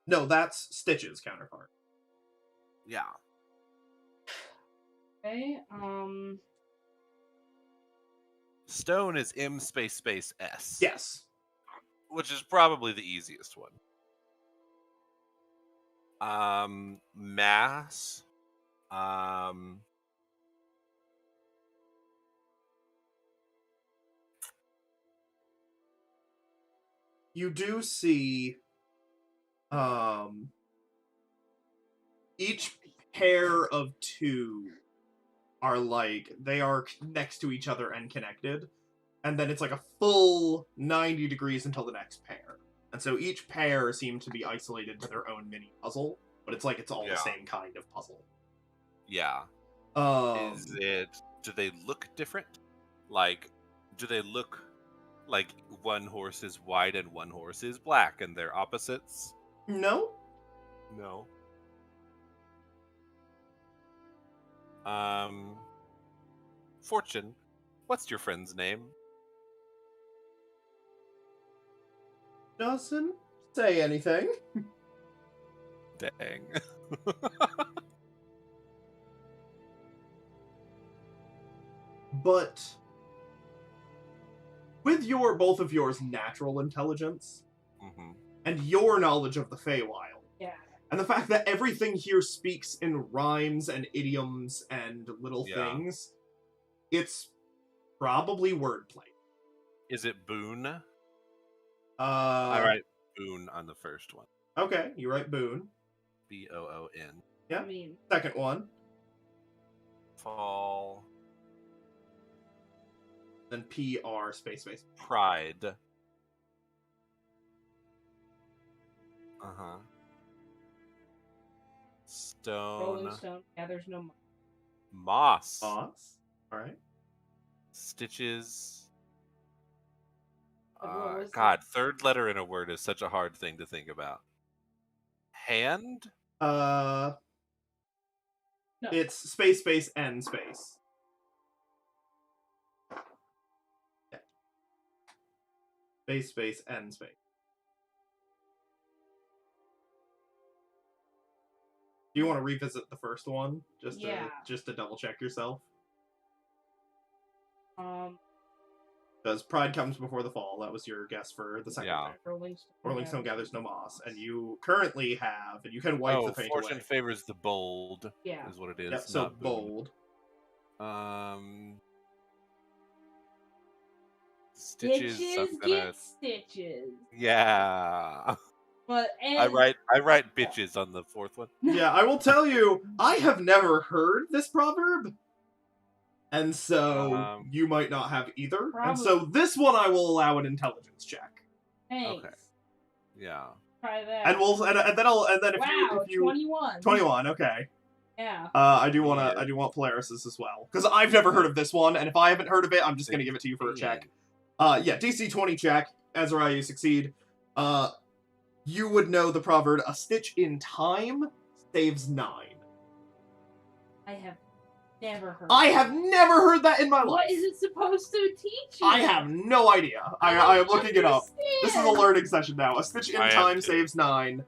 No, that's Stitch's counterpart. Yeah. Okay, Stone is M space S. Yes. Which is probably the easiest one. Mass. You do see each pair of 2 are like, they are next to each other and connected, and then it's like a full 90 degrees until the next pair. And so each pair seem to be isolated to their own mini puzzle, but it's like it's all the same kind of puzzle. Yeah. Do they look different? Like, do they look like one horse is white and one horse is black and they're opposites? No. No. Fortune, what's your friend's name? Doesn't say anything. Dang. But with both of yours natural intelligence and your knowledge of the Feywild, and the fact that everything here speaks in rhymes and idioms and little things, it's probably wordplay. Is it boon? I write boon on the first one. Okay, you write boon. Boon. Yeah. I mean... Second one. Fall. Then PR space. Pride. Uh-huh. Stone. Rolling stone. Yeah, there's no... Moss. Alright. Stitches. God, God, third letter in a word is such a hard thing to think about. Hand? No. It's space N space. Yeah. Space N space. Do you want to revisit the first one just to double check yourself? Because pride comes before the fall. That was your guess for the second one. Rolling stone gathers no moss, and you currently have, and you can wipe the paint fortune away. favors the bold. Yeah, is what it is. Yep, so bold. Stitches. Get stitches. Yeah. But I write bitches on the fourth one. Yeah, I will tell you, I have never heard this proverb. And so you might not have either. Probably. And so this one I will allow an intelligence check. Thanks. Okay. Yeah. Try that. And then if you 21. 21, okay. Yeah. I do want Polaris's as well. Because I've never heard of this one, and if I haven't heard of it, I'm just gonna give it to you for a check. DC 20 check. Azariah, you succeed. You would know the proverb, a stitch in time saves 9. I have never heard I have never heard that in my life. What is it supposed to teach you? I have no idea. I am looking it up. This is a learning session now. A stitch in time saves 9.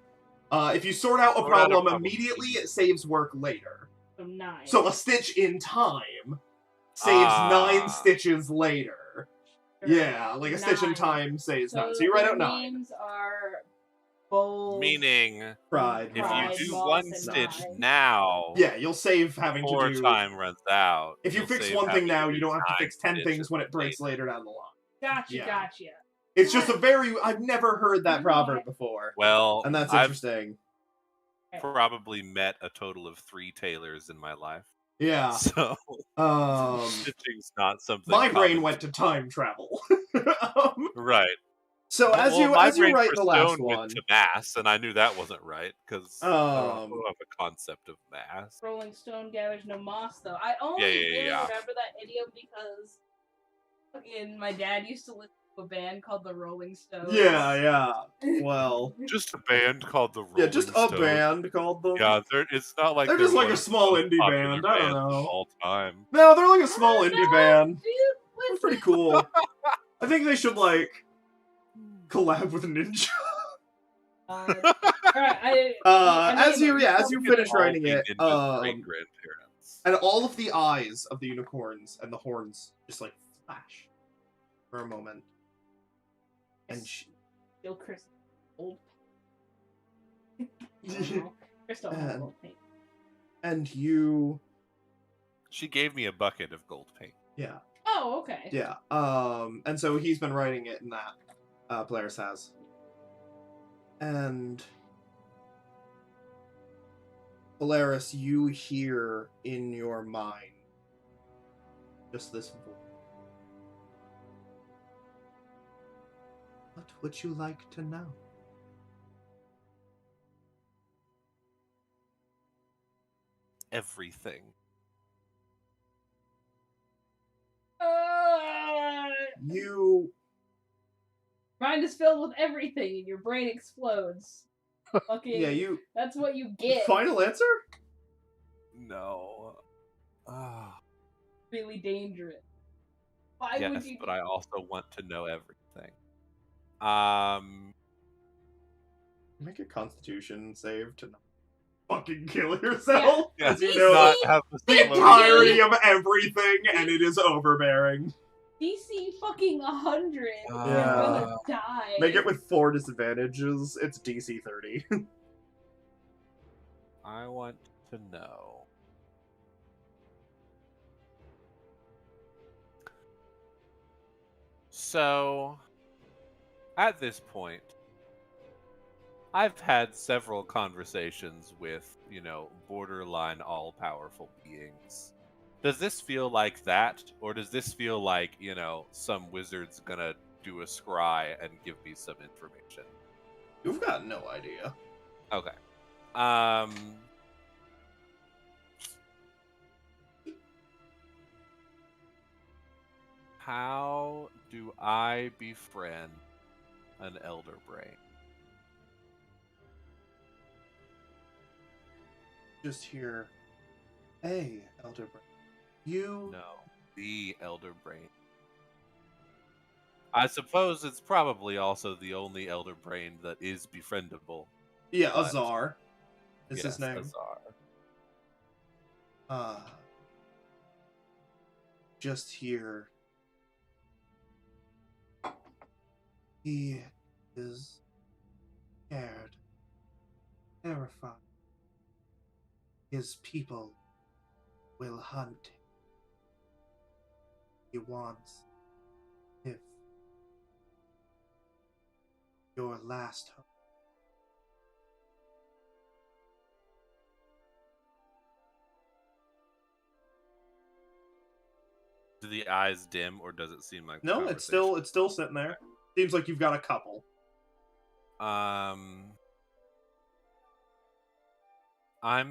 If you sort out a problem immediately, it saves work later. So 9. So a stitch in time saves 9 stitches later. Yeah, like a stitch in 9. time saves 9. So you their write out 9. names are bold. Meaning, Pride. if Pride, you do Moss, one and stitch 9. now, Yeah, you'll save having to before do... time runs out. If you you'll fix save one thing having now, to you do don't have to 9 fix 10 things stitches when it breaks later down the line. Gotcha, Yeah. gotcha. It's just a very... I've never heard that proverb before. Well, And that's I've interesting. probably met a total of 3 tailors in my life. Yeah. So, stitching's not something my brain common. went to time travel. Right. So as you write the last one, went to mass, and I knew that wasn't right because I don't have a concept of mass. Rolling Stone gathers no moss, though. I only really remember that idiom because fucking my dad used to listen to a band called the Rolling Stones. Yeah. Well, just a band called the Rolling yeah, just Stones. a band called them. Yeah, it's not like they're just like a small indie band. I don't know. All time. No, they're like a small indie band. Dude, They're pretty cool. I think they should like collab with Ninja. As you finish writing it, and all of the eyes of the unicorns and the horns just like flash for a moment, and still Kris old. Kris still has old paint. And you. She gave me a bucket of gold paint. Yeah. Oh, okay. Yeah. And so he's been writing it in that. Polaris has. And Polaris, you hear in your mind just this voice. What would you like to know? Everything. You... Mind is filled with everything, and your brain explodes. Fucking, yeah, you... That's what you get. Final answer? No. Really dangerous. Why would you... but I also want to know everything. Make a Constitution save to not fucking kill yourself. Yeah. As you know, the entirety of everything, and it is overbearing. DC fucking 100. You're gonna die. Make it with 4 disadvantages. It's DC 30. I want to know. So, at this point, I've had several conversations with, borderline all-powerful beings. Does this feel like that, or does this feel like, some wizard's gonna do a scry and give me some information? You've got no idea. Okay. How do I befriend an elder brain? Just hear, hey, elder brain. No, the elder brain. I suppose it's probably also the only elder brain that is befriendable. Yeah, Azar is his name. Azar. Just hear. He is scared, terrified. His people will hunt him. He wants if your last hope. Do the eyes dim, or does it seem like no? It's still sitting there. Seems like you've got a couple. I'm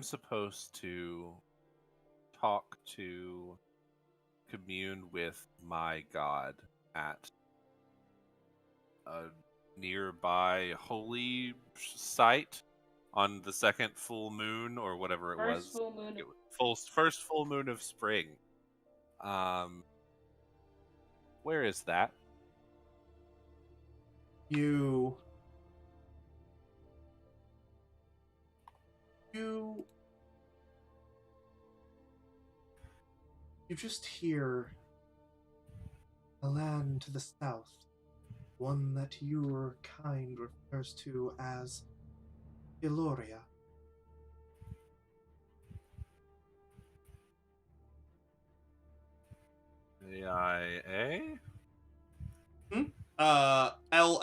supposed to commune with my god at a nearby holy site on the second full moon, or whatever it was. Full moon. First full moon of spring. Where is that? You just hear A land to the south, one that your kind refers to as Eloria. AaA? L-L-O-R-A-I-A.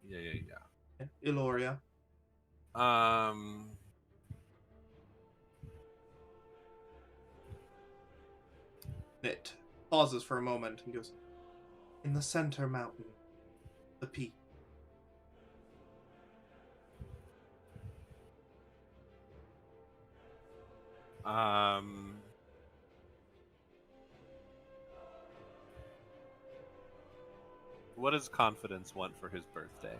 Yeah. Eloria. It pauses for a moment and goes, in the center mountain, the peak. What does Confidence want for his birthday?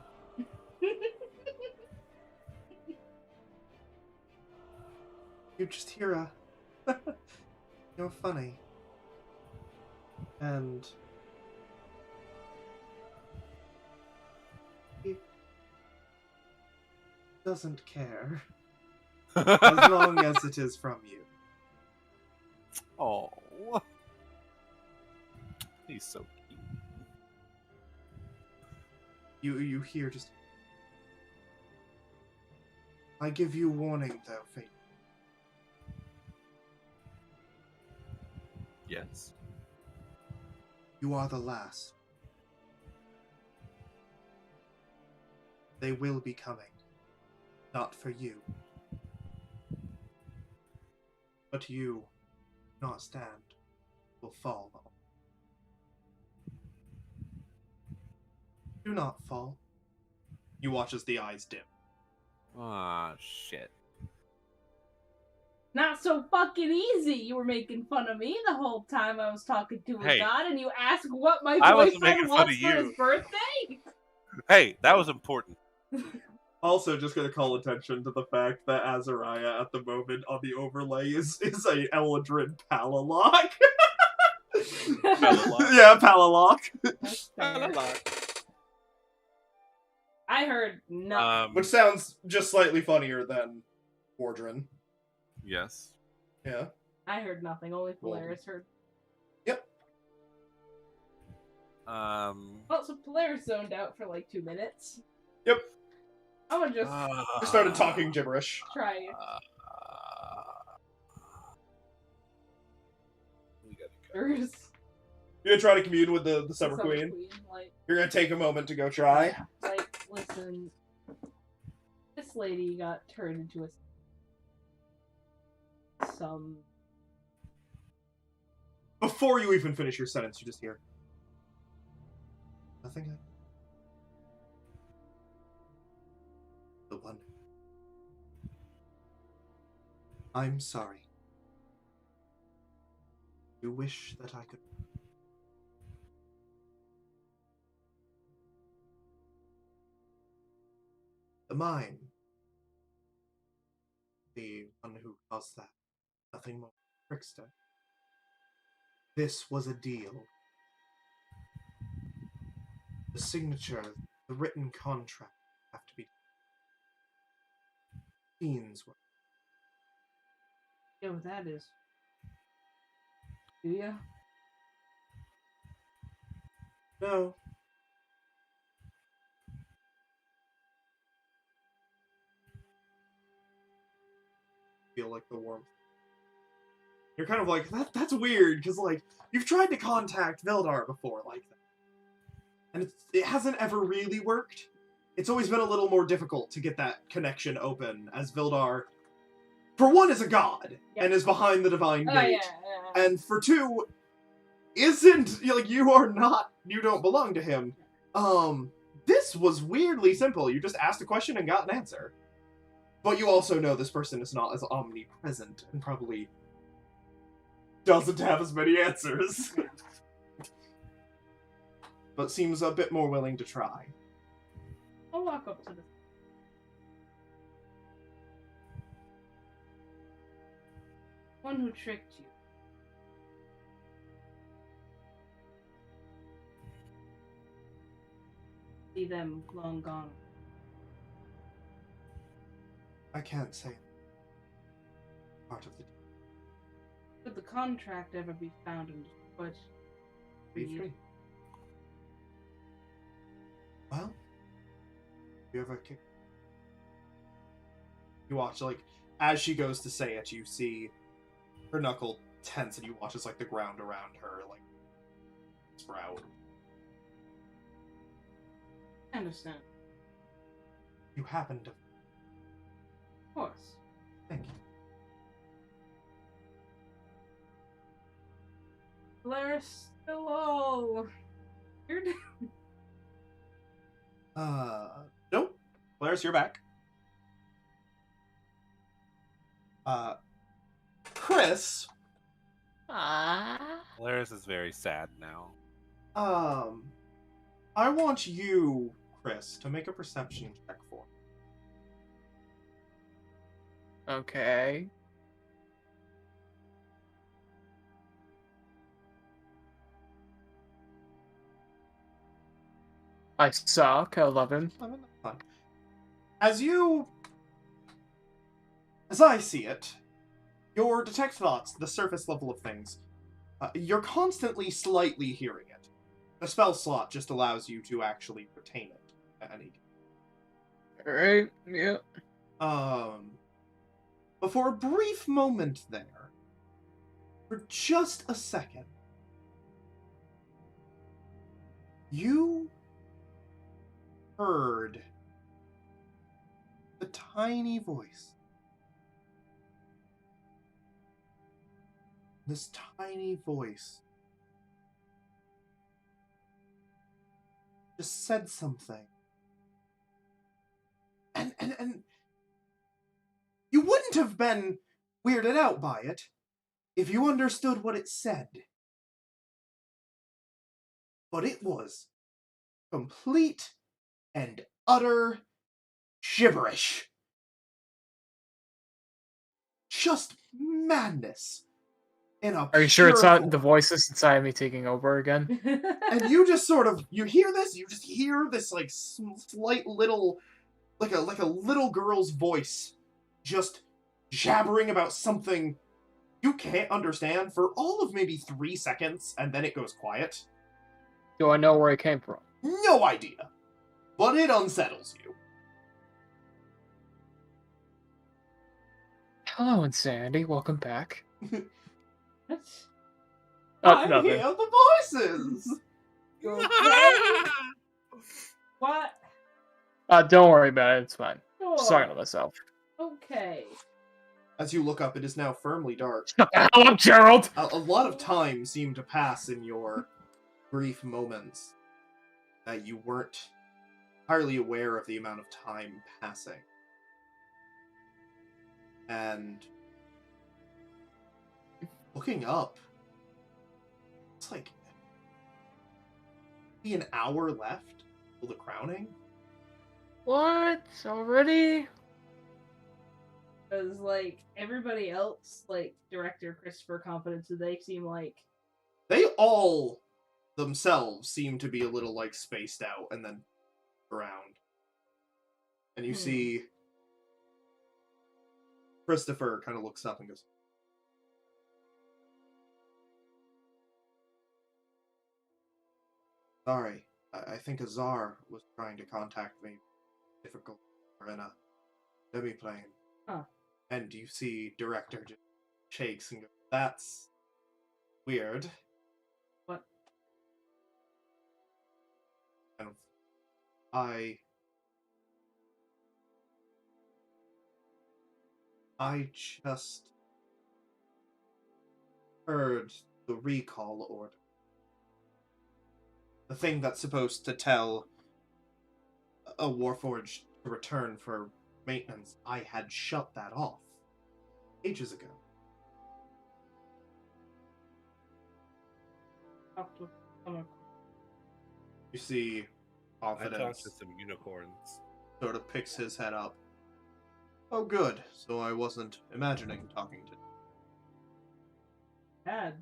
You just hear a, you're funny. And he doesn't care as long as it is from you. Oh, he's so cute. You hear just. I give you warning, though, Fate. Yes. You are the last. They will be coming. Not for you. But you, not stand, will fall. Do not fall. You watch as the eyes dim. Ah, shit. Not so fucking easy. You were making fun of me the whole time I was talking to a god, and you asked what my boyfriend wants for his birthday? Hey, that was important. Also, just gonna call attention to the fact that Azariah at the moment on the overlay is a Eldrin Palalock. Palalock? Yeah, Palalock. I heard nothing. Which sounds just slightly funnier than Wardrin. Yes. Yeah. I heard nothing. Only Polaris heard. Yep. Well, so Polaris zoned out for like 2 minutes. Yep. I'm gonna just started talking gibberish. try it. We gotta go. You're gonna try to commune with the Summer Queen? Like, You're gonna take a moment to go try? like, listen. This lady got turned into some... Before you even finish your sentence, you just hear... Nothing. The one. I'm sorry. You wish that I could... The mine. The one who caused that. Nothing more. Trickster. This was a deal. The signature, the written contract have to be... Fiends were... Yeah, what that is. Do ya? No. Feel like the warmth. You're kind of like, that's weird, because, like, you've tried to contact Vildar before like that. And it hasn't ever really worked. It's always been a little more difficult to get that connection open, as Vildar, for one, is a god, and is behind the Divine Gate. Yeah. And for two, isn't, like, you don't belong to him. This was weirdly simple. You just asked a question and got an answer. But you also know this person is not as omnipresent, and probably doesn't have as many answers. But seems a bit more willing to try. I'll walk up to the... one who tricked you. See them long gone. I can't say. Part of the... Could the contract ever be found and destroyed? B3. Well, you ever kick? You watch, like, as she goes to say it, you see her knuckle tense, and you watch as, like, the ground around her, like, sprout. I understand. You happen to. Of course. Thank you. Polaris, hello. You're Nope. Polaris, you're back. Kris. Polaris is very sad now. I want you, Kris, to make a perception check for me. Okay. I suck. 11. As I see it, your detect thoughts, the surface level of things, you're constantly slightly hearing it. The spell slot just allows you to actually retain it at any time. Alright, yeah. But for a brief moment there, for just a second, you heard the tiny voice. This tiny voice just said something. And you wouldn't have been weirded out by it if you understood what it said. But it was complete and utter gibberish. Just madness. Are you sure it's not the voices inside me taking over again? And you just sort of, you hear this, you just hear this, like, slight little, like a little girl's voice just jabbering about something you can't understand for all of maybe 3 seconds, and then it goes quiet. Do I know where it came from? No idea. But it unsettles you. Hello, Insanity. Welcome back. I Nothing. hear the voices! Okay. What? Don't worry about it. It's fine. Sure. Just talking to myself. Okay. As you look up, it is now firmly dark. Shut the hell up, Gerald! A lot of time seemed to pass in your brief moments that you weren't entirely aware of the amount of time passing. And looking up, it's like maybe an hour left till the crowning. What? Already? Because, like, everybody else, like, Director Christopher Confidence, they seem like... They all themselves seem to be a little, like, spaced out and then around. And you see Christopher kind of looks up and goes, "Sorry, I think Azar was trying to contact me. Difficult. We're in a demi-plane." Huh. And you see Director just shakes and goes, "That's weird." What? And I just heard the recall order. The thing that's supposed to tell a Warforged to return for maintenance. I had shut that off ages ago. You see I talked Confidence to some unicorns. sort of picks his head up. "Oh, good. So I wasn't imagining talking to..." Bad.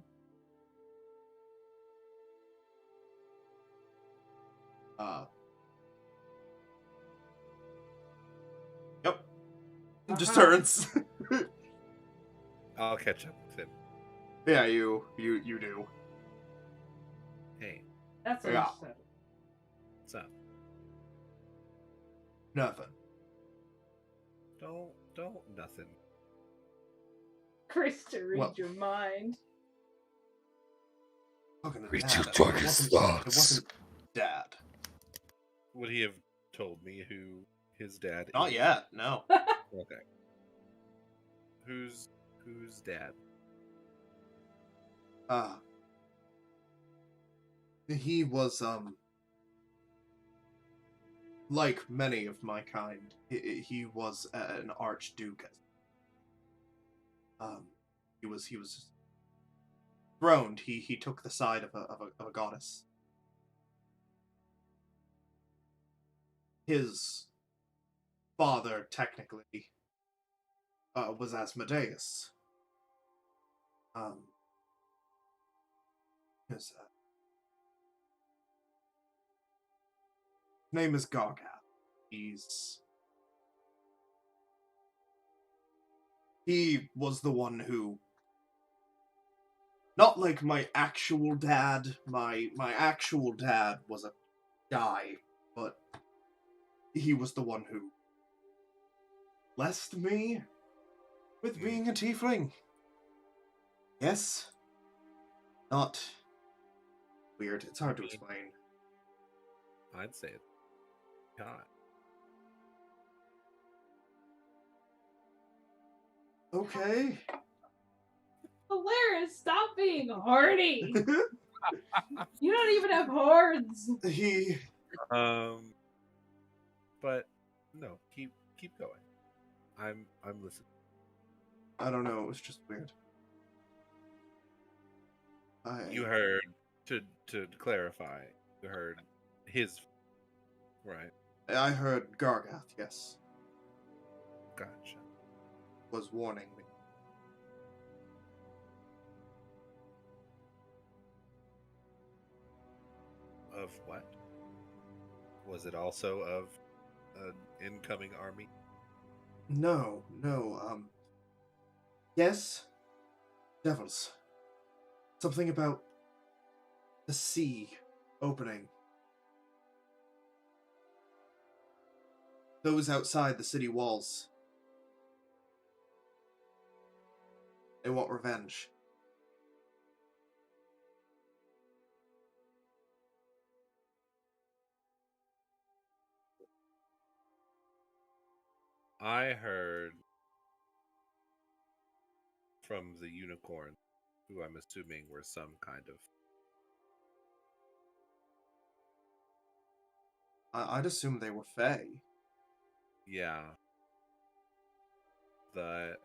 Yep. Just turns. I'll catch up with him. Yeah, you do. Hey, That's Yeah. understandable. what's up? Nothing. Don't nothing. Kris to read Well- your mind. Talking to Read Dad, your it darkest wasn't- thoughts. It wasn't Dad. Would he have told me who his dad Not is? yet. No. Okay. Who's dad? He was like many of my kind. He was an archduke. He was throned. He took the side of a goddess. His father technically was Asmodeus. His name is Gargath. He was the one who, not like my actual dad. My actual dad was a guy, but he was the one who blessed me with being a tiefling. Yes. Not weird. It's hard to explain. I'd say it's God. Okay. Polaris, stop being horny! You don't even have horns! He But no, keep going. I'm listening. I don't know, it was just weird. You heard to clarify. You heard his right. I heard Gargath, yes, Gotcha. was warning me. Of what? Was it also of an incoming army? No, yes, devils. Something about the sea opening. Those outside the city walls. They want revenge. I heard from the unicorn, who I'm assuming were some kind of. I'd assume they were Fae. Yeah. That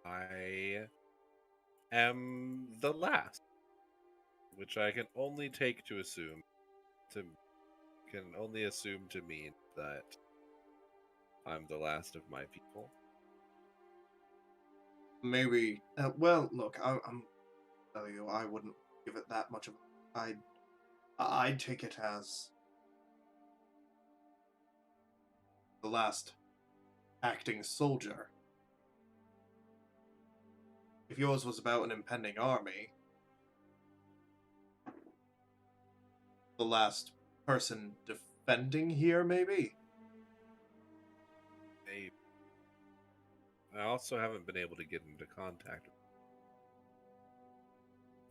I am the last, which I can only take to assume to mean that I'm the last of my people. Maybe. Well, look, I'm telling you, I wouldn't give it that much of. I'd take it as the last acting soldier. If yours was about an impending army, the last person defending here, maybe? Maybe. I also haven't been able to get into contact with them.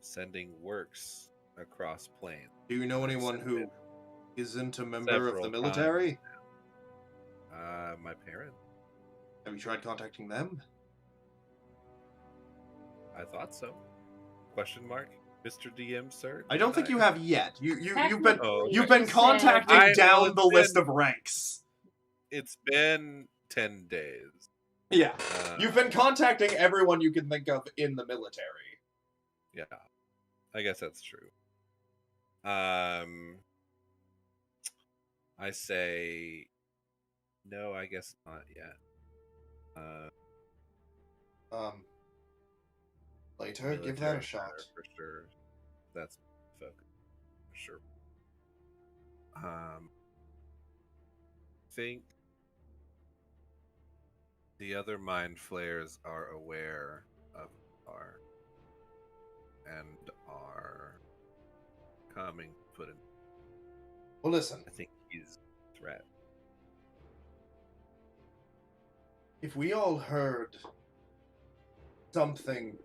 Sending works across planes. Do you know anyone Sent who it isn't a member of the several military? My parents. Have you tried contacting them? I thought so. Question mark, Mr. DM, sir. I don't think you have yet. You've been Oh, you've been You said- contacting well, down it's the list been- of ranks. It's been 10 days. Yeah. You've been contacting everyone you can think of in the military. Yeah, I guess that's true. I say no. I guess not yet. Later, give that a Military shot. matter for sure. That's focus for sure. Think the other mind flayers are aware of our and are coming to put in. Well, listen. I think he's a threat. If we all heard something...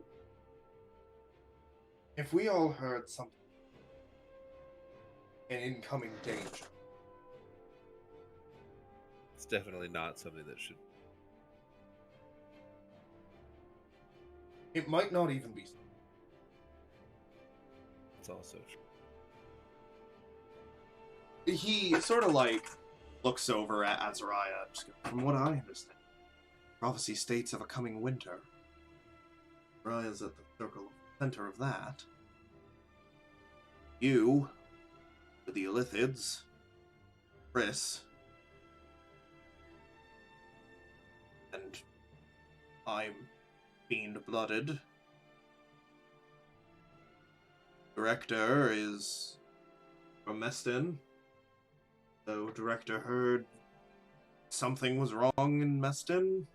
If we all heard something... An incoming danger... It's definitely not something that should... It might not even be... It's also true. He sort of like looks over at Azariah. From what I understand, prophecy states of a coming winter. Azariah's at the center of that. You, with the Illithids, Kris, and I'm fiend-blooded. Director is from Meston. So Director heard something was wrong in Meston.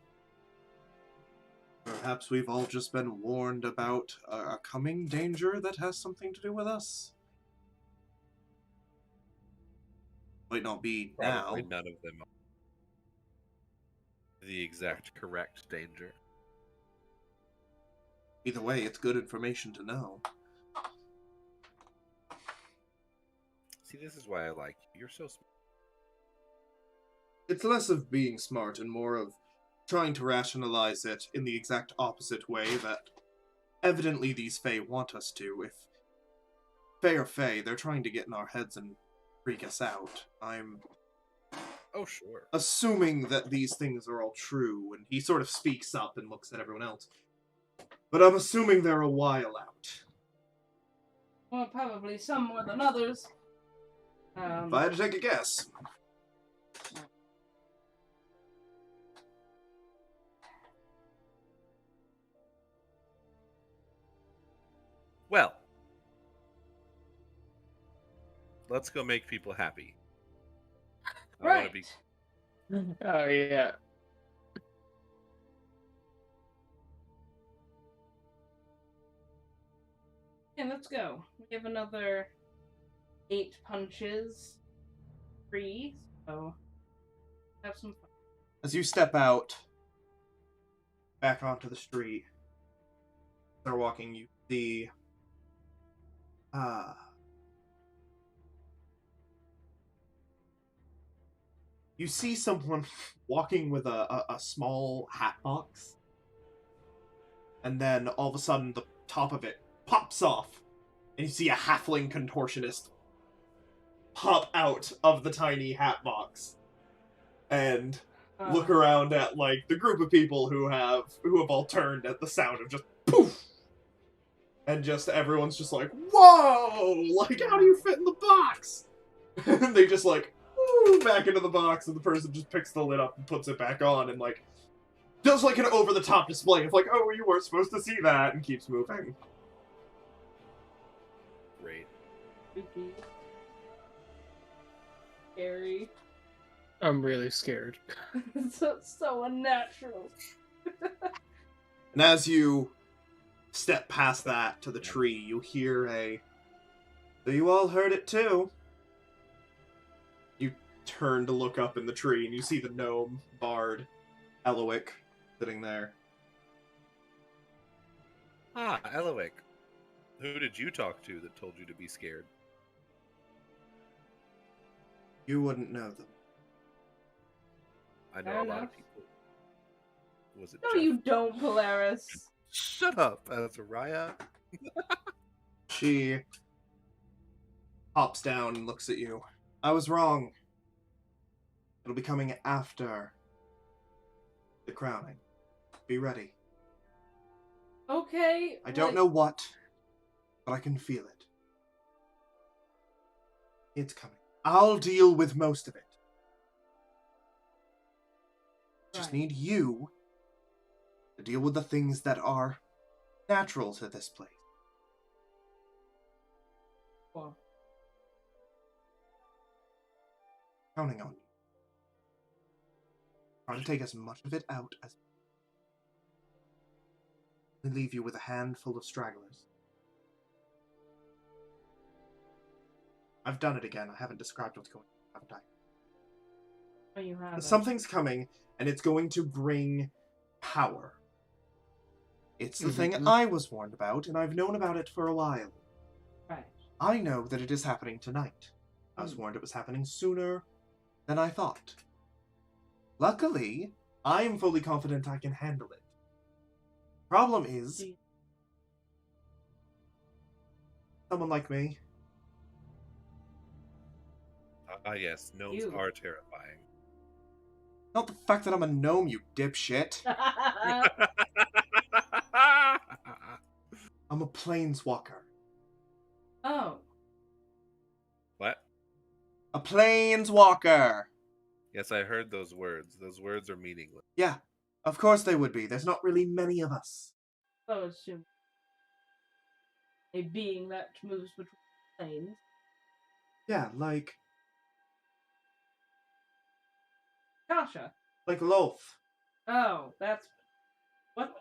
Perhaps we've all just been warned about a coming danger that has something to do with us. Might not be Probably now. none of them are the exact correct danger. Either way, it's good information to know. See, this is why I like you. You're so smart. It's less of being smart and more of trying to rationalize it in the exact opposite way that evidently these Fae want us to. If Fae are Fae, they're trying to get in our heads and freak us out. I'm Sure. assuming that these things are all true, and he sort of speaks up and looks at everyone else. But I'm assuming they're a while out. Well, probably some more than others. If I had to take a guess. Well, let's go make people happy. I Right. want to be. Oh, yeah. Yeah, let's go. We have another 8 punches free, so have some fun. As you step out, back onto the street, start walking, you see... You see someone walking with a small hat box, and then all of a sudden the top of it pops off, and you see a halfling contortionist pop out of the tiny hat box, and look around at like the group of people who have all turned at the sound of just poof, and just everyone's just like, whoa, like how do you fit in the box? And they just like back into the box, and the person just picks the lid up and puts it back on, and like does like an over-the-top display of like, oh, you weren't supposed to see that, and keeps moving. Great. Scary. I'm really scared. so unnatural. And as you step past that to the tree, you hear a, so you all heard it too. You turn to look up in the tree, and you see the gnome, Bard, Elowick, sitting there. Ah, Elowick. Who did you talk to that told you to be scared? You wouldn't know them. I know Fair a lot enough. of people. Was it No, Jeff? you don't, Polaris. Shut up, Azariah. She hops down and looks at you. I was wrong. It'll be coming after the crowning. Be ready. Okay. I don't know what, but I can feel it. It's coming. I'll deal with most of it. Just Right. need you to deal with the things that are natural to this place. Well, Counting on you. Try to take as much of it out as and leave you with a handful of stragglers. I've done it again. I haven't described what's going on, haven't I? Oh, you have. Something's coming, and it's going to bring power. It's the thing I was warned about, and I've known about it for a while. Right. I know that it is happening tonight. I was warned it was happening sooner than I thought. Luckily, I am fully confident I can handle it. Problem is, someone like me. Yes, gnomes are terrifying. Not the fact that I'm a gnome, you dipshit. I'm a planeswalker. Oh. What? A planeswalker! Yes, I heard those words. Those words are meaningless. Yeah, of course they would be. There's not really many of us. Oh, it's a being that moves between planes. Yeah, like Kasha. Like Loth. Oh, that's... What?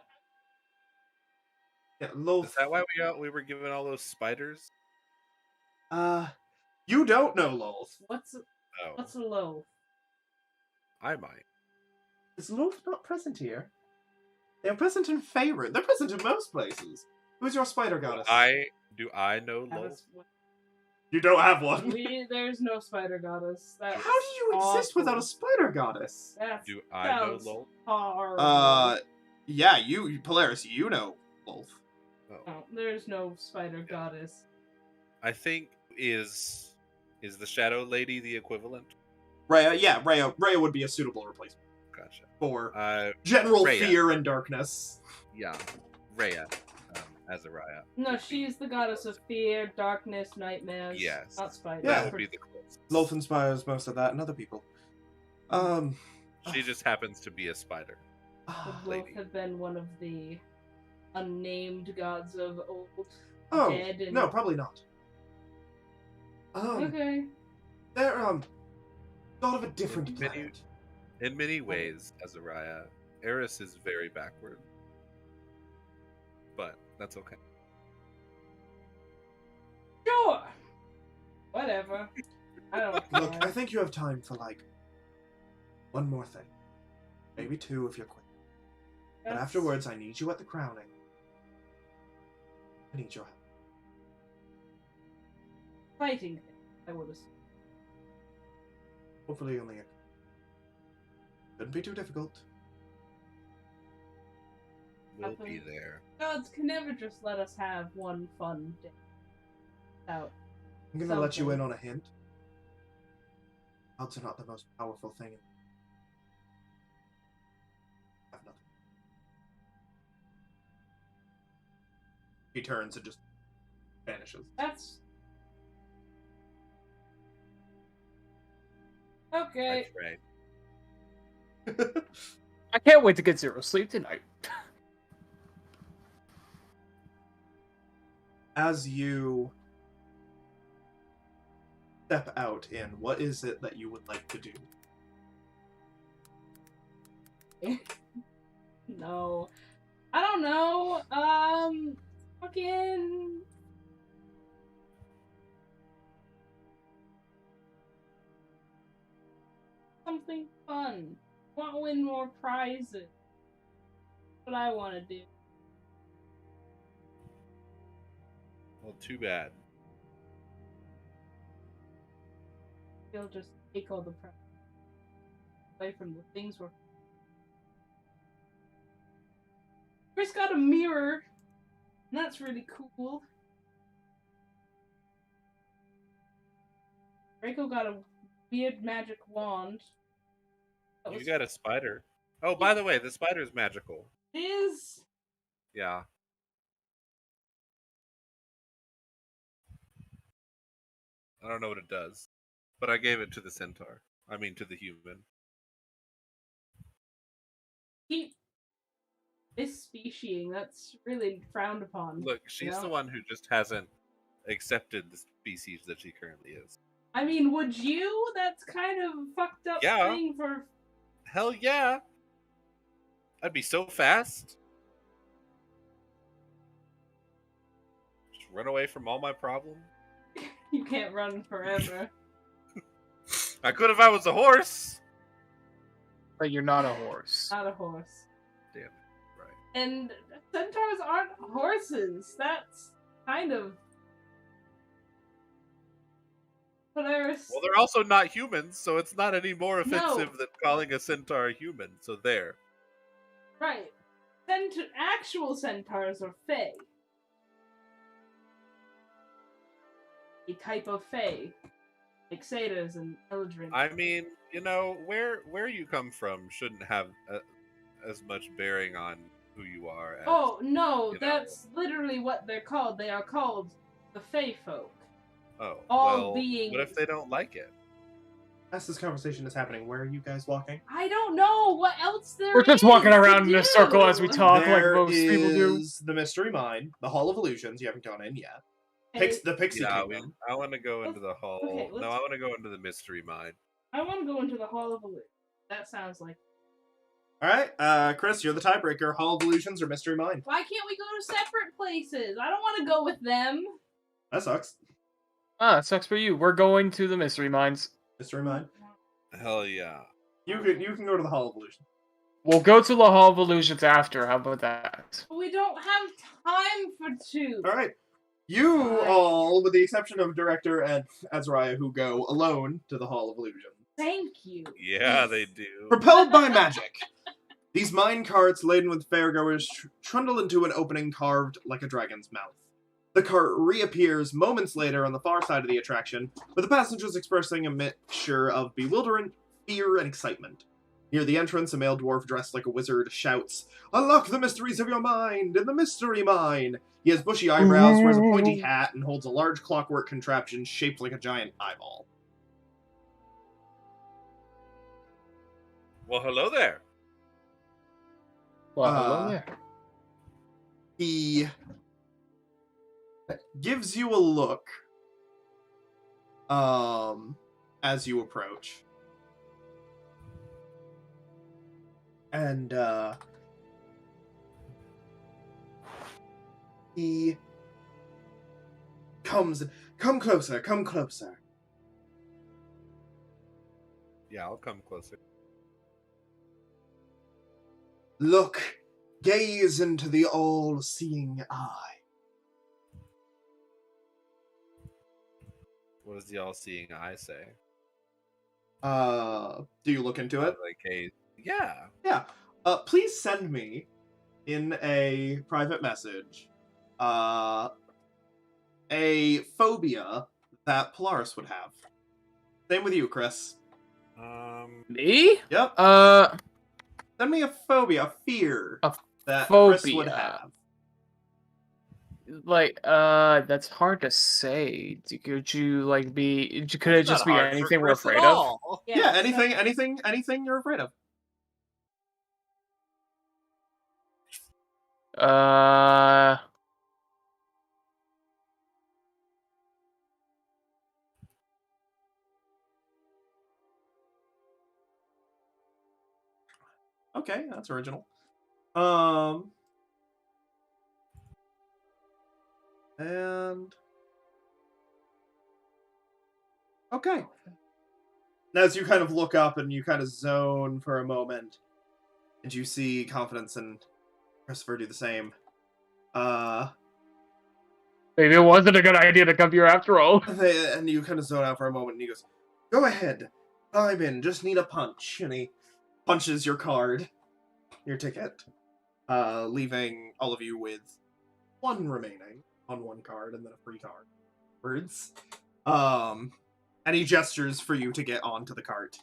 Yeah, Loth. Is that why we were given all those spiders? You don't know Loth. What's a loaf? I might. Is Loth not present here? They're present in Favorite. They're present in most places. Who's your spider goddess? Do I know Loth? You don't have one. There's no spider goddess. How do you exist without a spider goddess? Do I know Loth? Horrible. Yeah, Polaris, you know Loth. Oh, there's no spider goddess. I think is the Shadow Lady the equivalent? Rhea, yeah, Rhea would be a suitable replacement. Gotcha. For general Rhea. fear and darkness. Yeah, Rhea, Azariah. No, she's the goddess of fear, darkness, nightmares. Yes. Not spiders. Yeah. That would be the closest. Loth inspires most of that and other people. She just happens to be a spider. Would lady. Loth have been one of the unnamed gods of old? Oh, Dead and... no, probably not. Okay. They're, god of a different planet. In many ways, Azariah, Eris is very backward. But that's okay. Sure. Whatever. I don't care. Look, I think you have time for, one more thing. Maybe two if you're quick. But afterwards, I need you at the crowning. I need your help. Fighting, I would assume. Hopefully only a... Shouldn't be too difficult. We'll be there. Gods can never just let us have one fun day out. I'm gonna let you in on a hint. Gods are not the most powerful thing. I have nothing. He turns and just vanishes. That's... Okay. That's right. I can't wait to get zero sleep tonight. As you step out in, what is it that you would like to do? No. I don't know. Fucking... Something fun. Want to win more prizes. What I want to do. Well, too bad. He'll just take all the prizes away from the things we're... Kris got a mirror. And that's really cool. Draco got a weird magic wand. You got a spider. Oh, by the way, the spider's magical. It is. Yeah. I don't know what it does, but I gave it to the centaur. I mean, to the human. Keep this speciesing. That's really frowned upon. Look, she's the one who just hasn't accepted the species that she currently is. I mean, would you? That's kind of a fucked up thing for... Hell yeah! I'd be so fast. Just run away from all my problems. You can't run forever. I could if I was a horse. But you're not a horse. Not a horse. Damn it. Right. And centaurs aren't horses. That's kind of Polaris. Well, they're also not humans, so it's not any more offensive than calling a centaur a human. So there. Right. Actual centaurs are fae. A type of fae. Like satyrs and eldrin. I mean, where you come from shouldn't have as much bearing on who you are. As, oh, no, that's literally what they're called. They are called the fae folk. Oh, all being. What if they don't like it? As this conversation is happening, where are you guys walking? I don't know what else there is. We're just walking around in a circle as we talk, There like most people do. is the Mystery Mine, the Hall of Illusions. You haven't gone in yet. The Pixie Kingdom. I want to go into the hall. Okay, no, I want to go into the Mystery Mine. I want to go into the Hall of Illusions. That sounds like. All right, Kris, you're the tiebreaker. Hall of Illusions or Mystery Mine? Why can't we go to separate places? I don't want to go with them. That sucks. Ah, it sucks for you. We're going to the Mystery Mines. Mystery Mine. Hell yeah. You can go to the Hall of Illusions. We'll go to the Hall of Illusions after. How about that? We don't have time for two. All right. You all, with the exception of Director and Azariah, who go alone to the Hall of Illusions. Thank you. Yeah, they do. Propelled by magic, these mine carts laden with fairgoers trundle into an opening carved like a dragon's mouth. The cart reappears moments later on the far side of the attraction, with the passengers expressing a mixture of bewilderment, fear, and excitement. Near the entrance, a male dwarf dressed like a wizard shouts, "Unlock the mysteries of your mind in the Mystery Mine!" He has bushy eyebrows, wears a pointy hat, and holds a large clockwork contraption shaped like a giant eyeball. Well, hello there. Well, hello there. He gives you a look as you approach. And he come closer. Yeah, I'll come closer. Look, gaze into the all-seeing eye. What does the all-seeing eye say? Do you look into it? Like, hey, yeah. Yeah. Please send me in a private message a phobia that Polaris would have. Same with you, Kris. Me? Yep. Send me a phobia, a fear that phobia. Kris would have. Like, that's hard to say. Could you, like, could it just be anything we're afraid of? Yeah, anything you're afraid of. Okay, that's original. And okay. As you kind of look up and you kind of zone for a moment, and you see Confidence and Christopher do the same. Maybe it wasn't a good idea to come here after all. And you kind of zone out for a moment, and he goes, "Go ahead, climb in. Just need a punch." And he punches your card, your ticket, leaving all of you with one remaining on one card, and then a free card. Words. And he gestures for you to get onto the cart.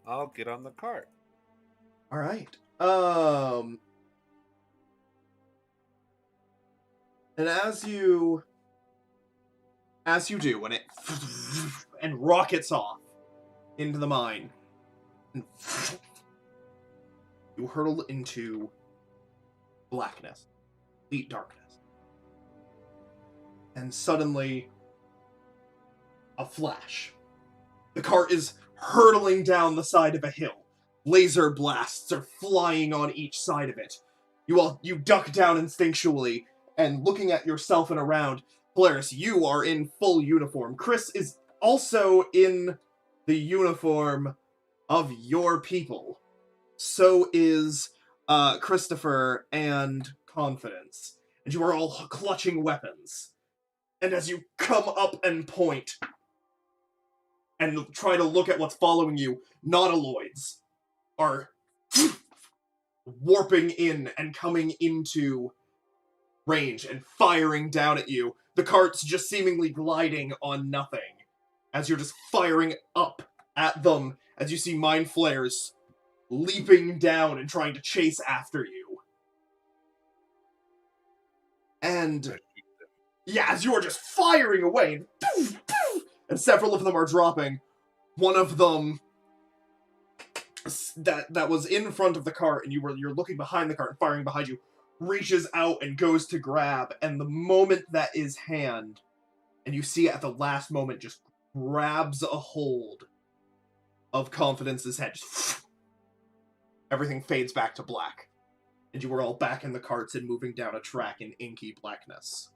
I'll get on the cart. All right. And as you do, when it and rockets off into the mine, and you hurtle into blackness, complete darkness. And suddenly, a flash. The cart is hurtling down the side of a hill. Laser blasts are flying on each side of it. You duck down instinctually, and looking at yourself and around. Polaris, you are in full uniform. Kris is also in the uniform of your people. So is Christopher and Confidence. And you are all clutching weapons. And as you come up and point and try to look at what's following you, nautiloids are warping in and coming into range and firing down at you. The cart's just seemingly gliding on nothing as you're just firing up at them as you see mind flares leaping down and trying to chase after you. And yeah, as you are just firing away, and several of them are dropping. One of them that was in front of the cart, and you're looking behind the cart and firing behind you, reaches out and goes to grab, and the moment that is hand, and you see it at the last moment, just grabs a hold of Confidence's head. Just, everything fades back to black, and you are all back in the carts and moving down a track in inky blackness.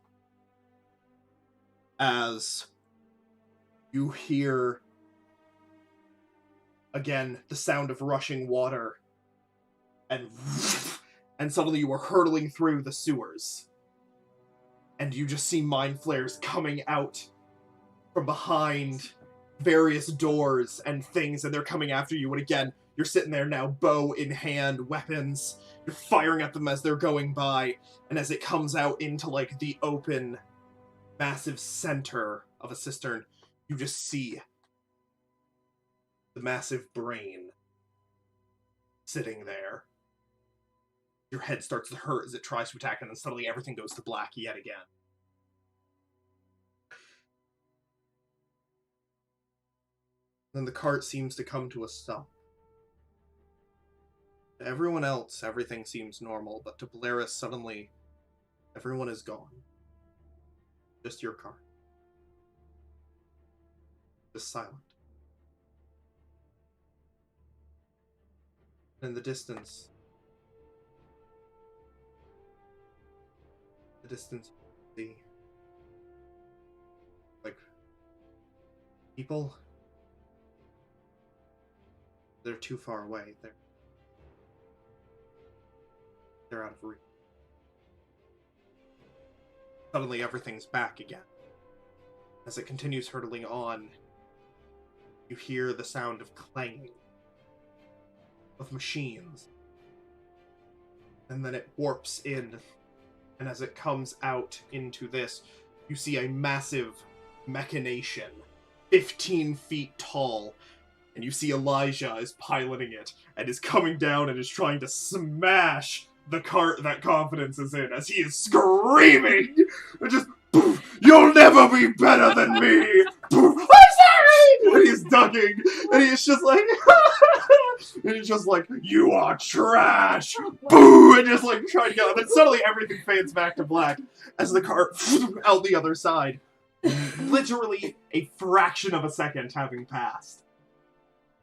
As you hear, again, the sound of rushing water, and suddenly you are hurtling through the sewers. And you just see mind flares coming out from behind various doors and things, and they're coming after you. And again, you're sitting there now, bow in hand, weapons. You're firing at them as they're going by, and as it comes out into, like, the open, massive center of a cistern, you just see the massive brain sitting there. Your head starts to hurt as it tries to attack, and then suddenly everything goes to black yet again. Then the cart seems to come to a stop. To everyone else, everything seems normal, but to Polaris, suddenly, everyone is gone. Just your cart. Just silent. In the distance, see, like, people. They're too far away. They're out of reach. Suddenly everything's back again. As it continues hurtling on, you hear the sound of clanging of machines. And then it warps in, and as it comes out into this, you see a massive machination, 15 feet tall, and you see Elijah is piloting it, and is coming down and is trying to smash the cart that Confidence is in, as he is screaming! And just, poof, you'll never be better than me! Poof, I'm sorry! And he's ducking, and he's just like, and he's just like, you are trash! Boo! And just like trying to go, and then suddenly everything fades back to black, as the cart out the other side. Literally a fraction of a second having passed,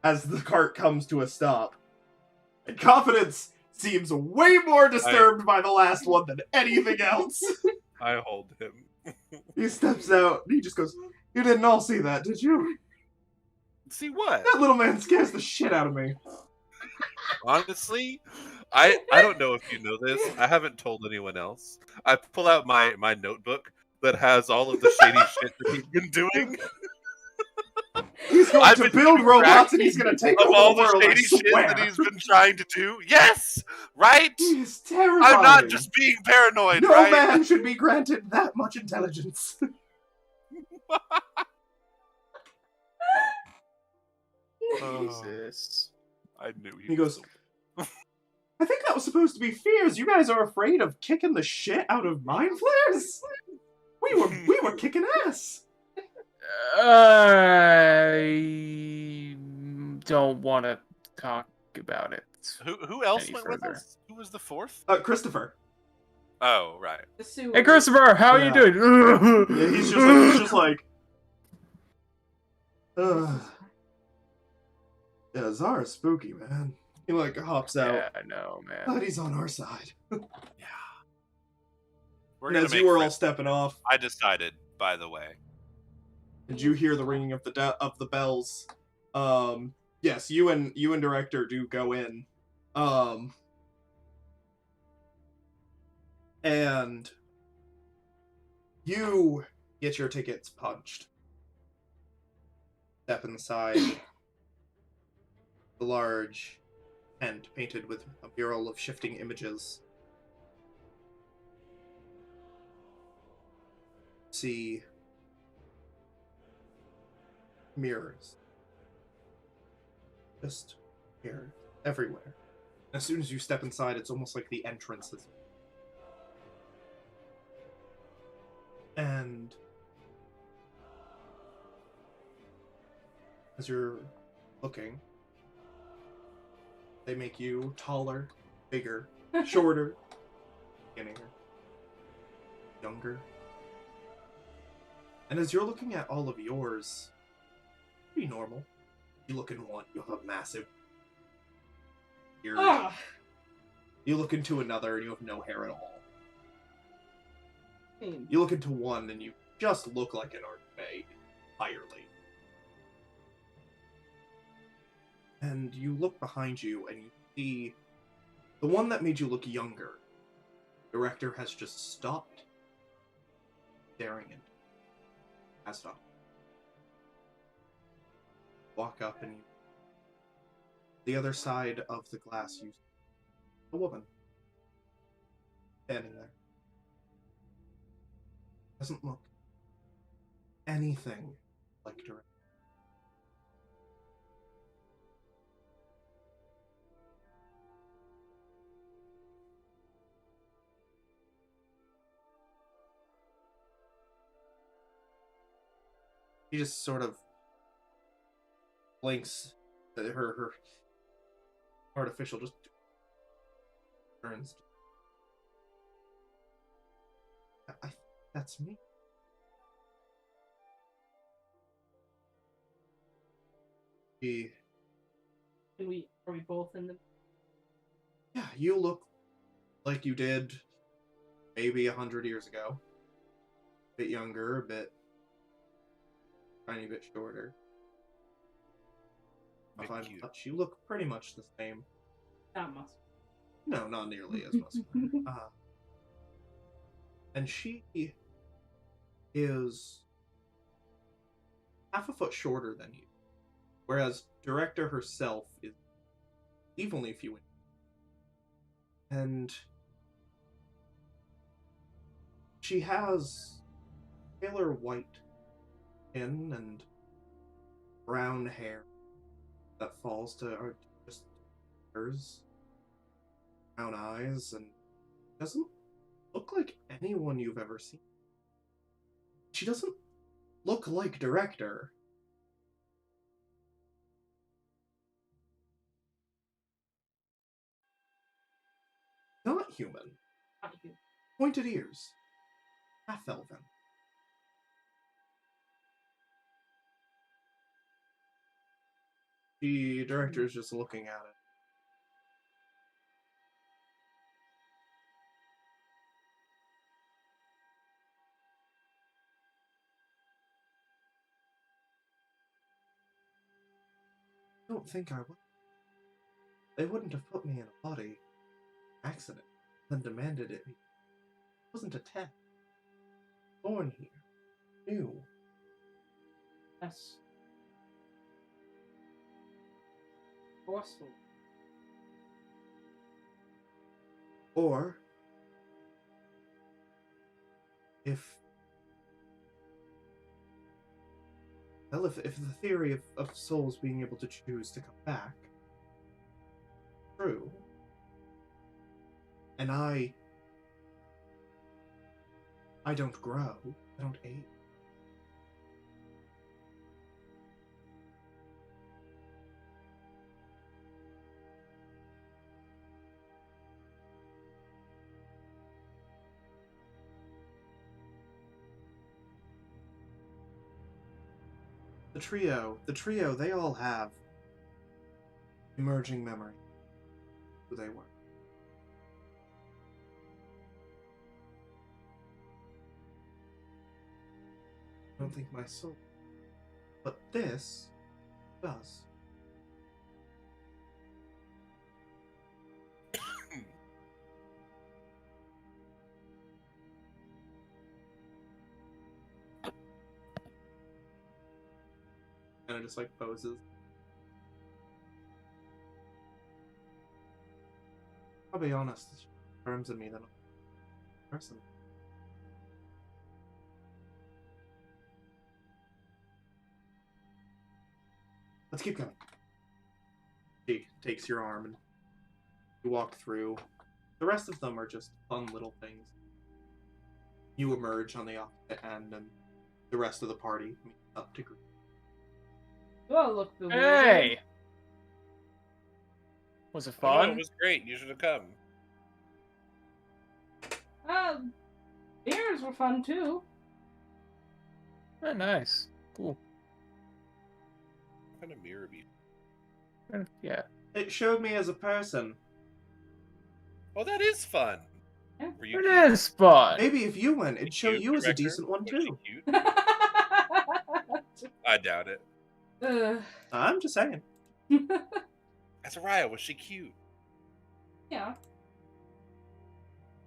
as the cart comes to a stop. And Confidence seems way more disturbed by the last one than anything else. I hold him. He steps out, and he just goes, you didn't all see that, did you? See what? That little man scares the shit out of me. Honestly, I don't know if you know this. I haven't told anyone else. I pull out my notebook that has all of the shady shit that he's been doing. He's going to build robots and he's going to take over all the world, shady shit that he's been trying to do. Yes! Right? He's terrifying. I'm not just being paranoid, no right? man should be granted that much intelligence. Jesus. I knew he goes, I think that was supposed to be fears. You guys are afraid of kicking the shit out of mind flares? We were kicking ass. I don't want to talk about it. Who else went with us? Who was the fourth? Christopher. Oh, right. Hey, Christopher, how are you doing? Yeah, he's just like, yeah, Zara's spooky, man. He like hops out. Yeah, I know, man. But he's on our side. Yeah. We're And gonna as make you were all friends. stepping off, I decided, by the way. did you hear the ringing of the bells? Yes, you and Director do go in. And you get your tickets punched. Step inside the large tent painted with a mural of shifting images. See mirrors. Just here, everywhere. As soon as you step inside, it's almost like the entrance is. And as you're looking, they make you taller, bigger, shorter, skinnier, younger. And as you're looking at all of yours, pretty normal. You look in one, you have a massive beard. Ah! You look into another and you have no hair at all. Pain. You look into one and you just look like an archfey entirely. And you look behind you and you see the one that made you look younger. Director has just stopped staring at you. Has stopped. Walk up and you, the other side of the glass, you see a woman standing there. Doesn't look anything like Director. She just sort of blinks. Her artificial just turns. That's me. Are we both in the... Yeah, you look like you did maybe 100 years ago. A bit younger, a bit tiny bit shorter. If I touch, you look pretty much the same. Not muscle. No, not nearly as muscular. And she is half a foot shorter than you, whereas Director herself is evenly a few inches. And she has paler white skin and brown hair that falls to just hers, brown eyes, and doesn't look like anyone you've ever seen. She doesn't look like Director. Not human. Not you. Pointed ears. Half-elven. The Director is just looking at it. I don't think I would. They wouldn't have put me in a body accident, then demanded it. It wasn't a test. Born here. New. That's forceful. Or if the theory of souls being able to choose to come back true, and I don't grow, I don't age. The trio, they all have emerging memory of who they were. I don't think my soul. But this does. And it just like poses. I'll be honest, it's firms in me than a person. Let's keep going. She takes your arm and you walk through. The rest of them are just fun little things. You emerge on the opposite end and the rest of the party meet up to group. Oh, look, the Hey! Was it Oh, no, fun? it was great. You should have come. Beers were fun too. Oh, nice. Cool. What kind of mirror be? Yeah. It showed me as a person. Oh, that is fun. Yeah. Were you It is fun. Maybe if you went, it'd show cute, you as a director? decent one Was she too. cute? I doubt it. I'm just saying. Azariah, was she cute? Yeah.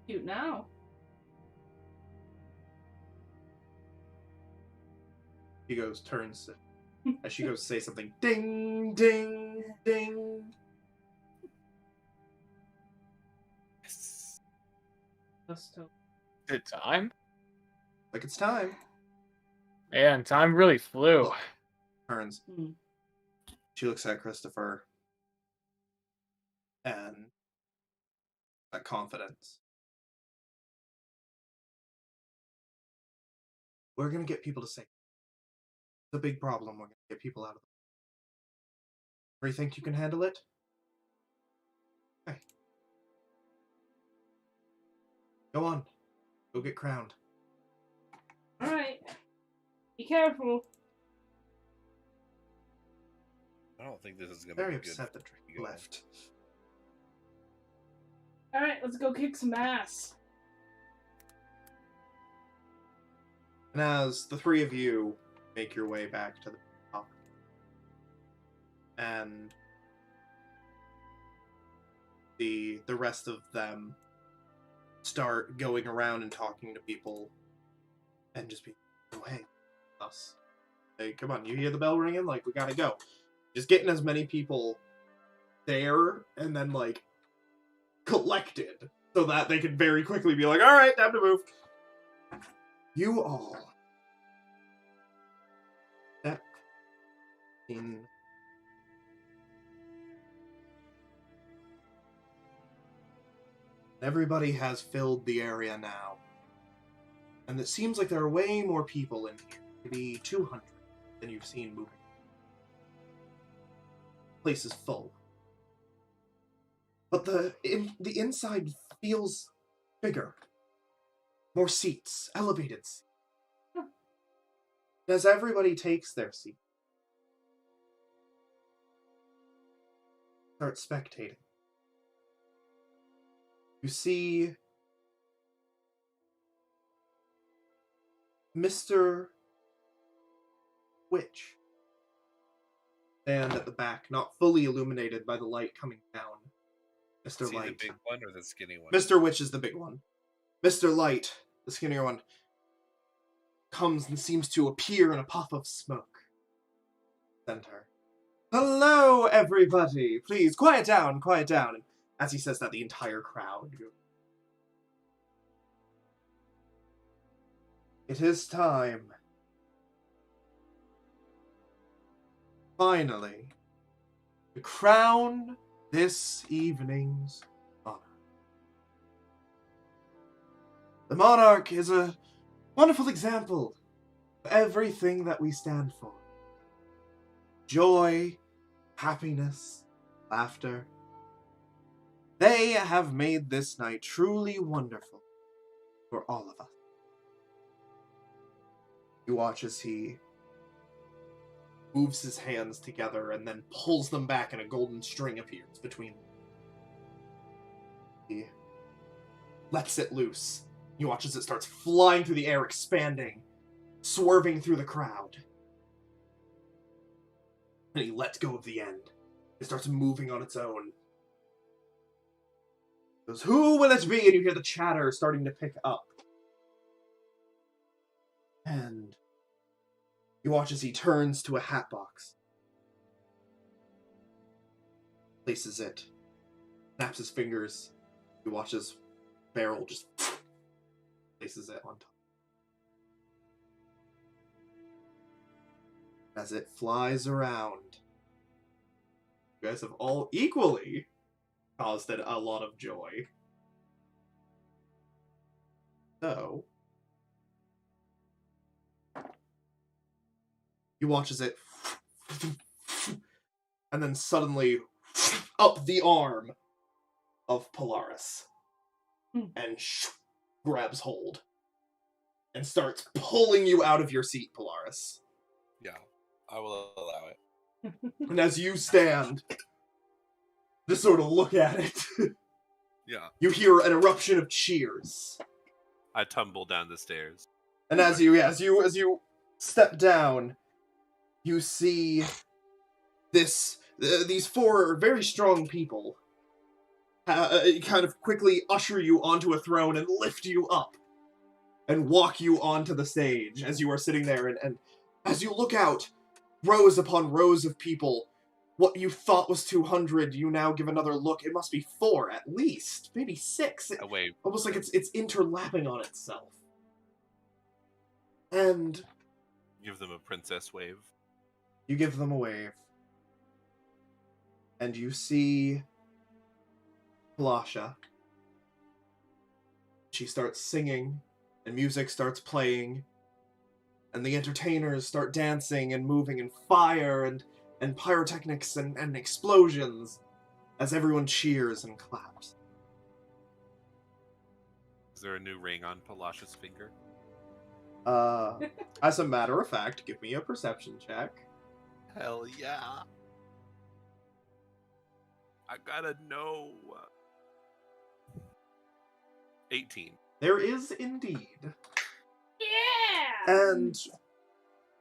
Cute now. He goes, turns as she goes to say something. Ding, ding, ding. Yes. Good time? Like it's time. Man, time really flew. Turns. Mm. She looks at Christopher. And that confidence. We're gonna get people to say. It's a big problem. We're gonna get people out of it. You think you can handle it? Okay. Go on. Go get crowned. Alright. Be careful. I don't think this is going to Very be good. upset that Draco left. Alright, let's go kick some ass. And as the three of you make your way back to the top, and the rest of them start going around and talking to people, and just be, oh hey, us. Hey, come on, you hear the bell ringing? Like, we gotta go. Just getting as many people there, and then, like, collected, so that they could very quickly be like, alright, time to move. You all step in. Everybody has filled the area now. And it seems like there are way more people in here. Maybe 200 than you've seen moving. The place is full. But the inside feels bigger. More seats, elevated seats. As everybody takes their seat, start spectating. You see Mr. Witch stand at the back, not fully illuminated by the light coming down. Mr. Is he Light. the big one or the skinny one? Mr. Witch is the big one. Mr. Light, the skinnier one, comes and seems to appear in a puff of smoke. Center. Hello, everybody! Please, quiet down, quiet down. And as he says that, the entire crowd goes. It is time. Finally, to crown this evening's honor. The monarch is a wonderful example of everything that we stand for. Joy, happiness, laughter. They have made this night truly wonderful for all of us. You watch as he moves his hands together and then pulls them back and a golden string appears between them. He lets it loose. You watch as it starts flying through the air, expanding. swerving through the crowd. And he lets go of the end. It starts moving on its own. He goes, who will it be? And you hear the chatter starting to pick up. And you watch as he turns to a hat box. Places it. Snaps his fingers. He watches barrel just places it on top. As it flies around, you guys have all equally caused it a lot of joy. So, you watch as it and then suddenly up the arm of Polaris and grabs hold and starts pulling you out of your seat, Polaris. Yeah, I will allow it. And as you stand, just sort of look at it, Yeah. you hear an eruption of cheers. I tumble down the stairs. And as you step down, you see these four very strong people kind of quickly usher you onto a throne and lift you up and walk you onto the stage as you are sitting there. And as you look out, rows upon rows of people, what you thought was 200, you now give another look. It must be 4 at least, maybe 6. Wait. Almost like it's interlapping on itself. And Give them a princess wave. you give them a wave. And you see Palasha. She starts singing, and music starts playing, and the entertainers start dancing and moving, and fire and pyrotechnics and explosions as everyone cheers and claps. Is there a new ring on Palasha's finger? As a matter of fact, give me a perception check. Hell yeah. I gotta know. 18. There is indeed. Yeah! And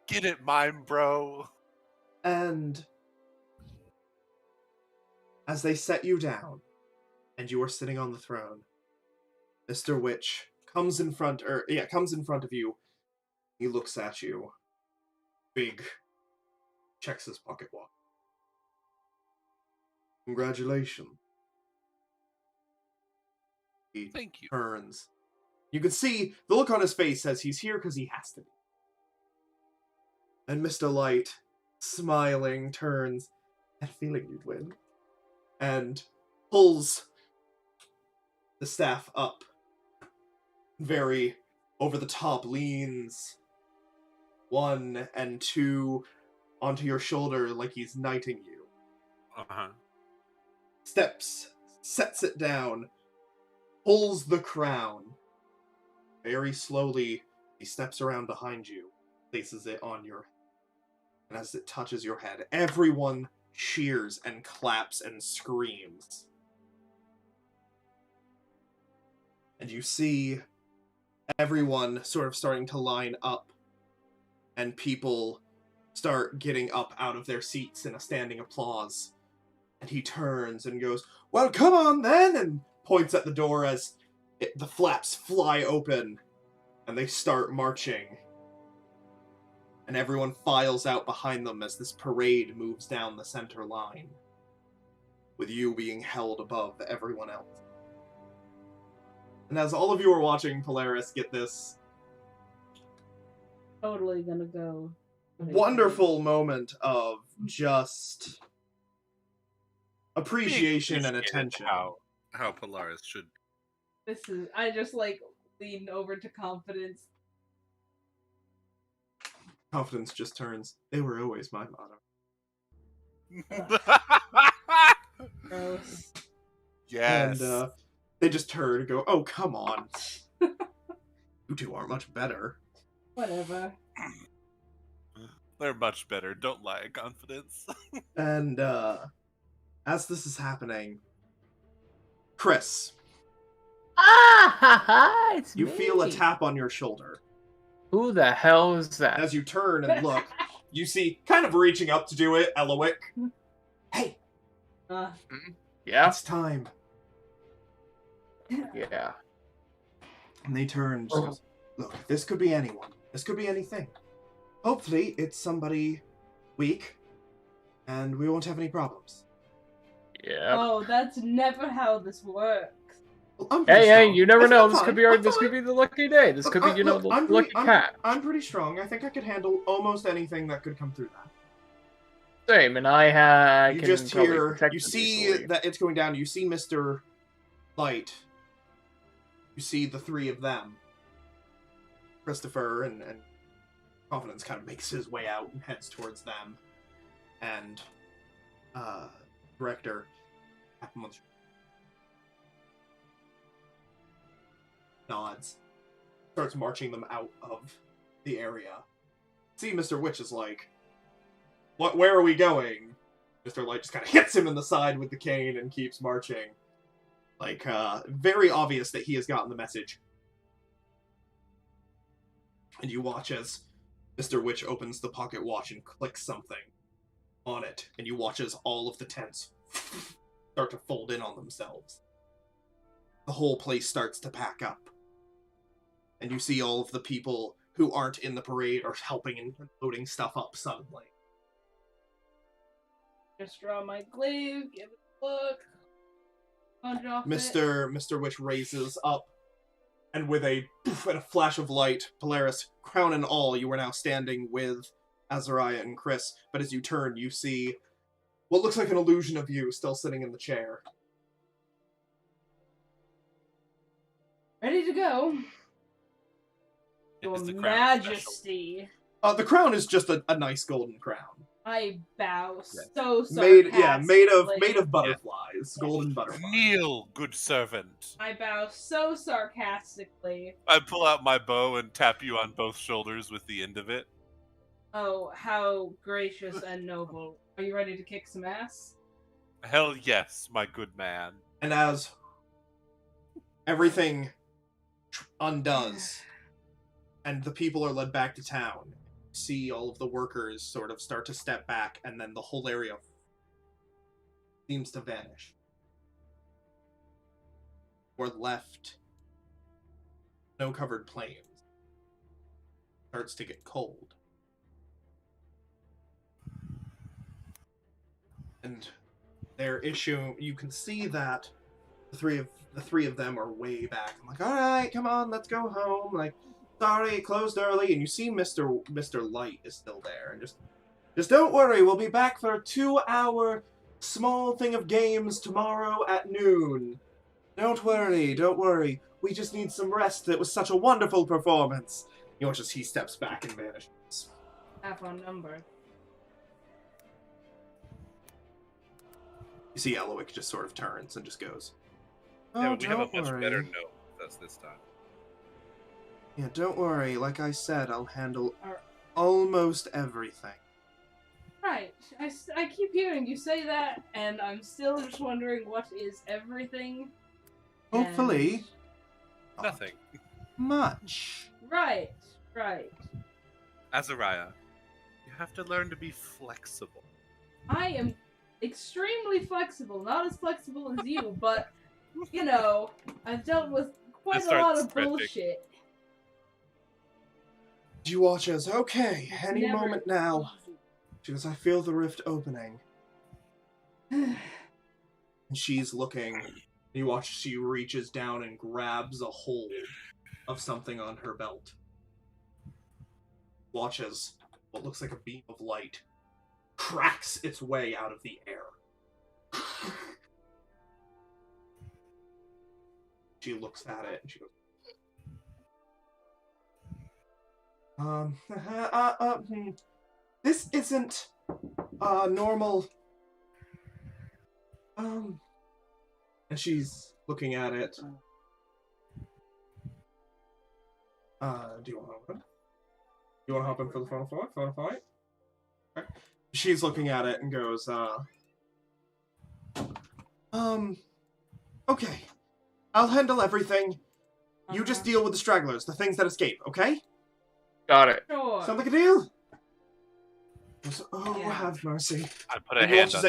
Get it, mime, bro. as they set you down, and you are sitting on the throne, Mr. Witch comes in front of you. He looks at you. Big. Checks his pocket watch. Congratulations. He Thank you. turns. You can see the look on his face says he's here because he has to be. And Mr. Light, smiling, turns, and feeling you'd win, and pulls the staff up. Very over the top, leans 1 and 2 onto your shoulder like he's knighting you. Uh-huh. Steps, sets it down, pulls the crown. Very slowly, he steps around behind you, places it on your head. And as it touches your head, everyone cheers and claps and screams. And you see everyone sort of starting to line up, and people start getting up out of their seats in a standing applause. And he turns and goes, "Well, come on then!" and points at the door as the flaps fly open, and they start marching. And everyone files out behind them as this parade moves down the center line, with you being held above everyone else. And as all of you are watching Polaris get this Totally gonna go. wonderful moment of just appreciation and attention. How Polaris should. I just lean over to Confidence. Confidence just turns. They were always my motto. Gross. Yes. And they just turn and go, "Oh, come on. You two aren't much better." Whatever. They're much better. Don't lie, Confidence. And as this is happening, Kris, Ah, it's you me. feel a tap on your shoulder. Who the hell is that? As you turn and look, you see, kind of reaching up to do it, Elowick. Hey! Yeah? It's time. Yeah. And they turn and just goes, look, this could be anyone. This could be anything. Hopefully, it's somebody weak, and we won't have any problems. Yeah. Oh, that's never how this works. Well, hey, you never know. This fine. could be this could be the lucky day. This could be, the lucky cat. I'm pretty strong. I think I could handle almost anything that could come through that. Same, and I You can just probably hear, protect you them see easily. that it's going down. You see Mr. Light. You see the three of them. Christopher and Confidence kind of makes his way out and heads towards them. And Director nods. Starts marching them out of the area. See, Mr. Witch is like, where are we going? Mr. Light just kind of hits him in the side with the cane and keeps marching. Like, very obvious that he has gotten the message. And you watch as Mr. Witch opens the pocket watch and clicks something on it. And you watch as all of the tents start to fold in on themselves. The whole place starts to pack up. And you see all of the people who aren't in the parade are helping and loading stuff up suddenly. Just draw my glaive, give it a look. Mr. Witch raises up, and with a poof and a flash of light, Polaris, crown and all, you are now standing with Azariah and Kris. But as you turn, you see what looks like an illusion of you still sitting in the chair. Ready to go. Your Majesty. The crown is just a nice golden crown. I bow so sarcastically. Made of butterflies, golden butterflies. Kneel, good servant. I bow so sarcastically. I pull out my bow and tap you on both shoulders with the end of it. Oh, how gracious and noble. Are you ready to kick some ass? Hell yes, my good man. And as everything undoes, and the people are led back to town, see all of the workers sort of start to step back, and then the whole area seems to vanish. We're left snow-covered plains. Starts to get cold. And their issue, you can see that the three of them are way back. I'm like, all right, come on, let's go home. Like, sorry, it closed early. And you see Mr. Light is still there. And just don't worry, we'll be back for a 2-hour small thing of games tomorrow at noon. Don't worry. We just need some rest. It was such a wonderful performance. You watch as he steps back and vanishes. Half on number. You see Elowick just sort of turns and just goes, oh, Yeah, but we have a don't much worry. better note with us this time. Yeah, don't worry. Like I said, I'll handle almost everything. Right. I keep hearing you say that, and I'm still just wondering what is everything. Hopefully. Nothing. Much. Right. Azariah, you have to learn to be flexible. I am extremely flexible. Not as flexible as you, but, you know, I've dealt with quite a lot of bullshit. You watch as, okay, any Never moment now. easy. She goes, I feel the rift opening. And she's looking. You watch she reaches down and grabs a hold of something on her belt. Watch as what looks like a beam of light cracks its way out of the air. She looks at it and she goes, this isn't normal. And she's looking at it. Do you want to hop in? You want to hop in for the final fight? Final fight? Okay. She's looking at it and goes, okay. I'll handle everything. You just deal with the stragglers, the things that escape, okay? Got it. Sure. Sound like a deal? Oh, Yeah. have mercy. I put a hand on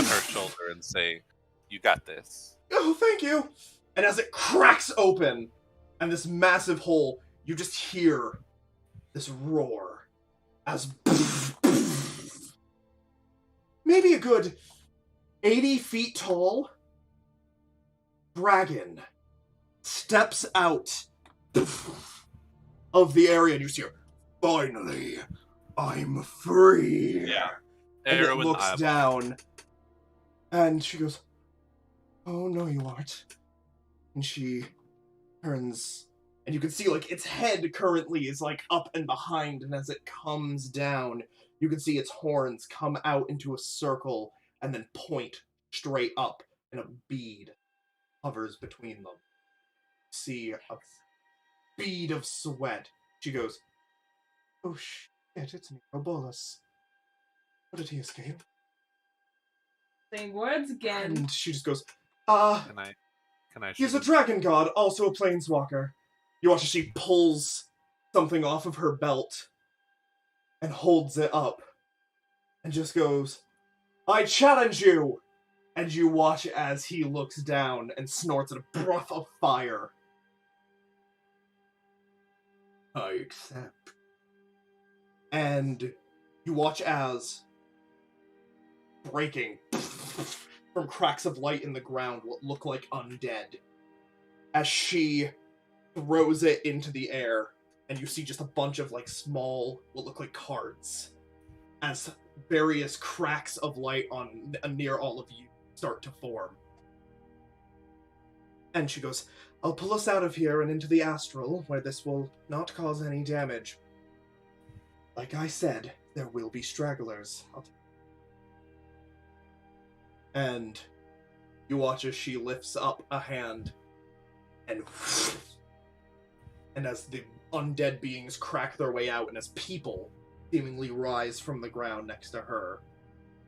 her shoulder and say, "You got this." Oh, thank you. And as it cracks open, and this massive hole, you just hear this roar as maybe a good 80 feet tall dragon steps out of the area, and you see her. Finally, I'm free. Yeah. And it Everyone's looks eyeball. down, and she goes, "Oh, no, you aren't." And she turns, and you can see, like, its head currently is, like, up and behind, and as it comes down, you can see its horns come out into a circle and then point straight up, and a bead hovers between them. See a bead of sweat. She goes, "Oh, shit, it's Necrobolus. How did he escape?" Saying words again. And she just goes, Can I he's a shoot him? dragon god, also a planeswalker. You watch as she pulls something off of her belt and holds it up and just goes, "I challenge you!" And you watch as he looks down and snorts a breath of fire. "I accept." And you watch as, breaking from cracks of light in the ground, what look like undead, as she throws it into the air, and you see just a bunch of, like, small, what look like cards, as various cracks of light on near all of you start to form. And she goes, "I'll pull us out of here and into the astral, where this will not cause any damage. Like I said, there will be stragglers." And you watch as she lifts up a hand, and as the undead beings crack their way out, and as people seemingly rise from the ground next to her,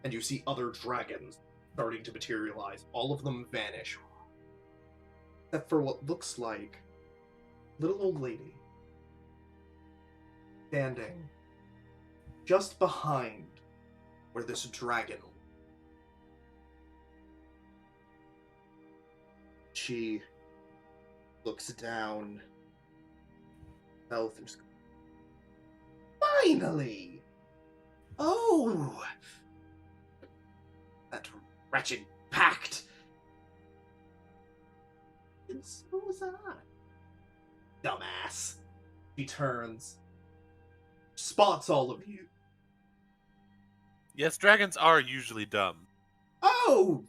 and you see other dragons starting to materialize, all of them vanish. Except for what looks like a little old lady standing just behind where this dragon. She looks down, and just goes, "Finally! Oh! That wretched pact! And so was I. Dumbass." She turns, spots all of you. Yes, dragons are usually dumb. "Oh,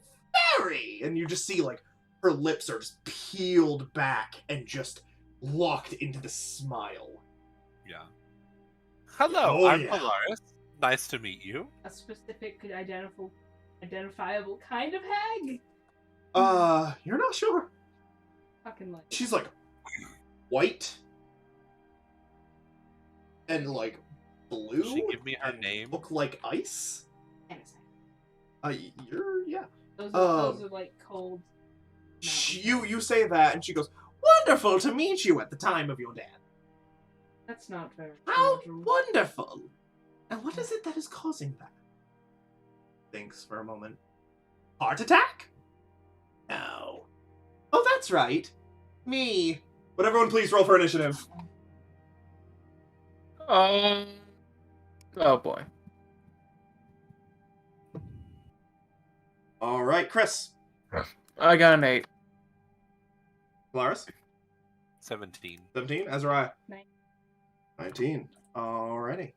very!" And you just see, like, her lips are just peeled back and just locked into the smile. Yeah. Hello, Oh, I'm yeah. Polaris. Nice to meet you. A specific, identifiable kind of hag? You're not sure? Fucking like. She's, like, white and, like, blue. She give me her and name? look like ice. Innocent. Yeah. Those are like cold. You say that, and she goes, "Wonderful to meet you at the time of your death." That's not very "How cordial. wonderful! And what is it that is causing that?" Thinks for a moment. "Heart attack? No. Oh, that's right. Me." Would everyone please roll for initiative? Oh boy. All right, Kris. I got an 8. Polaris? 17. 17. Azariah? 19. Alrighty.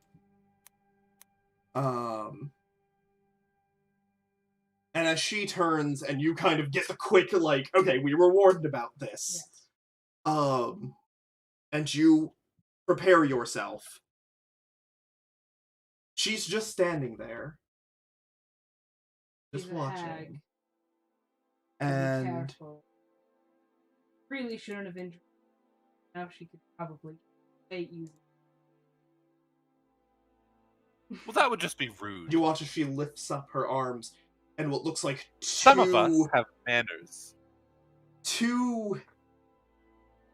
And as she turns, and you kind of get the quick, like, okay, we were warned about this. Yes. And you prepare yourself. She's just standing there. Just She's a watching. hag. And Be careful. Really shouldn't have injured her. Now she could probably bait you. Well, that would just be rude. you watch as she lifts up her arms, and what looks like Some of us have manners. two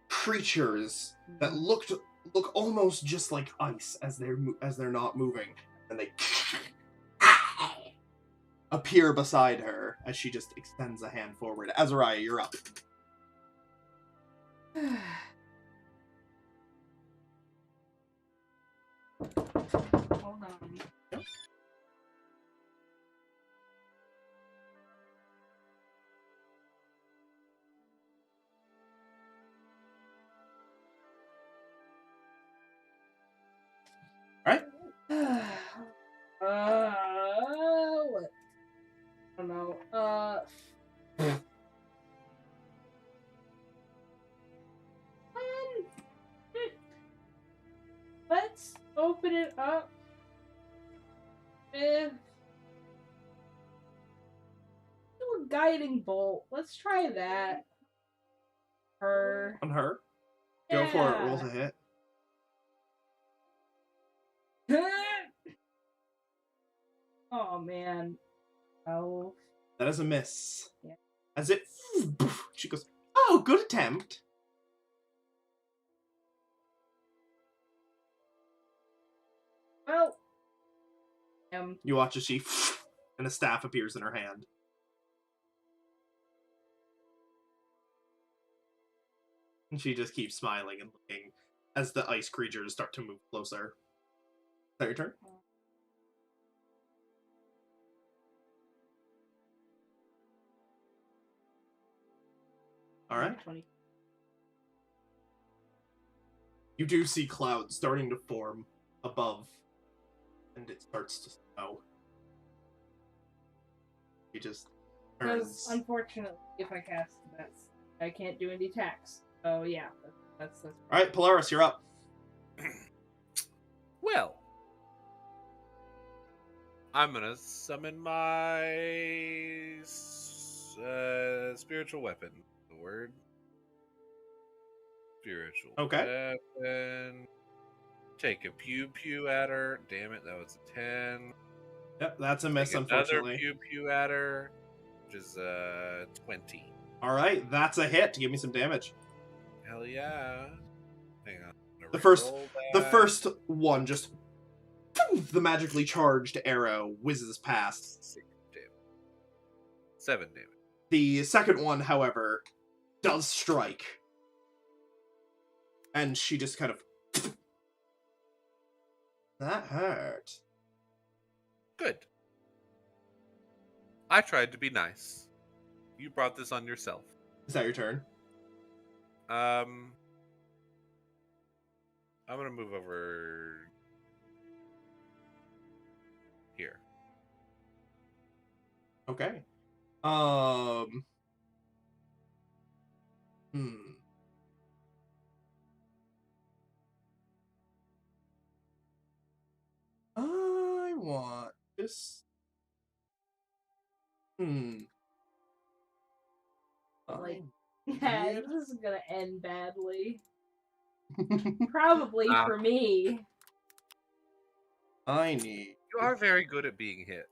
creatures that looked look almost just like ice as they're not moving, and they appear beside her as she just extends a hand forward. Azariah, you're up. Hold on. Yep. Alright. What? I don't know. Let's open it up with do a guiding bolt. Let's try that. Her. On her. Go for it. Roll to hit. Oh man. Oh. That is a miss. Yeah. As it... She goes, oh, good attempt. Well. You watch as she... and a staff appears in her hand. And she just keeps smiling and looking as the ice creatures start to move closer. Is that your turn? Alright. You do see clouds starting to form above, and it starts to snow. He just turns. Because unfortunately, if I cast that, I can't do any attacks. So yeah, that's. Alright, Polaris, you're up. Well, I'm gonna summon my spiritual weapon. The word spiritual weapon. Take a pew pew at her. Damn it, that was a 10. Yep, that's a miss, Take unfortunately. Another pew pew at her, which is 20. Alright, that's a hit. Give me some damage. Hell yeah. Hang on. The first one just the magically charged arrow whizzes past. 6 damage. 7 damage. The second one, however, does strike. And she just kind of that hurt. Good. I tried to be nice. You brought this on yourself. Is that your turn? I'm gonna move over here. Okay. I want this. Like, yeah, this is gonna end badly. Probably for me. I need. You are very good at being hit.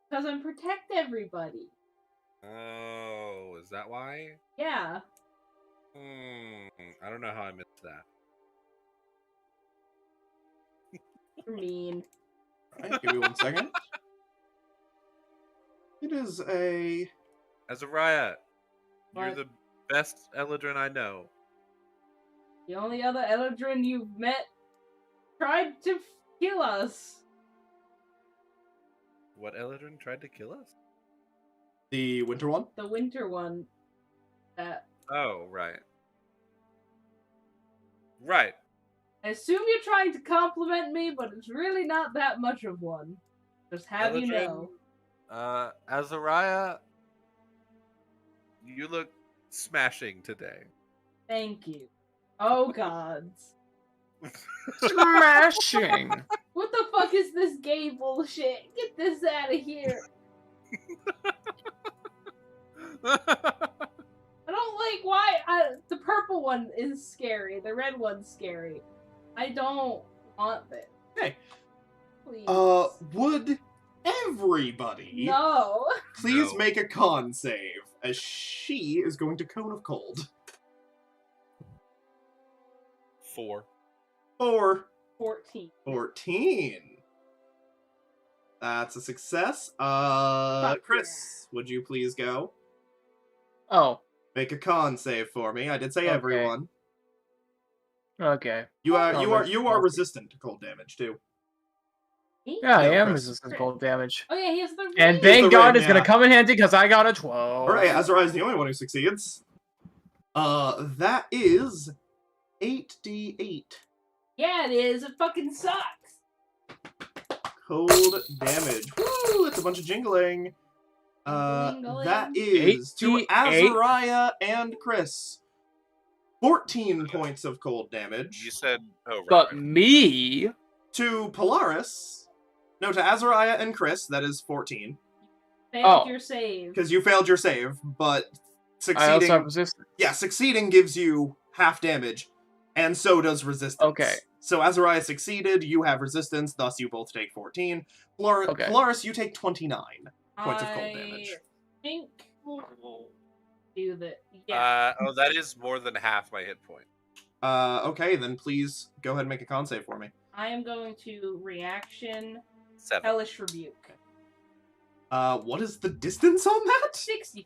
Because I'm protect everybody. Oh, is that why? Yeah. I don't know how I missed that. You're mean. Alright, give me 1 second. It is a... Azariah, What? you're the best Eladrin I know. The only other Eladrin you've met tried to kill us. What Eladrin tried to kill us? The winter one? The winter one. That Oh, right. Right. I assume you're trying to compliment me, but it's really not that much of one. Just have you know. Azariah, you look smashing today. Thank you. Oh gods. Smashing! What the fuck is this gay bullshit? Get this out of here. I don't like why the purple one is scary. The red one's scary. I don't want it. Hey. Please. Would everybody No. please No. make a con save, as she is going to Cone of Cold. 4. 4. 14. 14. That's a success. Kris, would you please go? Oh, Make a con save for me. I did say Okay. everyone. okay. You are Oh, resistant to cold damage too. Yeah, I No, am Kris. resistant to cold damage. Oh yeah, he has the ring. And the thank God ring, it's gonna yeah. come in handy because I got a 12. Alright, Azariah is the only one who succeeds. That is 8d8 Yeah, it is. It fucking sucks. cold damage. Woo! It's a bunch of jingling. Jingling. That is to 88. Azariah and Kris. 14 points of cold damage. You said, oh, right. But right. me... To Polaris. No, to Azariah and Kris, that is 14. Failed your save. Because you failed your save, but I also have succeeding. resistance. Yeah, succeeding gives you half damage, and so does resistance. Okay. So Azariah succeeded, you have resistance, thus you both take 14. Okay. Polaris, you take 29 points of cold damage. I think we'll do that. Yeah. Oh, that is more than half my hit point. Okay, then please go ahead and make a con save for me. I am going to reaction 7. Hellish Rebuke. What is the distance on that? 60.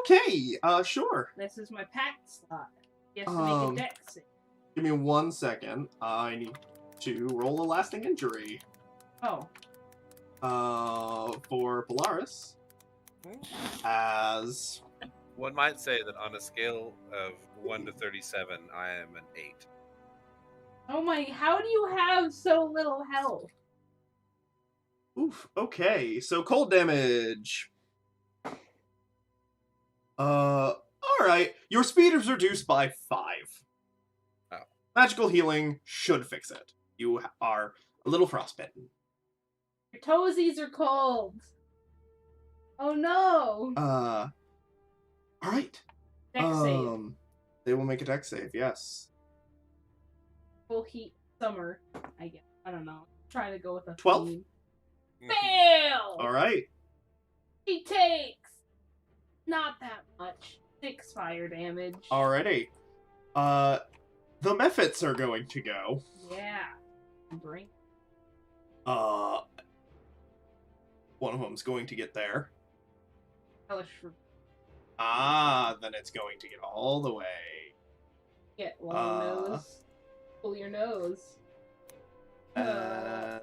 Okay, sure. This is my pact slot. You have to make a dex save. Give me 1 second. I need to roll a lasting injury. Oh. For Polaris. As... One might say that on a scale of 1 to 37, I am an 8. Oh my, how do you have so little health? Oof, okay, so cold damage. Alright. Your speed is reduced by 5. Oh. Magical healing should fix it. You are a little frostbitten. Your toesies are cold. Oh no. Alright. Dex save. They will make a dex save, yes. Full heat summer, I guess. I don't know. Trying to go with a 12? theme. Fail! Alright. He takes not that much. 6 fire damage. Alrighty. The Mephits are going to go. Yeah. Bring. One of them's going to get there. Hellish. Then it's going to get all the way. Get long nose. Pull your nose. And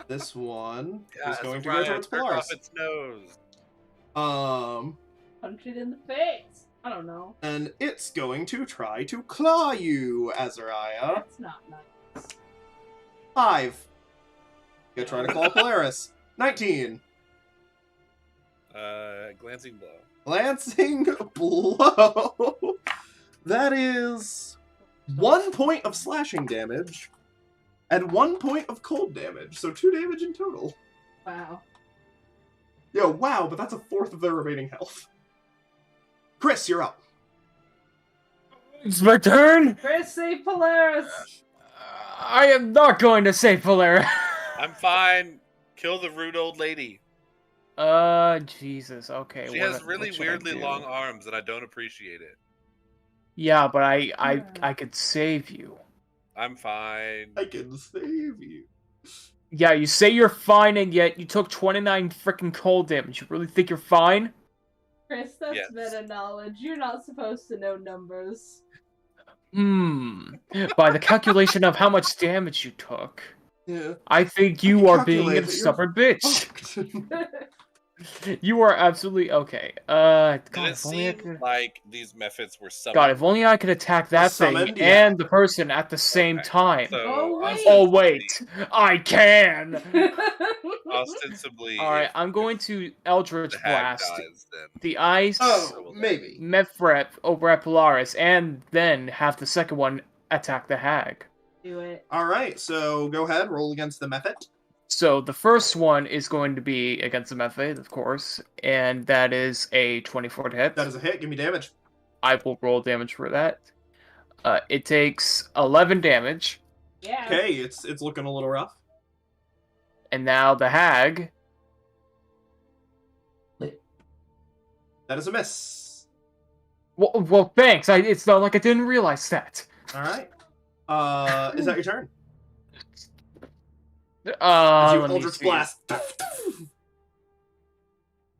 this one Yeah, is going to Azariah, go towards jerk Polaris. off its nose. Punch it in the face. I don't know. And it's going to try to claw you, Azariah. That's not nice. 5. Gonna try to claw Polaris. 19. Glancing blow. Glancing blow. That is 1 point of slashing damage and 1 point of cold damage. So 2 damage in total. Wow. Yo, wow, but that's a fourth of their remaining health. Kris, you're up. It's my turn? Kris, save Polaris! I am not going to say Polaris. I'm fine. Kill the rude old lady. Jesus, okay. She has really weirdly long arms, and I don't appreciate it. Yeah, but I could save you. I'm fine. I can save you. Yeah, you say you're fine, and yet you took 29 freaking cold damage. You really think you're fine? Kris, that's Yes. meta knowledge. You're not supposed to know numbers. By the calculation of how much damage you took, Yeah. I think you are being calculate a that you're stubborn bitch. fucked. You are absolutely okay. God, Did it if only I seem could... like these Mephits were summoned? God, if only I could attack that thing Summoned, yeah. and the person at the same Okay. time. So, Oh, wait. I can! ostensibly, Alright, if- I'm going if to Eldritch the hag Blast dies, then the ice, Oh, maybe. Mephret over at Polaris, and then have the second one attack the hag. Do it. Alright, so go ahead, roll against the Mephit. So the first one is going to be against the Mephit, of course, and that is a 24 to hit. That is a hit, give me damage. I will roll damage for that. It takes 11 damage, Yeah. Okay, it's looking a little rough. and now the hag. That is a miss. Well, thanks. It's not like I didn't realize that. Alright. Is that your turn? As you Eldritch Blast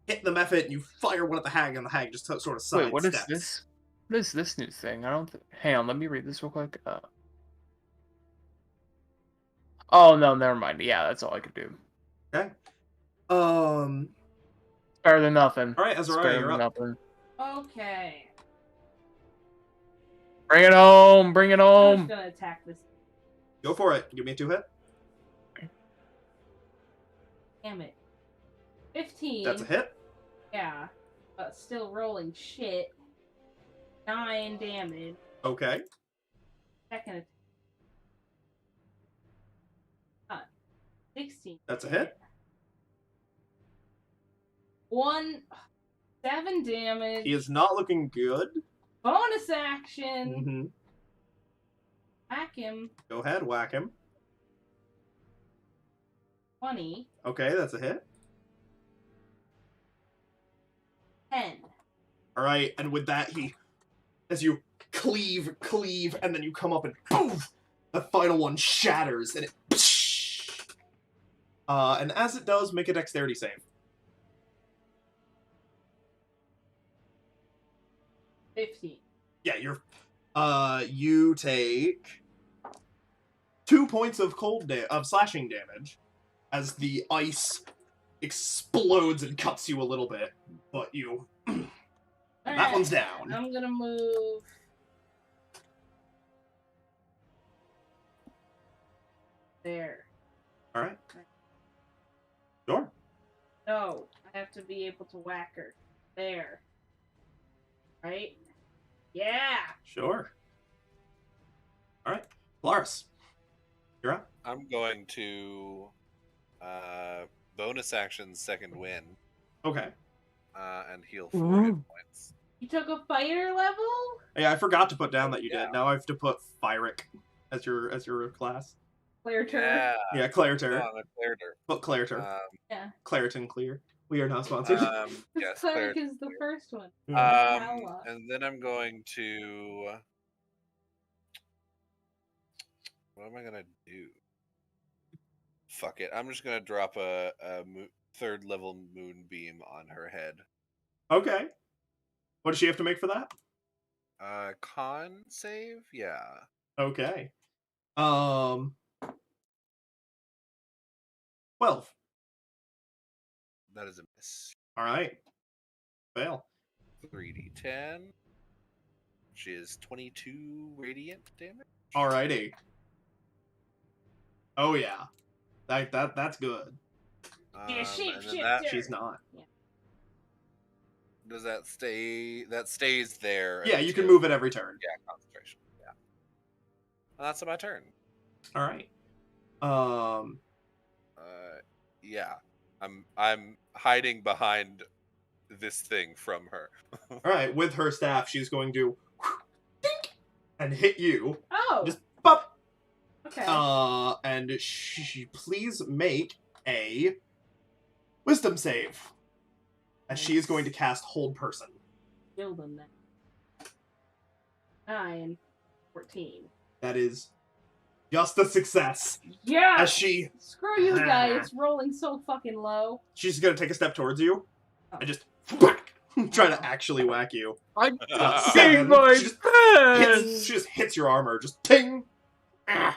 hit the method, and you fire one at the hag, and the hag just sort of sidesteps. Wait, what is this? What is this new thing? I don't. Hang on, let me read this real quick. Oh no, never mind. Yeah, that's all I could do. Okay. Better than nothing. All right, Azariah, you're up. Nothing. Okay. Bring it home! Bring it I'm home! just gonna attack this. Go for it. Give me a 2-hit. Damn it. 15. That's a hit. Yeah. But still rolling shit. 9 damage. Okay. Second attack. 16. That's a hit. 7 damage. He is not looking good. Bonus action. Mm-hmm. Whack him. Go ahead, whack him. 20. Okay, that's a hit. 10. All right, and with that, as you cleave, and then you come up and poof, the final one shatters, and it. And as it does, make a dexterity save. 15. Yeah, you take 2 points of slashing damage as the ice explodes and cuts you a little bit, but you that one's down. I'm gonna move there. All right. Sure. No, I have to be able to whack her. There. Right? Yeah! Sure. All right. Polaris, you're up. I'm going to bonus action second win Okay. and heal 4 hit points. You took a fighter level? Yeah, I forgot to put down that you Yeah. did. Now I have to put Fyric as your class. Claire-ter. Yeah. Yeah, Claire-ter. No, I'm a Claire-ter. Put Claire-ter. Yeah. Claritin Clear. We are not sponsored. Yes, Cleric Claire-ter. is the first one. And then I'm going to. What am I gonna do? Fuck it. I'm just gonna drop a third level moonbeam on her head. Okay. What does she have to make for that? Con save? Yeah. Okay. 12. That is a miss. All right. Fail. 3d10. Which is 22 radiant damage. Alrighty. Oh yeah. That's good. She's not. Yeah. Does that stay? That stays there. Yeah, you can move it every turn. Yeah, concentration. Yeah. Well, that's my turn. All right. Yeah. I'm hiding behind this thing from her. All right. With her staff, she's going to dink, and hit you. Oh. Just pop. Okay. And please make a wisdom save, as she is going to cast Hold Person. Build them then. 9, 14. That is just a success. Yeah. As she, Screw you guys, rolling so fucking low. she's gonna take a step towards you, and just try to actually whack you. I Seven. gave my She just best! She just hits your armor, just ting. This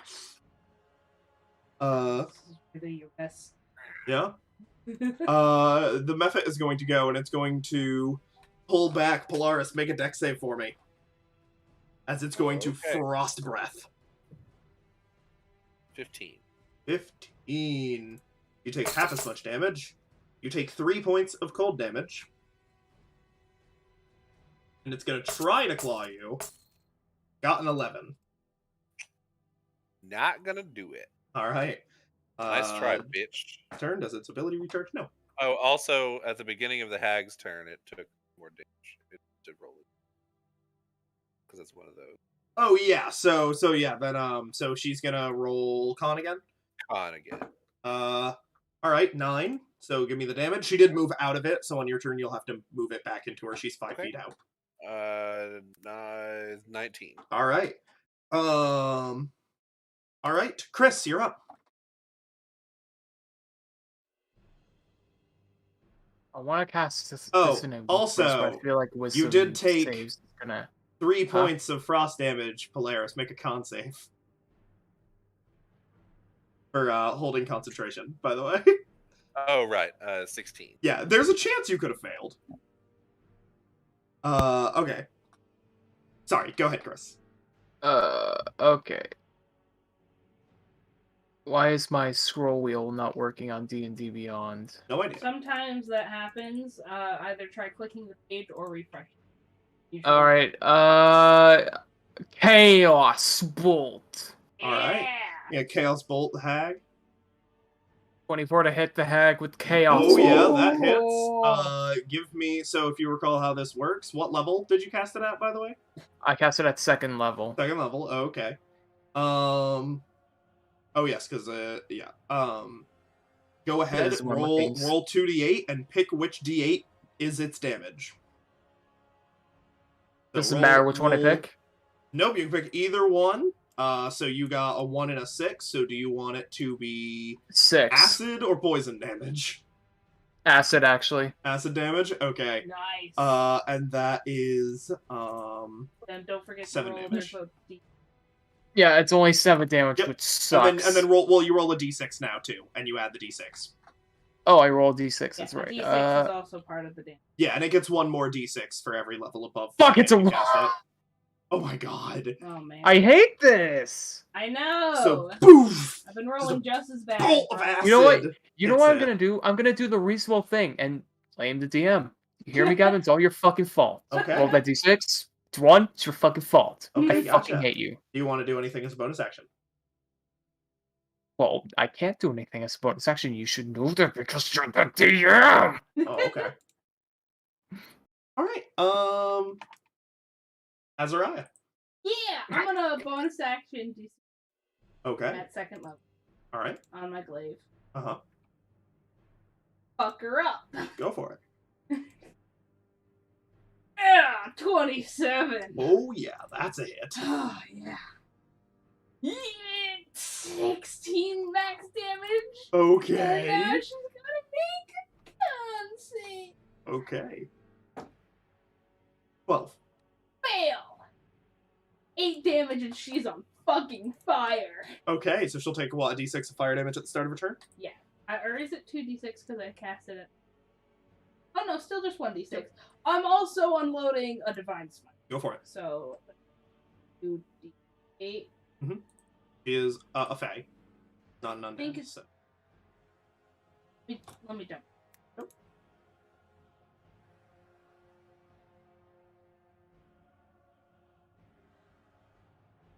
is really your best. Yeah. The method is going to go, and it's going to pull back. Polaris, make a dex save for me, as it's going to Frost Breath. 15. 15. You take half as much damage. You take 3 points of cold damage. And it's going to try to claw you. Got an 11. Not gonna do it. Alright. Nice try, bitch. Turn, does its ability recharge? No. Oh, also, at the beginning of the hag's turn, it took more damage. It did roll it. Because it's one of those. Oh, yeah. So yeah, then, so she's gonna roll con again? Con again. Alright, 9. So give me the damage. She did move out of it, so on your turn you'll have to move it back into her. She's 5 feet out. 19. Alright. All right, Kris, you're up. I want to cast this in a also, first, but I feel like wisdom you did take saves gonna 3 points of frost damage, Polaris. Make a con save. For holding concentration, by the way. Oh, right. 16. Yeah, there's a chance you could have failed. Okay. Sorry, go ahead, Kris. Okay. Why is my scroll wheel not working on D&D Beyond? No idea. Sometimes that happens. Either try clicking the page or refresh. Alright, Chaos Bolt. Alright. Yeah, Chaos Bolt the hag. 24 to hit the hag with Chaos Oh, Bolt. yeah, that hits. Give me... So, if you recall how this works, what level did you cast it at, by the way? I cast it at 2nd level. 2nd level, oh, okay. Oh, yes, because, yeah. Go ahead, roll 2d8, and pick which d8 is its damage. So Doesn't matter which one I pick? Nope, you can pick either one. So you got a 1 and a 6, so do you want it to be 6. Acid or poison damage? Acid, actually. Acid damage? Okay. Nice. And that is, Then don't forget 7 to roll damage. Yeah, it's only 7 damage, Yep. which sucks. And then roll. Well, you roll a d6 now too, and you add the d6. Oh, I rolled d6. Yeah, That's right. D6 is also part of the damage. Yeah, and it gets 1 more d6 for every level above. Fuck, it's a you cast it. Oh my god. Oh man. I hate this. I know. So poof. I've been rolling just as bad. Bolt of acid. You know what? You know It's what I'm gonna do? I'm gonna do the reasonable thing and blame the DM. You hear me, Gavin? It's all your fucking fault. Okay. Roll that d6. It's 1. It's your fucking fault. Okay, I gotcha. fucking hate you. Do you want to do anything as a bonus action? Well, I can't do anything as a bonus action. You should know that because you're the DM. Oh, okay. All right. Azariah. Yeah, I'm gonna bonus action do Okay. at 2nd level All right. on my glaive. Uh-huh. Fuck her up. Go for it. Yeah, 27. Oh yeah, that's a hit. Oh yeah. Yeah, 16 max damage. Okay. And now she's gonna make a con save. Okay. 12. Fail. 8 damage and she's on fucking fire. Okay, so she'll take what, a d6 of fire damage at the start of her turn? Yeah. Or is it 2d6 because I casted it? Oh no, still just 1d6. Yep. I'm also unloading a divine smite. Go for it. So 2d8. Mm-hmm. She is a fae, not an undead. I think it's... So. Let me jump. Nope.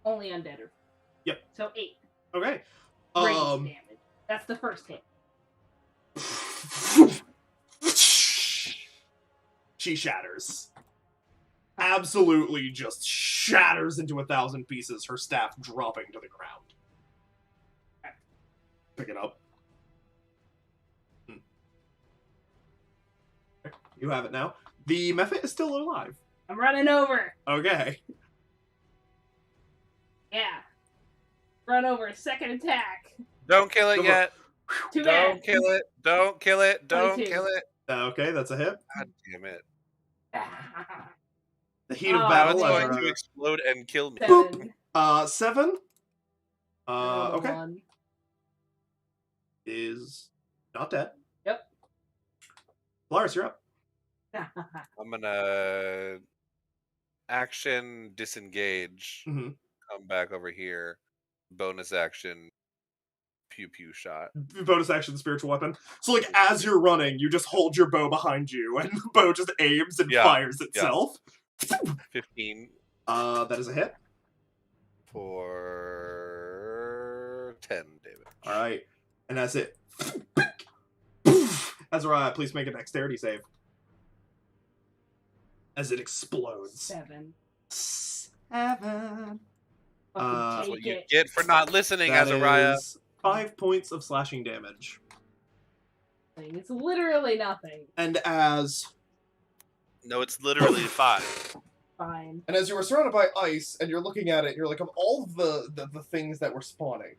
Only undead. Yep. So 8. Okay. Radiant damage. That's the first hit. She shatters. Absolutely just shatters into 1,000 pieces, her staff dropping to the ground. Pick it up. You have it now. The Mephit is still alive. I'm running over. Okay. Yeah. Run over. Second attack. Don't kill it yet. Too bad. Don't kill it. Don't kill it. Don't 22. kill it. Okay, that's a hit. God damn it. The heat of Oh, Now battle. it's going to explode and kill me. 7. 7. Roll Okay. 1. Is not dead. Yep. Polaris, you're up. I'm gonna action disengage. Mhm. Come back over here. Bonus action. Pew pew shot. Bonus action, spiritual weapon. So, like, as you're running, you just hold your bow behind you, and the bow just aims and fires itself. 15. That is a hit. For 10 damage. All right, and that's it. Azariah, please make a dexterity save. As it explodes. 7. 7. That's what you get for not listening, That Azariah. is 5 points of slashing damage. It's literally nothing. And as... No, it's literally 5. fine. And as you were surrounded by ice, and you're looking at it, you're like, of all the things that were spawning,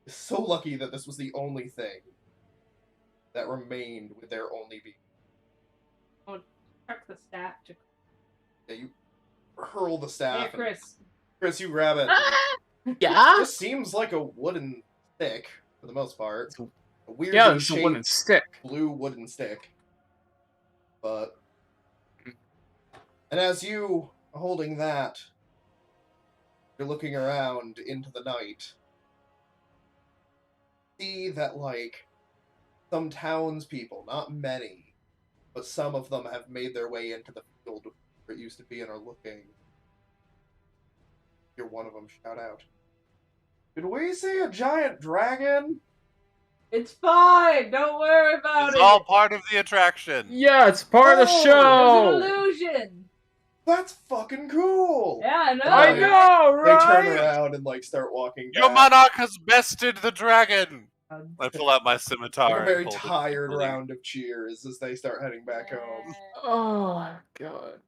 you're so lucky that this was the only thing that remained with their only being. I would chuck the staff to... Yeah, you hurl the staff. Here, Kris. Kris, you grab it. Yeah? It just seems like a wooden stick, for the most part. A weirdly Yeah, it's a shaped wooden stick. blue wooden stick. But... And as you are holding that, you're looking around into the night. See that, like, some townspeople, not many, but some of them have made their way into the field where it used to be and are looking. Hear one of them shout out, "Did we see a giant dragon?" It's fine. Don't worry about it. It's all part of the attraction. Yeah, it's part of the Oh, show! There's an illusion. That's fucking cool! Yeah, I know. I know, They right? turn around and, like, start walking back. Your monarch has bested the dragon. I pull out my scimitar. Like a very and hold it tired quickly. round of cheers as they start heading back home. Oh my god.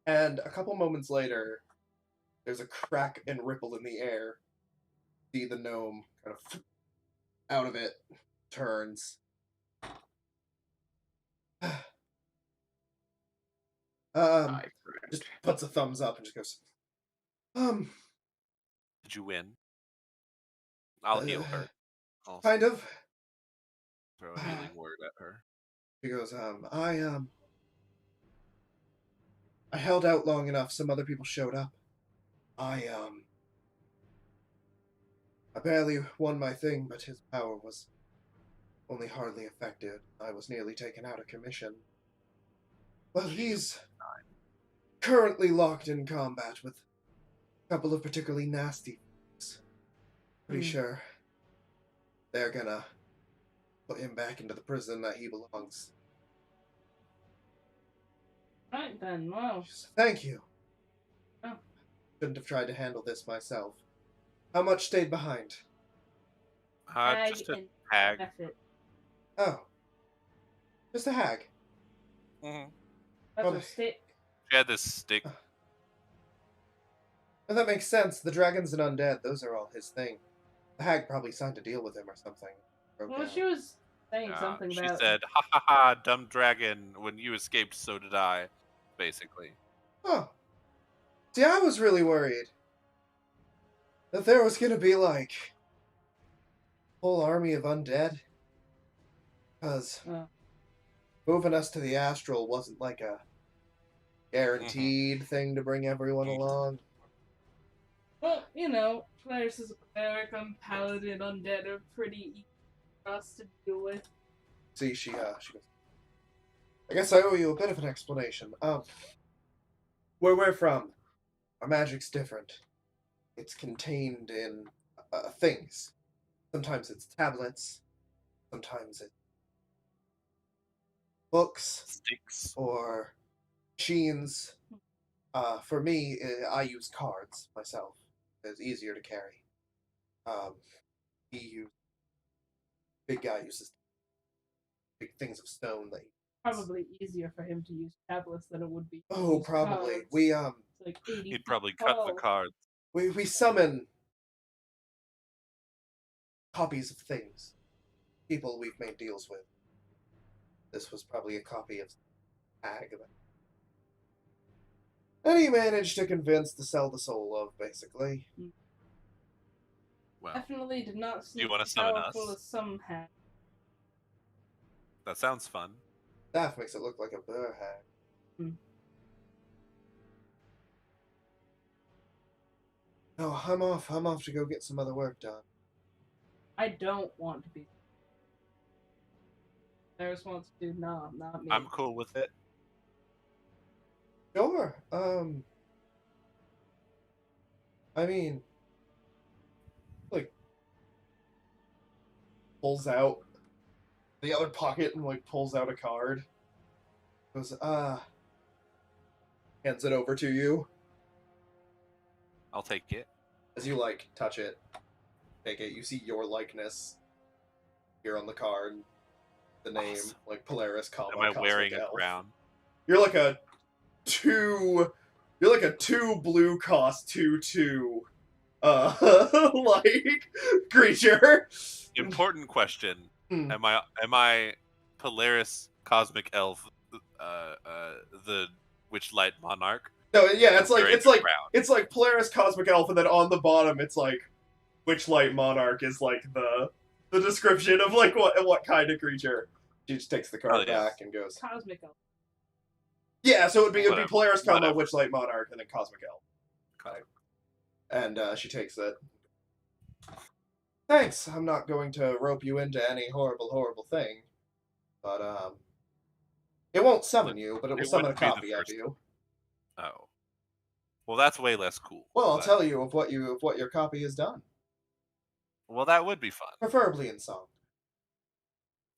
And a couple moments later, there's a crack and ripple in the air. See the gnome kind of out of it, turns. My Just friend. puts a thumbs up and just goes, Did you win? I'll heal her. I'll kind of. throw a healing word at her. He goes, I held out long enough, some other people showed up. I barely won my thing, but his power was only hardly affected. I was nearly taken out of commission. Well, he's currently locked in combat with a couple of particularly nasty things. Pretty sure they're gonna put him back into the prison that he belongs. Right then, well. Thank you. Oh. Shouldn't have tried to handle this myself. How much stayed behind? Just a hag. Method. Oh. Just a hag. Mm-hmm. That's Well, a stick. She had this stick. Well, that makes sense. The dragons and undead, those are all his thing. The hag probably signed a deal with him or something. Broke Well, out. she was saying something She about... said, "Ha ha ha, dumb dragon. When you escaped, so did I." Basically. Oh. See, I was really worried that there was gonna be, like, a whole army of undead. Because moving us to the astral wasn't like a guaranteed thing to bring everyone along. Well, you know, Polaris is a cleric, I'm paladin, undead are pretty easy for us to deal with. See, she goes, I guess I owe you a bit of an explanation. Where we're from, our magic's different. It's contained in things. Sometimes it's tablets, sometimes it's books, Sticks. or machines. For me, I use cards myself. It's easier to carry. Big guy uses big things of stone that Probably easier for him to use tablets than it would be. To Oh, use probably. cards. We It's like 80 He'd probably feet cut the tall. cards. we summon copies of things. People we've made deals with. This was probably a copy of Hag. And he managed to convince to sell the soul of, basically. Well, Definitely did not seem you wanna as summon powerful us? as some had. that sounds fun. Staff makes it look like a bear hag. No, I'm off. I'm off to go get some other work done. I don't want to be. Polaris wants to do, no, not me. I'm cool with it. Sure. I mean, like, pulls out the other pocket and, like, pulls out a card. Goes, hands it over to you. I'll take it. As you, like, touch it, take it, you see your likeness here on the card. The name, Awesome. like, Polaris, Am I Cosmic wearing a Elf. crown? You're like a 2 You're like a 2 blue cost 2/2 like creature. Important question. Hmm. Am I Polaris Cosmic Elf the Witchlight Monarch? No, yeah, it's Wearing the crown. it's like Polaris Cosmic Elf, and then on the bottom it's like Witchlight Monarch is like the description of like what kind of creature. She just takes the card back and goes Cosmic Elf. Yeah, so it'd be Polaris, Whatever. Witchlight Monarch, and then Cosmic Elf. Cosmic. And she takes it. Thanks. I'm not going to rope you into any horrible thing, but it won't summon you, but it will summon a wouldn't be the copy of first you. Oh. Well, that's way less cool. Well, I'll but- tell you of what your copy has done, Well, that would be fun. preferably in song.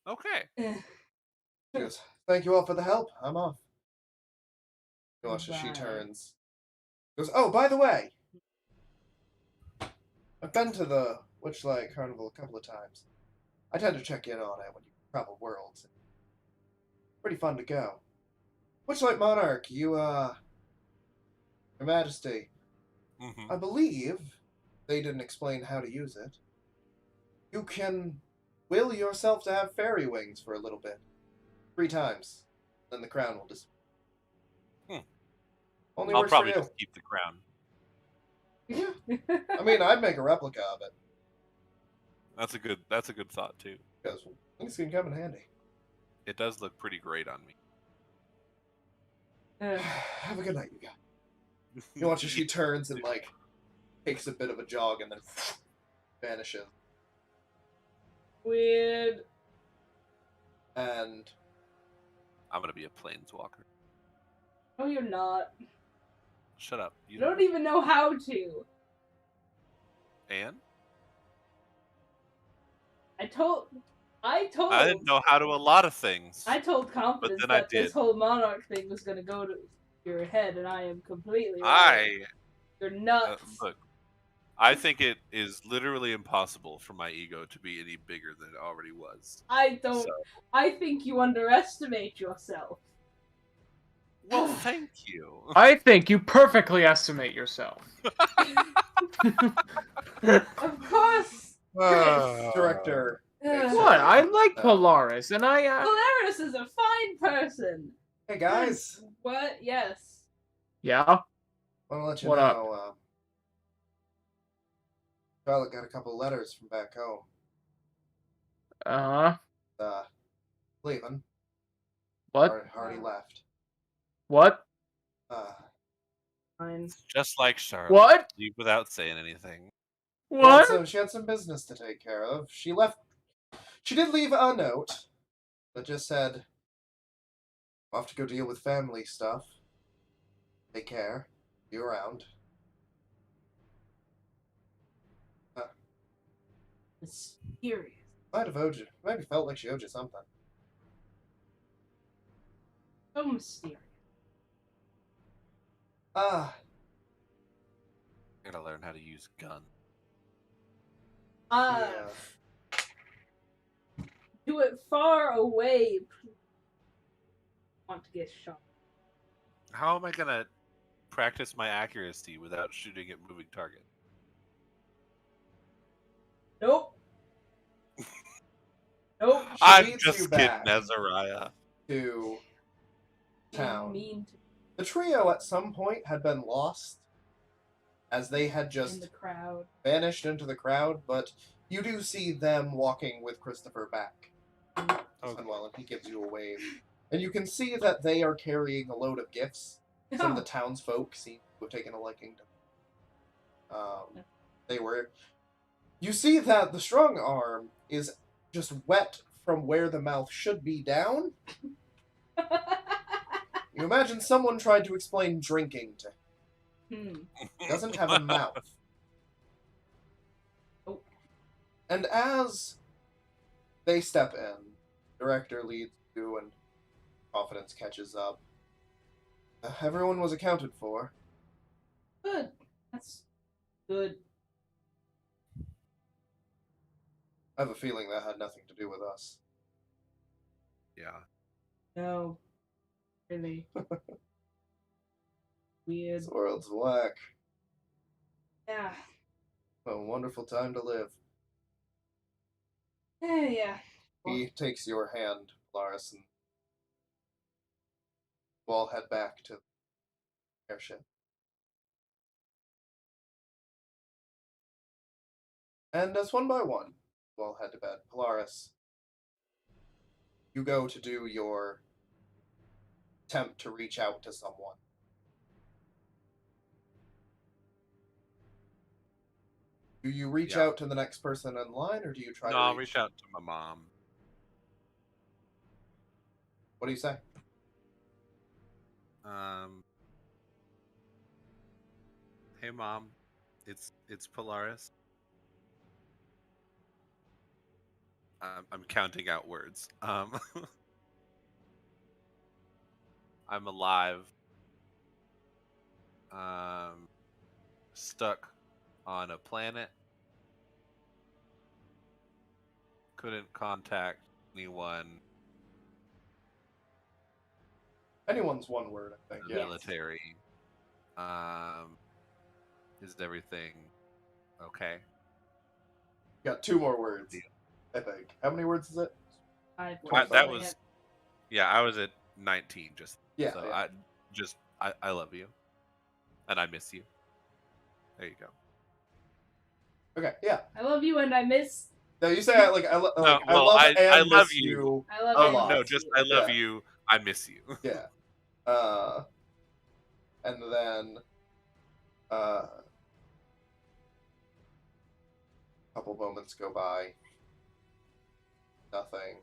Okay. She goes, thank you all for the help. I'm off. She watches, she Bye. turns. Goes, oh, by the way, I've been to the Witchlight Carnival a couple of times. I tend to check in on it when you travel worlds. Pretty fun to go. Witchlight Monarch, Your Majesty, Hmm. I believe they didn't explain how to use it. You can will yourself to have fairy wings for a little bit. 3 times. Then the crown will disappear. Only I'll works probably for you. just keep the crown. Yeah. I mean, I'd make a replica of it. That's a good thought too. Because I think it's going to come in handy. It does look pretty great on me. Have a good night, you guys. You watch as she turns and, like, takes a bit of a jog and then vanishes. Weird. And I'm gonna be a planeswalker. No, you're not. Shut up. You don't even know how to. And I told. I didn't know how to a lot of things. I told confidence then I that this did. whole monarch thing was gonna go to your head, and I am completely right. You're nuts. Look. I think it is literally impossible for my ego to be any bigger than it already was. I don't. So- I think you underestimate yourself. Well, thank you. I think you perfectly estimate yourself. Of course. director. What? I like Polaris, and I. Polaris is a fine person. Hey, guys. What? Yes. Yeah. I want to let you What up? know, Charlotte got a couple letters from back home. Leaving. What? Already left. What? Fine. Just like Charlotte. What? Leave without saying anything. What? She had some business to take care of. She left. She did leave a note that just said, "I'll have to go deal with family stuff. Take care. Be around." Mysterious. Might have owed you. Maybe felt like she owed you something. So mysterious. Ah, Gotta learn how to use gun. yeah. Do it far away. Want to get shot. How am I gonna practice my accuracy without shooting at moving target? Nope. Nope. She I'm leads just you kidding, back Azariah. to You town. mean to The trio at some point had been lost, as they had in just the crowd. vanished into the crowd, but you do see them walking with Christopher back. Okay. Well, and he gives you a wave. And you can see that they are carrying a load of gifts. Some of the townsfolk seem to have taken a liking to they were. You see that the strong arm is just wet from where the mouth should be down. You imagine someone tried to explain drinking to him. He doesn't have a mouth. Oh. And as they step in, director leads you and confidence catches up. Everyone was accounted for. Good. That's good. I have a feeling that had nothing to do with us. Yeah. No. Really. Weird. This world's whack. Yeah. A wonderful time to live. Yeah. He takes your hand, Polaris, and we'll all head back to the airship. And as one by one, we'll all head to bed. Polaris, you go to do your attempt to reach out to someone. Do you reach out to the next person in line, or do you try to I'll reach out to my mom. What do you say? Hey mom, it's Polaris. I'm counting out words. I'm alive. Stuck on a planet. Couldn't contact anyone. Anyone's one word, I think. The military. Is everything okay? You got 2 more words, I think. How many words is it? 5 That was... Yeah, I was at 19 just. Yeah. So yeah. I love you. And I miss you. There you go. Okay, yeah. I love you and I miss... No, you say I love and I love miss you. I love a you. lot. No, just I love you. I miss you. Yeah. And then a couple moments go by. Nothing.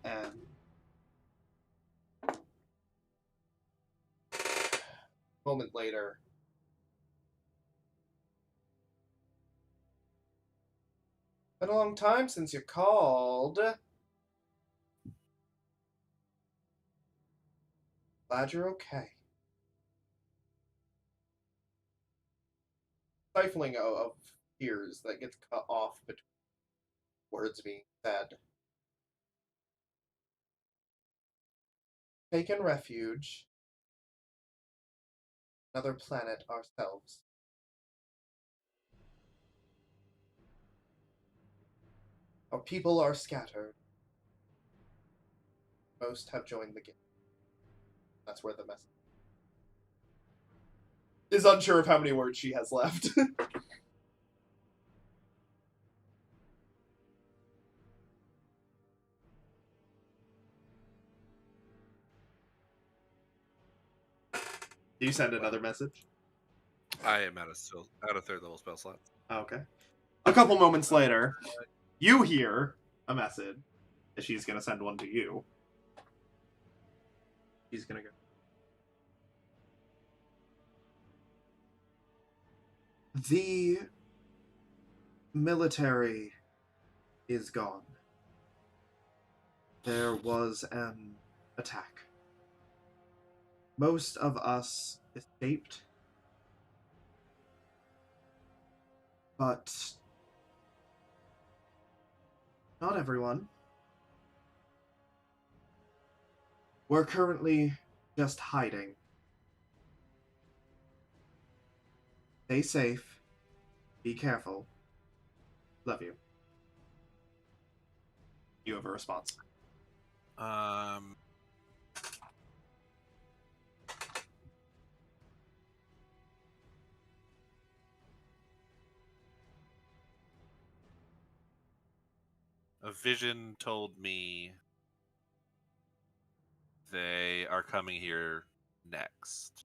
And a moment later, been a long time since you called. Glad you're okay. Stifling of tears that gets cut off between words being said. Taken refuge. Another planet ourselves. Our people are scattered. Most have joined the game. That's where the message is. Unsure of how many words she has left. Do you send another message? I am out of third level spell slots. Okay. A couple moments later, you hear a message. She's gonna send one to you. She's gonna go. The military is gone. There was an attack. Most of us escaped, but not everyone. We're currently just hiding. Stay safe. Be careful. Love you. You have a response. A vision told me they are coming here next.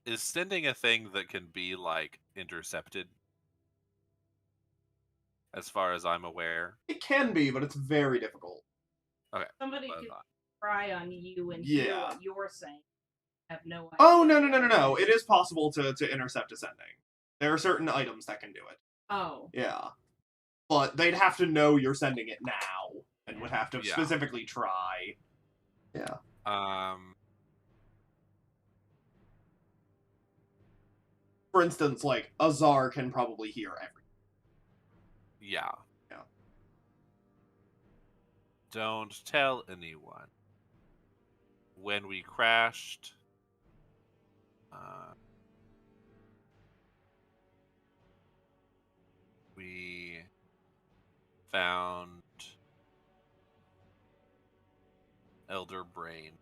Is sending a thing that can be, like, intercepted? As far as I'm aware. It can be, but it's very difficult. Okay. Somebody could try on you and hear what you're saying. I have no idea. Oh, no. It is possible to intercept a sending. There are certain items that can do it. Oh. Yeah. But they'd have to know you're sending it now, and would have to specifically try. Yeah. For instance, like, Azar can probably hear everything. Yeah. Don't tell anyone. When we crashed, we found Elder Brain.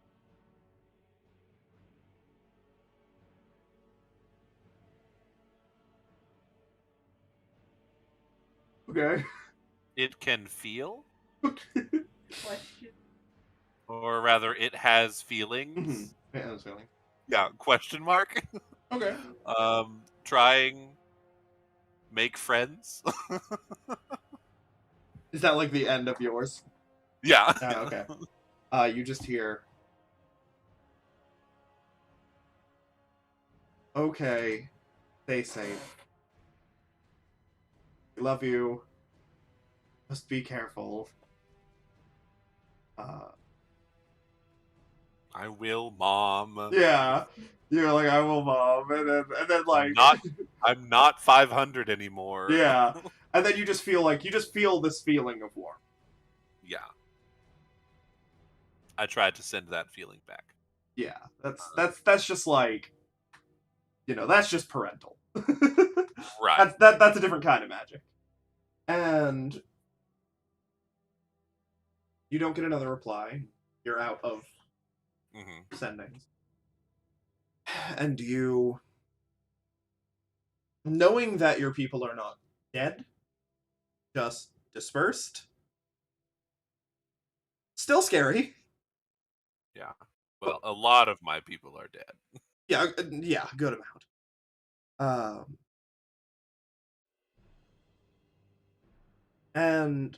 Okay. It can feel, Question. or rather, it has feelings. Yeah, that's feeling. Yeah, question mark. Okay. Trying make friends. Is that like the end of yours? Yeah. Okay. You just hear. Okay. Stay safe. We love you. Just be careful. I will, Mom. Yeah. You're like, I will, Mom, and then like, I'm not 500 anymore. Yeah, and then you just feel this feeling of warmth. Yeah. I tried to send that feeling back. Yeah, that's just like, that's just parental. Right. That's a different kind of magic. And you don't get another reply. You're out of sendings. And you, knowing that your people are not dead, just dispersed, still scary. Yeah. Well, a lot of my people are dead. Yeah, good amount. And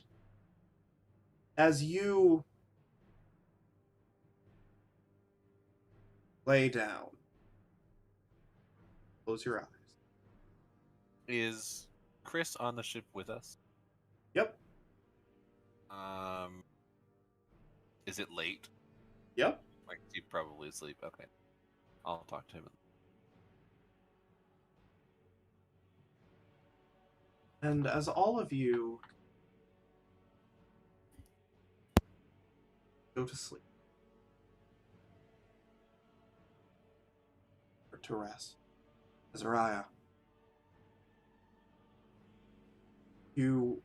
as you lay down, close your eyes. Is Kris on the ship with us? Yep. Is it late? Yep. Like, he's probably asleep. Okay. I'll talk to him. And as all of you go to sleep, or to rest, Azariah, you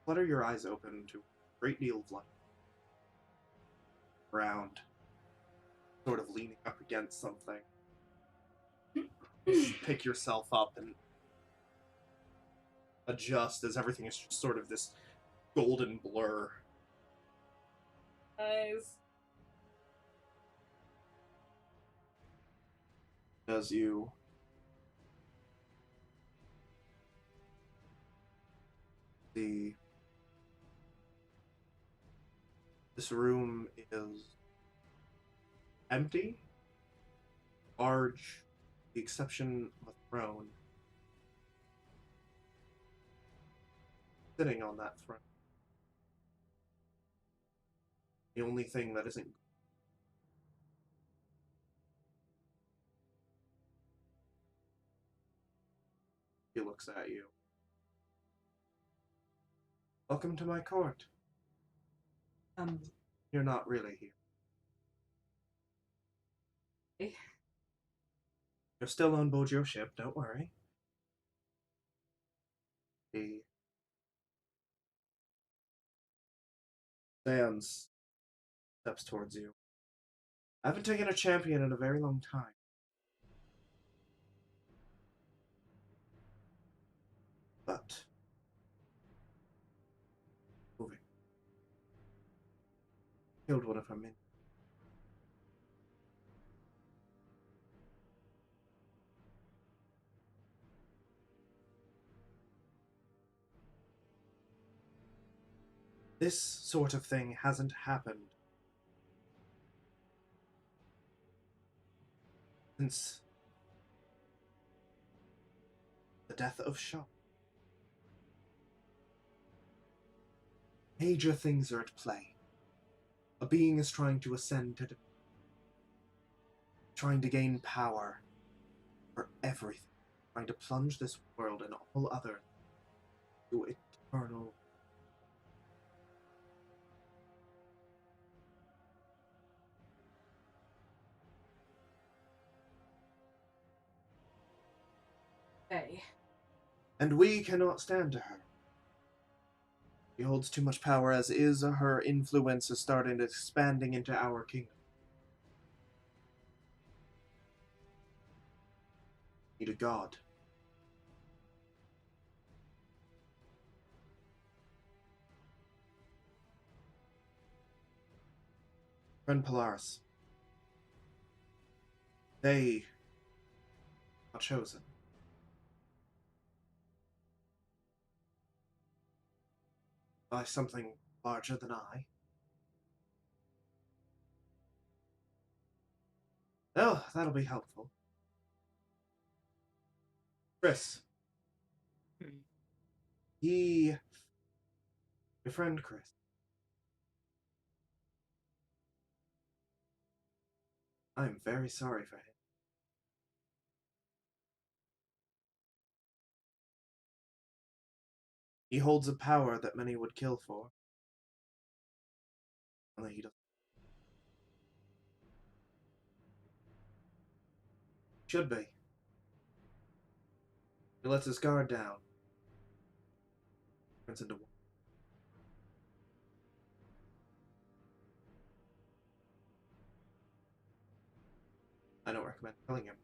flutter your eyes open to a great deal of light. Ground, sort of leaning up against something. Pick yourself up and adjust as everything is just sort of this golden blur. Nice. As you see, this room is empty, large, with the exception of a throne. Sitting on that throne. The only thing that isn't. He looks at you. Welcome to my court. You're not really here. You're still on board your ship, don't worry. He stands, steps towards you. I haven't taken a champion in a very long time. But moving. Killed one of her men. This sort of thing hasn't happened since the death of Shaw. Major things are at play. A being is trying to ascend to trying to gain power for everything, trying to plunge this world and all others to eternal. Okay. And we cannot stand to her. She holds too much power as is. Her influence is starting to expanding into our kingdom. Need a god. Friend Polaris. They are chosen. By something larger than I. Oh, that'll be helpful. Kris. Your friend Kris. I'm very sorry for him. He holds a power that many would kill for. Only he doesn't. Should be. He lets his guard down. Turns into one. I don't recommend killing him.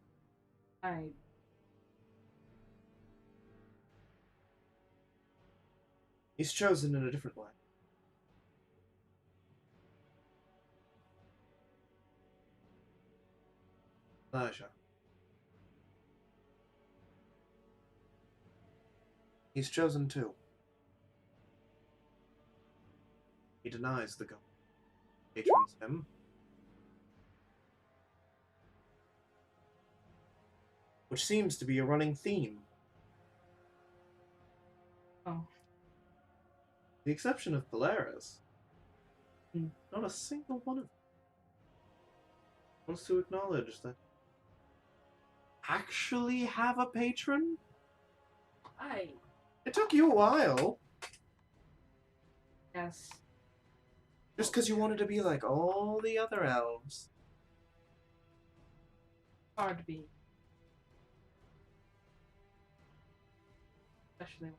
He's chosen in a different way. Elijah. He's chosen too. He denies the god. Patrons him. Which seems to be a running theme. Oh. The exception of Polaris. Not a single one of them wants to acknowledge that actually have a patron? It took you a while. Yes. Just because you wanted to be like all the other elves. Hard to be. Especially.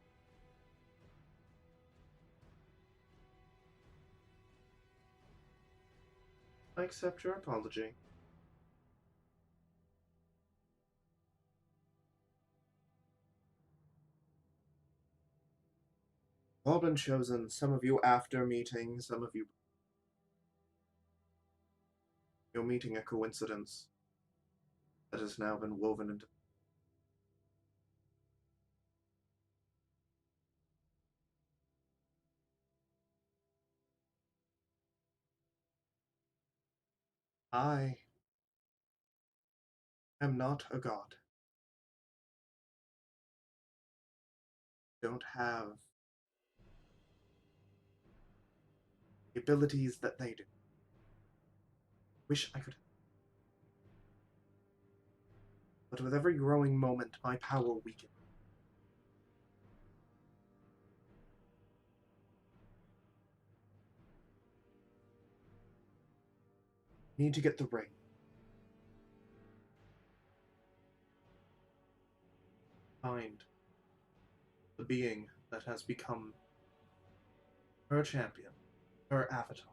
I accept your apology. All been chosen, some of you after meeting, some of you... You're meeting a coincidence that has now been woven into... I am not a god. Don't have the abilities that they do. Wish I could. But with every growing moment, my power weakens. Need to get the ring. Find the being that has become her champion, her avatar.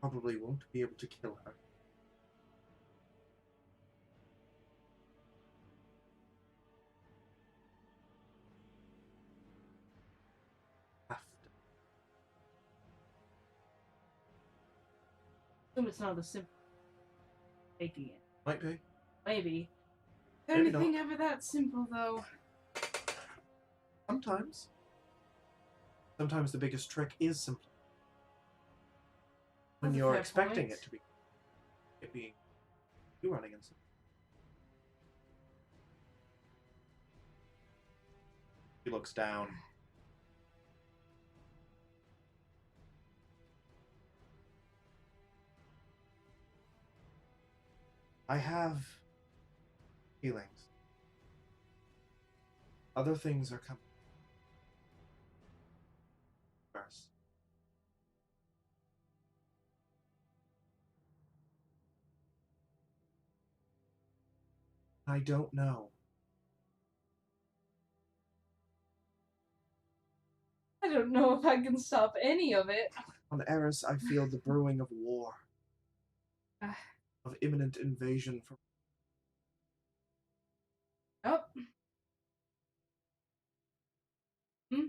Probably won't be able to kill her. Have to. Assume it's not the simple taking it. Might be. Maybe. Maybe Anything not. ever that simple though? Sometimes. Sometimes the biggest trick is simple. When That's a you're fair expecting point. it to be. It being you running into. He looks down. I have feelings. Other things are coming first. I don't know. I don't know if I can stop any of it. On Eris, I feel the brewing of war. Of imminent invasion from... Oh. Hmm?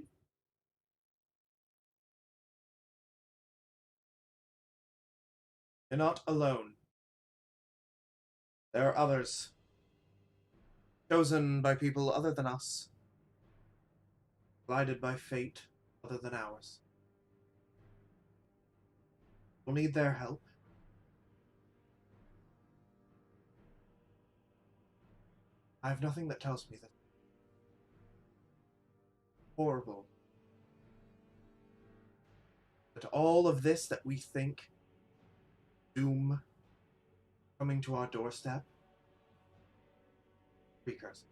You're not alone. There are others. Chosen by people other than us. Guided by fate other than ours. We'll need their help. I have nothing that tells me that. Horrible. That all of this that we think, doom, coming to our doorstep, precursor.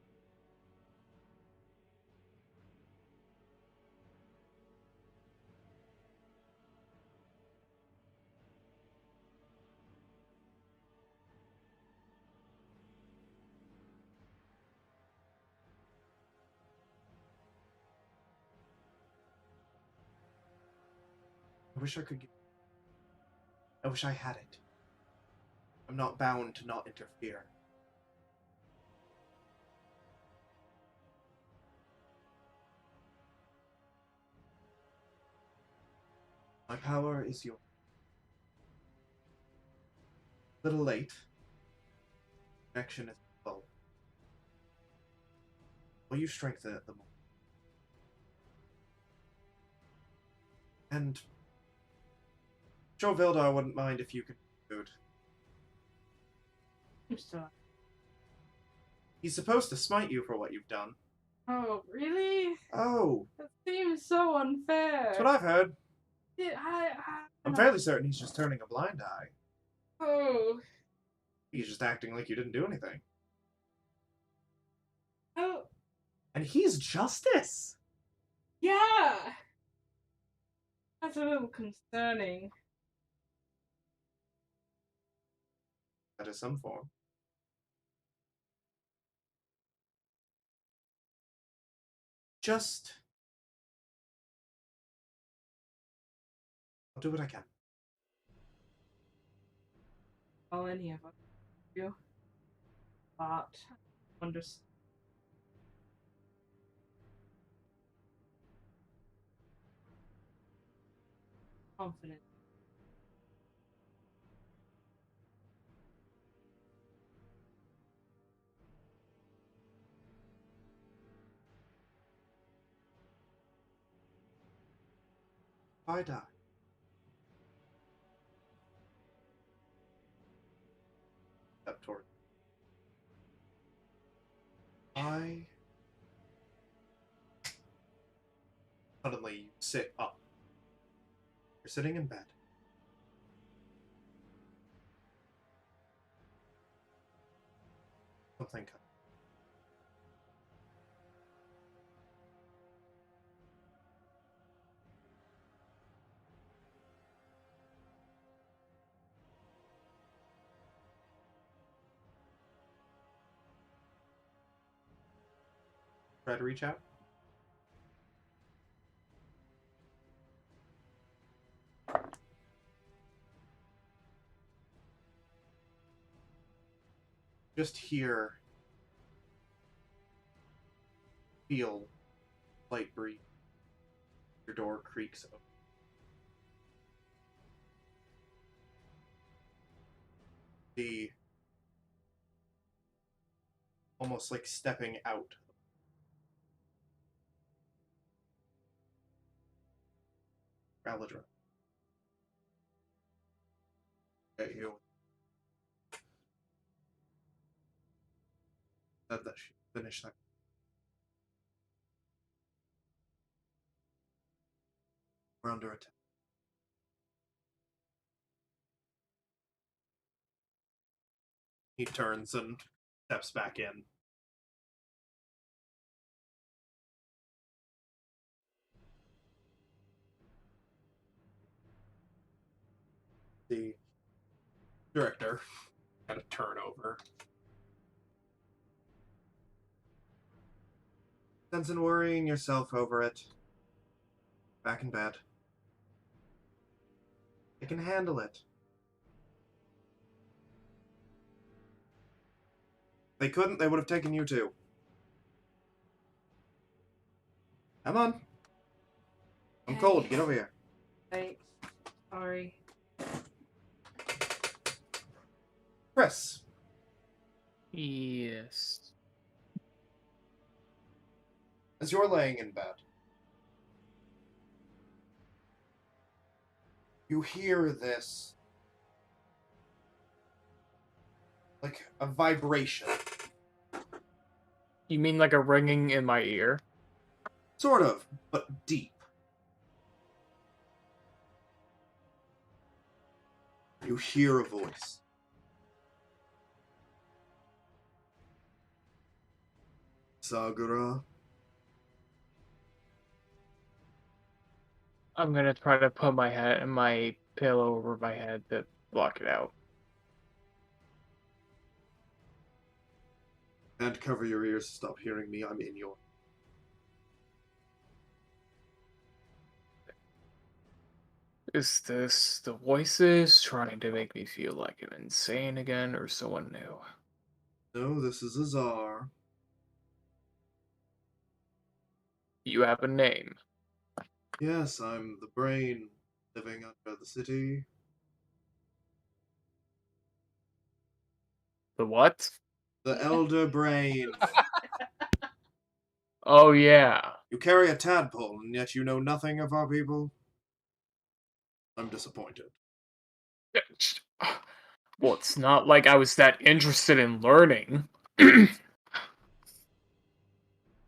I wish I could get... I wish I had it. I'm not bound to not interfere. My power is yours. A little late. Connection is low. Will you strengthen it the more? And Joe Vildar wouldn't mind if you could food. I'm sorry. He's supposed to smite you for what you've done. Oh, really? Oh, That seems so unfair. that's what I've heard. I I'm fairly certain he's just turning a blind eye. Oh. He's just acting like you didn't do anything. Oh. And he's justice! Yeah! That's a little concerning. That is some form. Just... I'll do what I can. All any of us do. But understand. Confident. If I die, step toward. I suddenly you sit up. You're sitting in bed. Something comes. Try to reach out. Just hear, feel light breathe. Your door creaks open. The almost like stepping out. Aladra. Okay, you said that she finished that. We're under attack. He turns and steps back in. The director kind of turn over. Sense in worrying yourself over it. Back in bed. I can handle it. If they couldn't, they would have taken you too. Come on. I'm cold. Get over here. Right. Sorry. Kris. Yes. As you're laying in bed, you hear this, like a vibration. You mean like a ringing in my ear? Sort of, but deep. You hear a voice. Sagura. I'm gonna try to put my pillow over my head to block it out. And cover your ears to stop hearing me. I'm in your... Is this the voices trying to make me feel like I'm insane again, or someone new? No, this is Azar. You have a name. Yes, I'm the brain living under the city. The what? The Elder Brain. Oh, yeah. You carry a tadpole, and yet you know nothing of our people? I'm disappointed. Well, it's not like I was that interested in learning.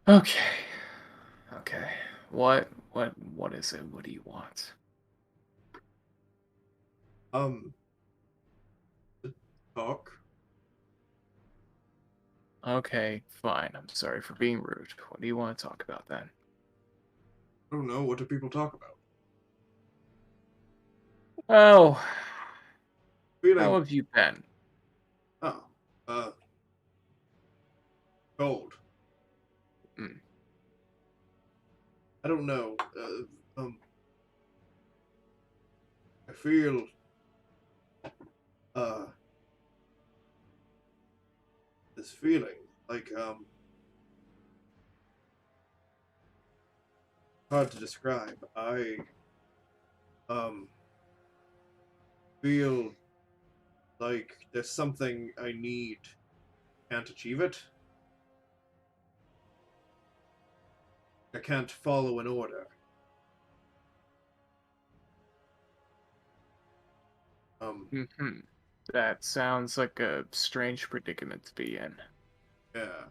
Okay. Okay. What is it? What do you want? Talk? Okay, fine. I'm sorry for being rude. What do you want to talk about then? I don't know. What do people talk about? Oh, Feeling... how have you been? Oh, cold. Mm. I don't know. I feel, this feeling, like, hard to describe. I, feel like there's something I need. Can't achieve it. I can't follow an order. That sounds like a strange predicament to be in. Yeah.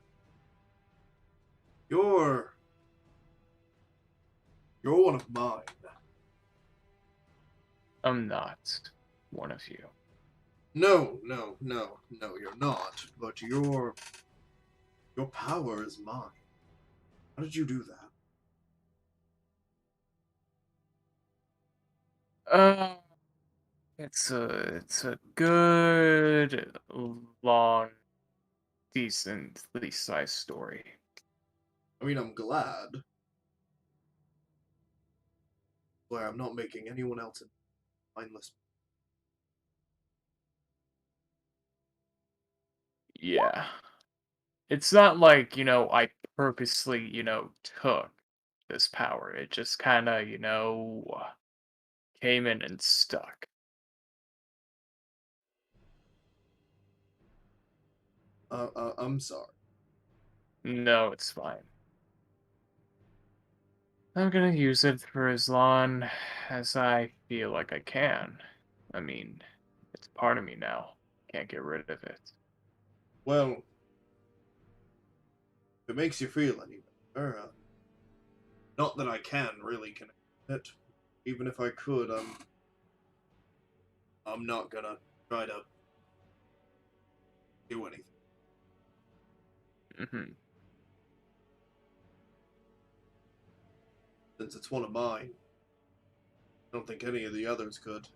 You're one of mine. I'm not one of you. No, you're not. But your power is mine. How did you do that? It's a good, long, decently sized story. I mean, I'm glad. Where I'm not making anyone else mindless. Yeah. It's not like, I purposely, took this power. It just kind of, came in and stuck. I'm sorry. No, it's fine. I'm gonna use it for as long as I feel like I can. I mean, it's part of me now. Can't get rid of it. Well, if it makes you feel any better, not that I can really connect it. Even if I could, I'm not gonna try to do anything. Since it's one of mine, I don't think any of the others could.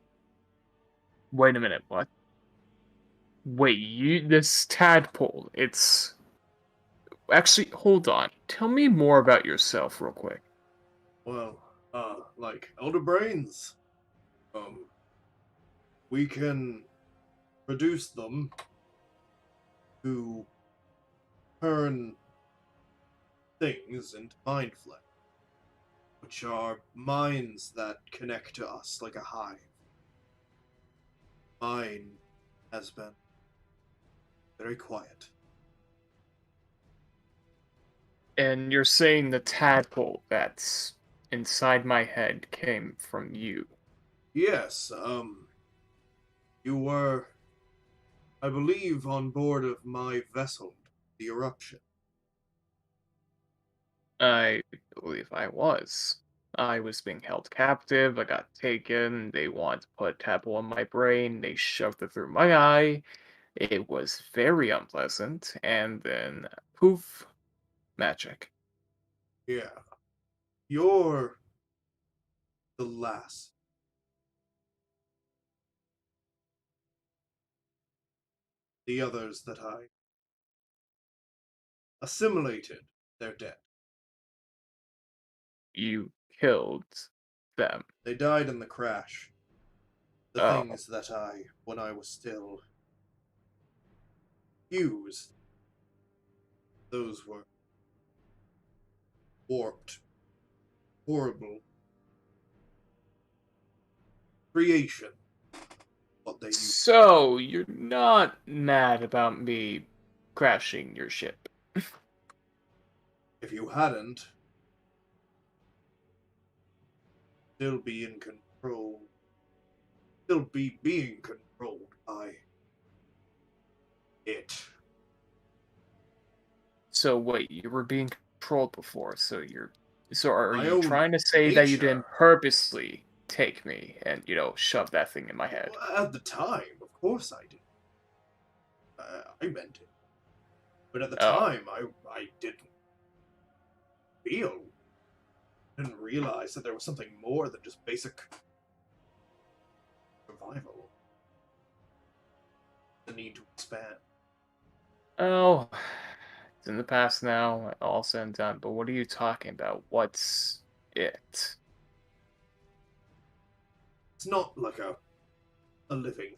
Wait a minute, what? Wait, this tadpole, it's... Actually, hold on. Tell me more about yourself real quick. Well, like Elder Brains, we can produce them to turn things into mind flesh, which are minds that connect to us like a hive. Mine has been very quiet. And you're saying the tadpole that's inside my head came from you? Yes, you were, I believe, on board of my vessel, the eruption. I believe I was. I was being held captive, I got taken, they wanted to put a tadpole in my brain, they shoved it through my eye. It was very unpleasant, and then poof, magic. Yeah. You're the last. The others that I assimilated, they're dead. You killed them. They died in the crash. The Oh. things that when I was still fused, those were warped, horrible creation. What they used. So, you're not mad about me crashing your ship? If you hadn't, still be in control. Still be being controlled by it. So wait, you were being controlled before, so are My you own trying to say that you didn't nature. purposely take me and, shove that thing in my head? Well, at the time, of course I did. I meant it. But at the Oh. time, I didn't realize that there was something more than just basic survival. The need to expand. Oh, it's in the past now, all said and done, but what are you talking about? What's it? It's not like a living.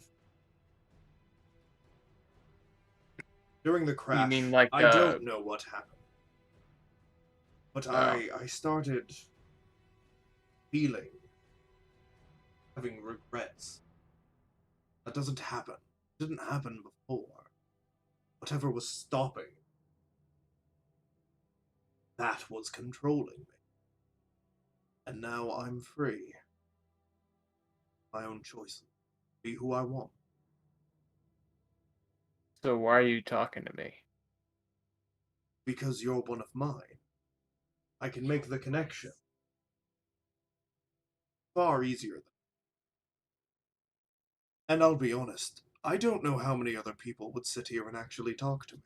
During the crash, You mean like I don't know what happened. But Oh. I started feeling, having regrets. That doesn't happen. It didn't happen before. Whatever was stopping, that was controlling me. And now I'm free. My own choices. Be who I want. So why are you talking to me? Because you're one of mine. I can make the connection. Far easier than. And I'll be honest, I don't know how many other people would sit here and actually talk to me.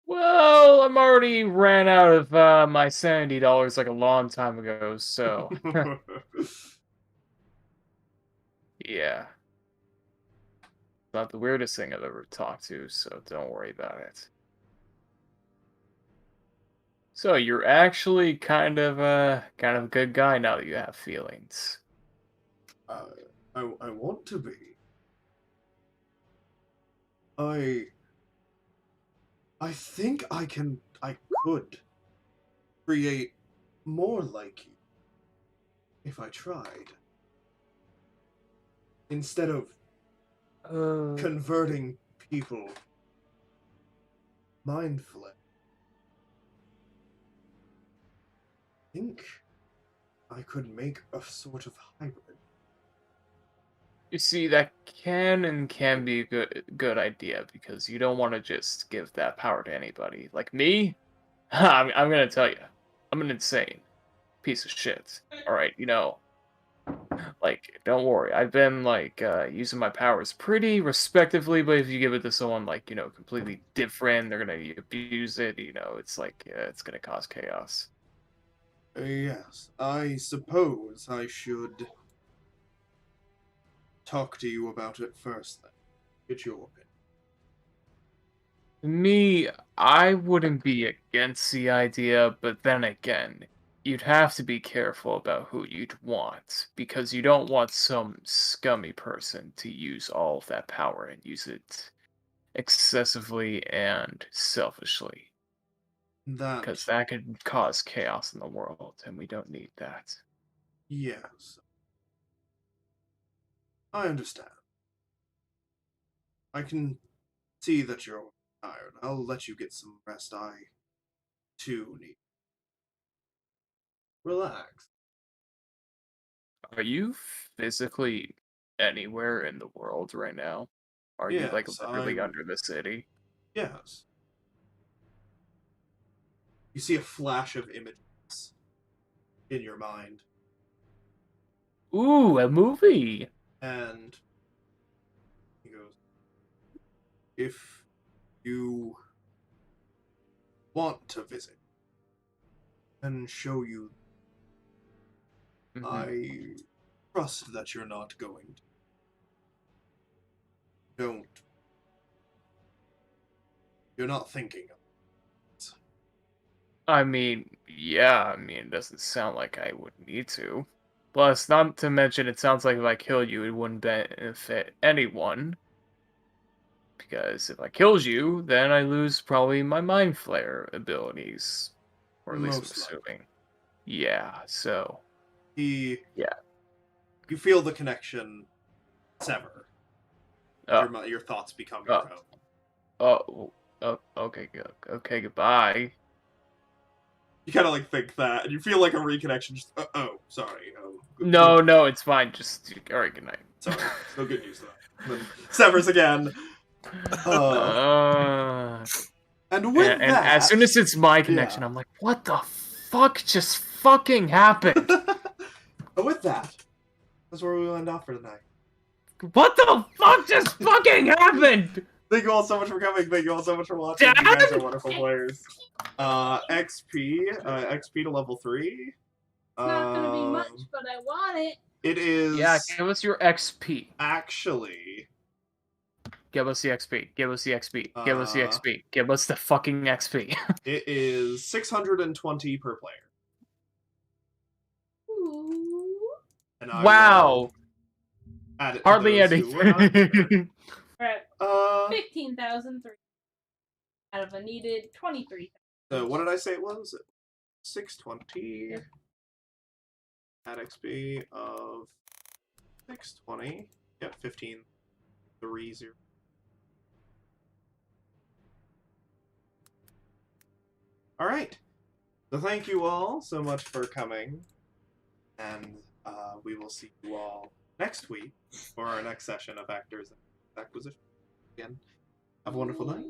Well, I'm already ran out of my sanity dollars like a long time ago, so yeah. Not the weirdest thing I've ever talked to, so don't worry about it. So you're actually kind of a good guy now that you have feelings. I want to be. I think I could create more like you if I tried. Instead of converting people mindfully. I think I could make a sort of hybrid. You see, that can be a good idea because you don't want to just give that power to anybody. Like me, I'm gonna tell you, I'm an insane piece of shit. All right, like don't worry, I've been like using my powers pretty respectively, but if you give it to someone like completely different, they're gonna abuse it. It's like it's gonna cause chaos. Yes, I suppose I should talk to you about it first then. Get your opinion. Me, I wouldn't be against the idea, but then again, you'd have to be careful about who you'd want, because you don't want some scummy person to use all of that power and use it excessively and selfishly. Because that could cause chaos in the world, and we don't need that. Yes. I understand. I can see that you're tired. I'll let you get some rest. I, too, need. Relax. Are you physically anywhere in the world right now? Are you, like, Yes, literally under the city? Yes. You see a flash of images in your mind. Ooh, a movie! And he goes, if you want to visit and show you, I trust that you're not going to. Don't. You're not thinking of it. I mean, yeah, it doesn't sound like I would need to. Plus, not to mention, it sounds like if I kill you, it wouldn't benefit anyone. Because if I killed you, then I lose probably my Mind Flayer abilities. Or at least I'm assuming. Yeah, so... Yeah. You feel the connection sever. Your thoughts become your own. Okay, goodbye. You kind of like think that, and you feel like a reconnection. Just, sorry. No, it's fine. Just alright. Good night. Sorry, no good news though. Then severs again. And with that, as soon as it's my connection, I'm like, what the fuck just fucking happened? But with that, that's where we'll end off for tonight. What the fuck just fucking happened? Thank you all so much for coming. Thank you all so much for watching. You guys are wonderful players. XP to level 3. It's not gonna be much, but I want it. It is. Yeah, give us your XP. Actually. Give us the XP. Give us the XP. Give us the XP. Give us the fucking XP. It is 620 per player. Ooh. And I wow. Hardly anything. Right. 15,003 out of a needed 23,000. So what did I say it was? 620. Yep. Add XP of 620. Yep, 1530. All right. So thank you all so much for coming, and we will see you all next week for our next session of Actors Acquisition. Again, have a wonderful night.